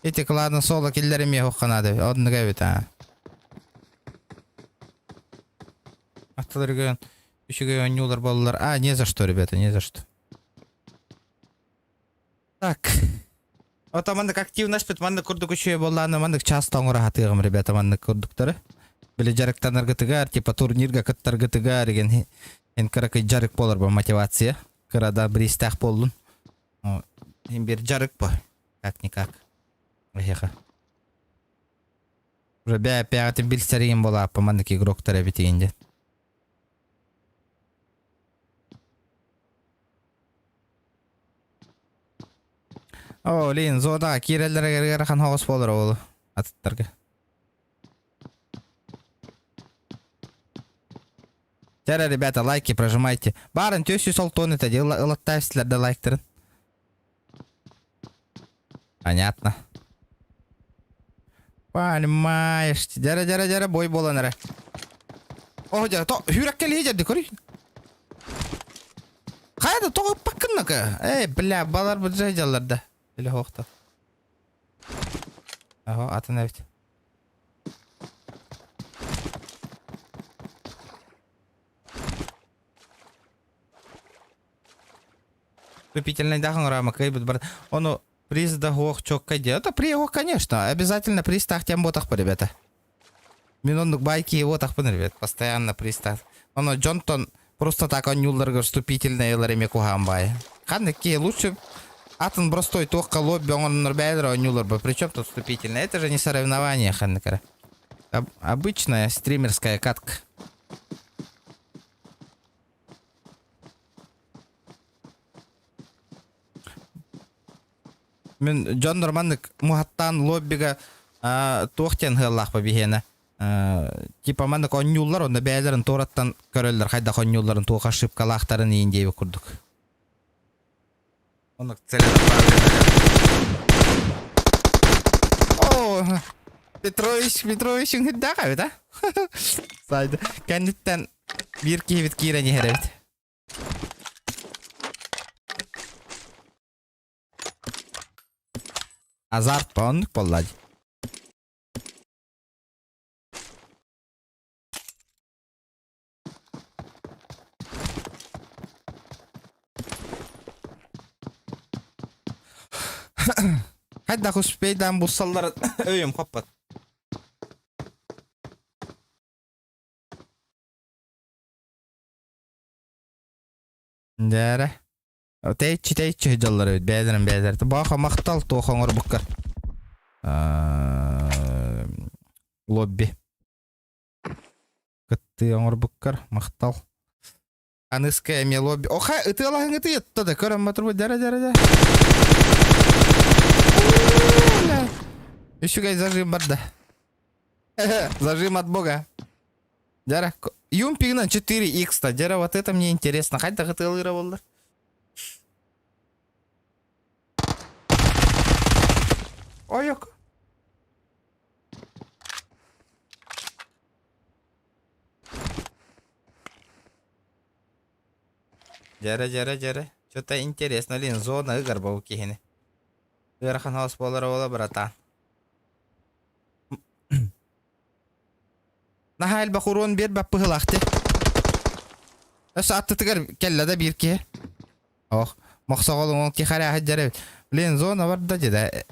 Эти кладны соло киллерими хокканады. Одныга бит, Аттыларган үшіге ойнулар болылар. Не за что, ребята, не за что. Так. Вот мандык активность бит, мандык курдук үшіге болланы, мандык часто оңыра хатыгым, ребята, мандык курдуктары. Білі жарықтанар гытыгар, типа турнирга кыттар гытыгар, еген ен кыракай жарык болар ба мотивация. Кырада бристах болдун. Ен бир жарык ба, как-никак. Эхеха. Уже бәпәгатын білстереген бола, по мандык игроктары битегенде. Лин, зода, киреллерге хан хоғыс болыр олы. Атыттарға. Жара, ребята, лайки прожимайте. Барын төсі сол тоны тәде, ылаттайсыларды лайктырын. Понятно. Понимаешь. Жара, бой боланары. Жара, хүрәк келі ежерді көрі. Қайда тоғы паққыннақы? Бля, балар бұл жайдаларда. Или хоқта. Атын әбіт. Купительный дахан рама кайбит бар. Оно приз да хоқ чок кайде. Это приехал, конечно. Обязательно приз тах тем ботах по, ребята. Миноннук байки его тах по, ребят. Постоянно приз тах. Оно Джонтон просто так он юлларга вступительный элареме кухамбай. Ханнеки лучше атын простой тохка лобби он норбайдера он юлларба. Причем тут вступительный? Это же не соревнование, ханнекара. Обычная стримерская катка. Мен Джон Нормандык мухаттан лоббига тохтен хыллах по бихена. Типа мандык он юллар, онда бәйлерін тораттан көрөлдер, хайда он юлларын тоға шипкалақтарын ейіндейбі күрдік. Оны целені правильно. Петровичің хиддаға бет, Сайды. Кәндіттен бір кейбет кейрені херебет. Азарт па ондық боллади. Хайда құспейдан бұлсалар өйім қоппат. Дәрі. Тәйтші жаллар өйд, бәдірін. Бақа мақтал тоқаңыр бұққар. Лобби. Күтті оңыр бұққар, мақтал. Анысқа әме лобби. Оқа, үті алағын үті еттеді. Көрім матыр бұ, дәрі. Еще зажим барда. Зажим от бога. Дара. Юмпигна 4х-то. Дара, вот это мне интересно. Хоть так это лыровал. Ой-ок. Дара. Что-то интересно, лин, зона игр баукихины. Верхан хаус болара брата. Нахайл бахурон бер бап пыхлахты. Саатты тигер келлада бир ки. Ох, мақсаголун ки хара хаджары. Блин, зона бар да жада.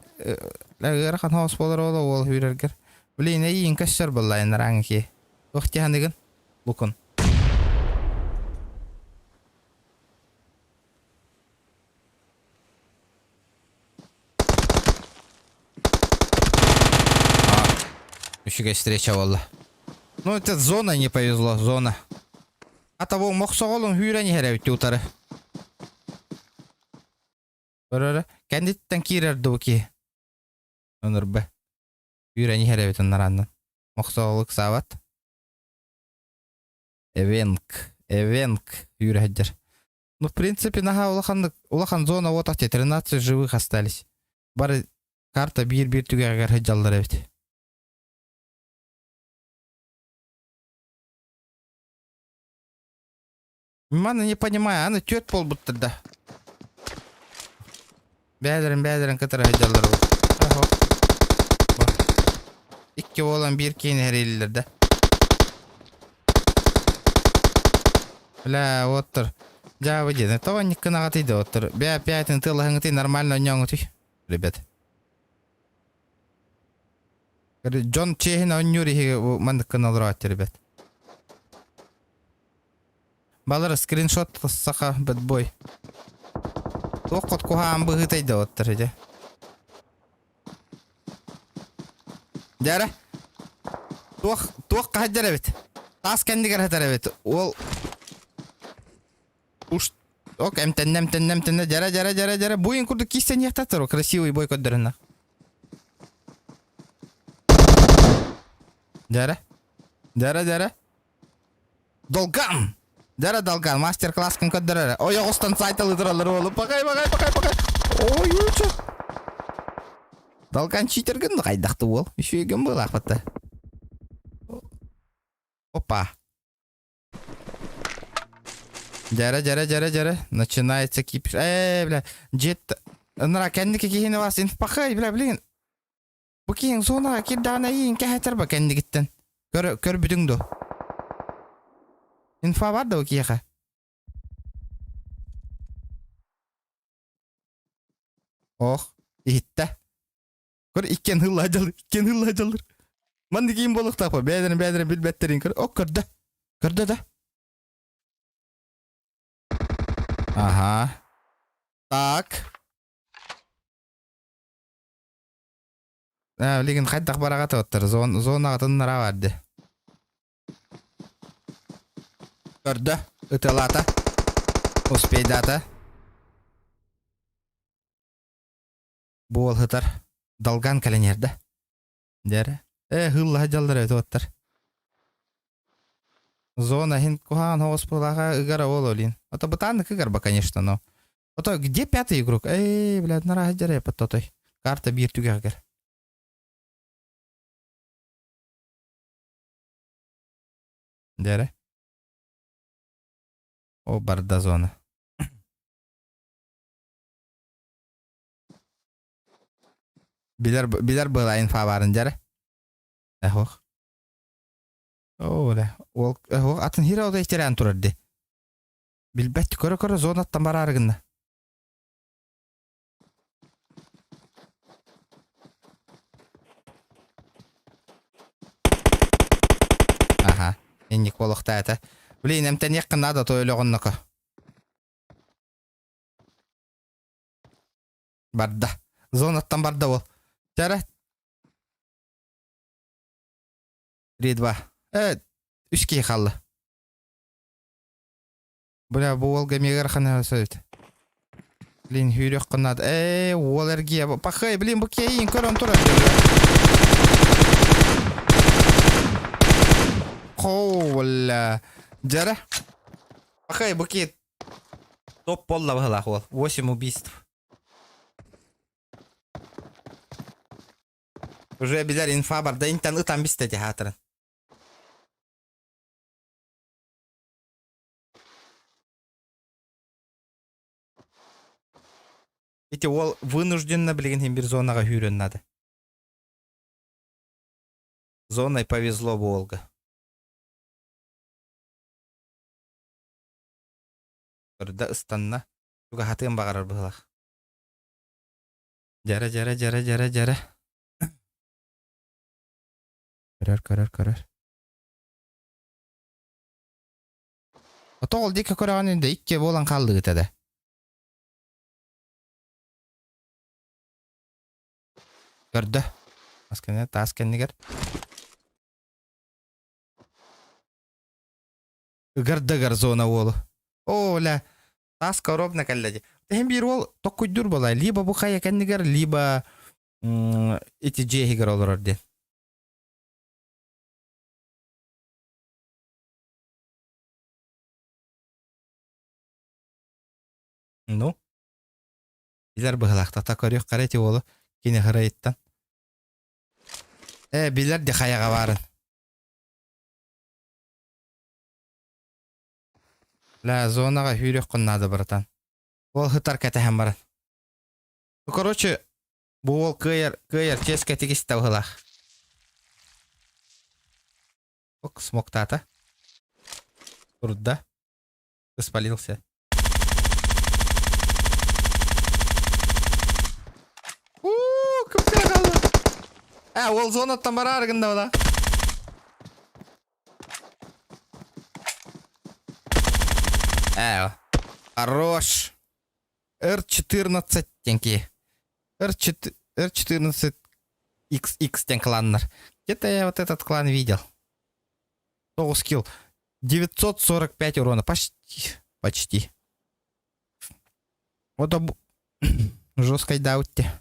Верхан хаус болара ол хүрергер. Блин, эйин кашар боллайын ранги. Охти хандыгын. Лукун. Үшіге встреча болды. Ну, это зона не повезло, зона. А того моксоголун хүйрәни хәрәбитті утары. Көрөрі, кәндеттен кирерді бұки. Оныр бі. Хүйрәни хәрәбитін нараннан. Моксоголық сават. Эвенк хүйрәддер. Ну, в принципе, наха улахан зона отахте 13 живых остались. Бары карта bir түге агар хыджалдар эбит. Мана не понимаю, аны төт пол буттырда. Бәдерин кытыры хыджалдар бол. Икки olan bir кейін әрелілер да. Бля, оттыр. Жабы деді. Тоғанник кынағатыйды оттыр. Бә пятын тылығыңыты нормально ойнауңыты. Ребят. Джон Чехин ойнюрихи мандық кыналырауатты, ребят. Балыр скриншот сақа бэтбой. Тоққот кухаан бұғытайды оттыр, еді. Жара. Тоқ қаджар әбет. Тас кәндігер хатар әбет. Ол... Уж... Ок, әмтәннәм. Жара. Бойын күрді кистен яқтатыр, красивый бой көддірінна. Жара. Долган! Жара Долган, мастер-класс кім көддірі. Ой, оғыстан сайталы тұралыр олы. Пақай. Ой, ұйчы. Долган читергін қайдақты ол. Еще еген бұл ақпатта. Опа. Жара. Начинается кипиш. Бля. Жет. Нара кәндікі кейіні бас. Пақай, бля, блин. Бұл кейін соңыға кердағына ең кәхәтір ба кәндігіттен. Көр бүдіңді. Инфа бар да бұл кейіға. Ох, ехітті. Көр, ikкен хылла жалыр. Манды кейін болық тақпа. Бәдірін білбәттерін көр. О, көрді да. Ага. Так. Леген қайдақ барағаты оттыр. Зонаға тыннара барды. Көрді. Үтілата. Успейдата. Бол хытар. Долган кәленерді. Дәрі. Хылла жалдар өті оттыр. Зона хин кухан хоспылаға ыгара ол олин. Ото бұтанды кыгар ба, конечно, но. Ото где пятый игрок? Блядь, нара хаджары паттотой. Карта bir түге агар. Дәрі. О, барда зона. Билер была инфа барын дәрі. Эхох. Оля, ол атын хира ода ихтерен турарды. Билбәтті көрі зонаттан бар арығында. Аха, еннік болықта әті. Блин, әмтен еқін ада той өліғыннықы. Барда. Зонаттан барда ол. Жара. 3-2. Үш кей қалды. Бля, бұл олға мегар қана сөйт. Блин, хүйрек қынады. Ол әрге. Пақай, блин, бұл кейін көрін тұрады. Қоуыла. Жара. Пақай, бұл кей топ болла бағылақ ол. 8 убийств. Уже білер инфа бар. Да интан ұтан бістеді хатырын. Эти ол вынужденно білген бір зонаға хүйрен надо. Зоной повезло Волга. Бірді ұстанна. Туға хатығын бағарар бұғылақ. Жара. Көрер. Ото ол декі көрағанында икке болан қалды ғытады. Көрді. Таскенігер. Гардагар зона олу. Оля. Таска ровно каллади. Тем бир ол токкуйдур болай. Либо бу хая кеннигер, либо эти джехигер олорор ден. Ну? Билер быхлакта такорюк карети олу. Кине хырайыттан. Билер де хаяга барын. Ла зонага хүрек куннады братан. Ол хытар кәтәһәм барын. Короче, бу ол кыйыр ческә тигис тавылах. Ок, смоктата. Турда. Спалился. Күпкә калды. Ол зона тамарар гында була. Хорош. R14 тенки. R14XX тен кланнер. Где-то я вот этот клан видел. 100 скилл. 945 урона. Почти. Вот жесткой даутте.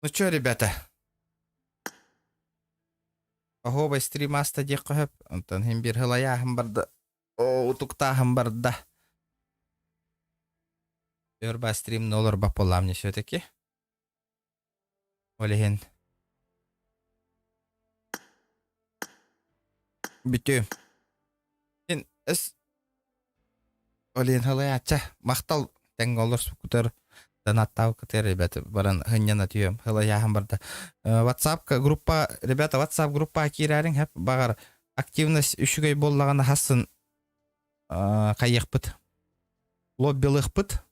Ну чё, ребята? Агобай стримаста декоһөп, онтон хим бир хылаяһым барды. Утуктаһым барда. Өрба стрим нолор баполам не все-таки. Олеген. Бүтү. Ин эс Олеген хылаяча мактал теңголор скутер донаттау кытер, ребята, баран хынняна түйөм. Хылаяһым барда. WhatsApp группа, ребята, WhatsApp группа кирәрин хеп багар активность үшүгөй боллагана хасын кайыкпыт. Лоббилыкпыт.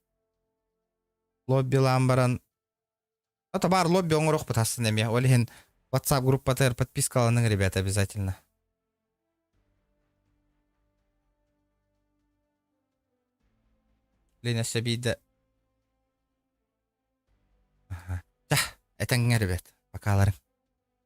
Лоббилам баран. Ата бар лобби оңорокпыт хасын эме. Олеген WhatsApp группатер подпискаланың, ребята, обязательно. Лена Сабида. Этәңгә, ребят, покаларың.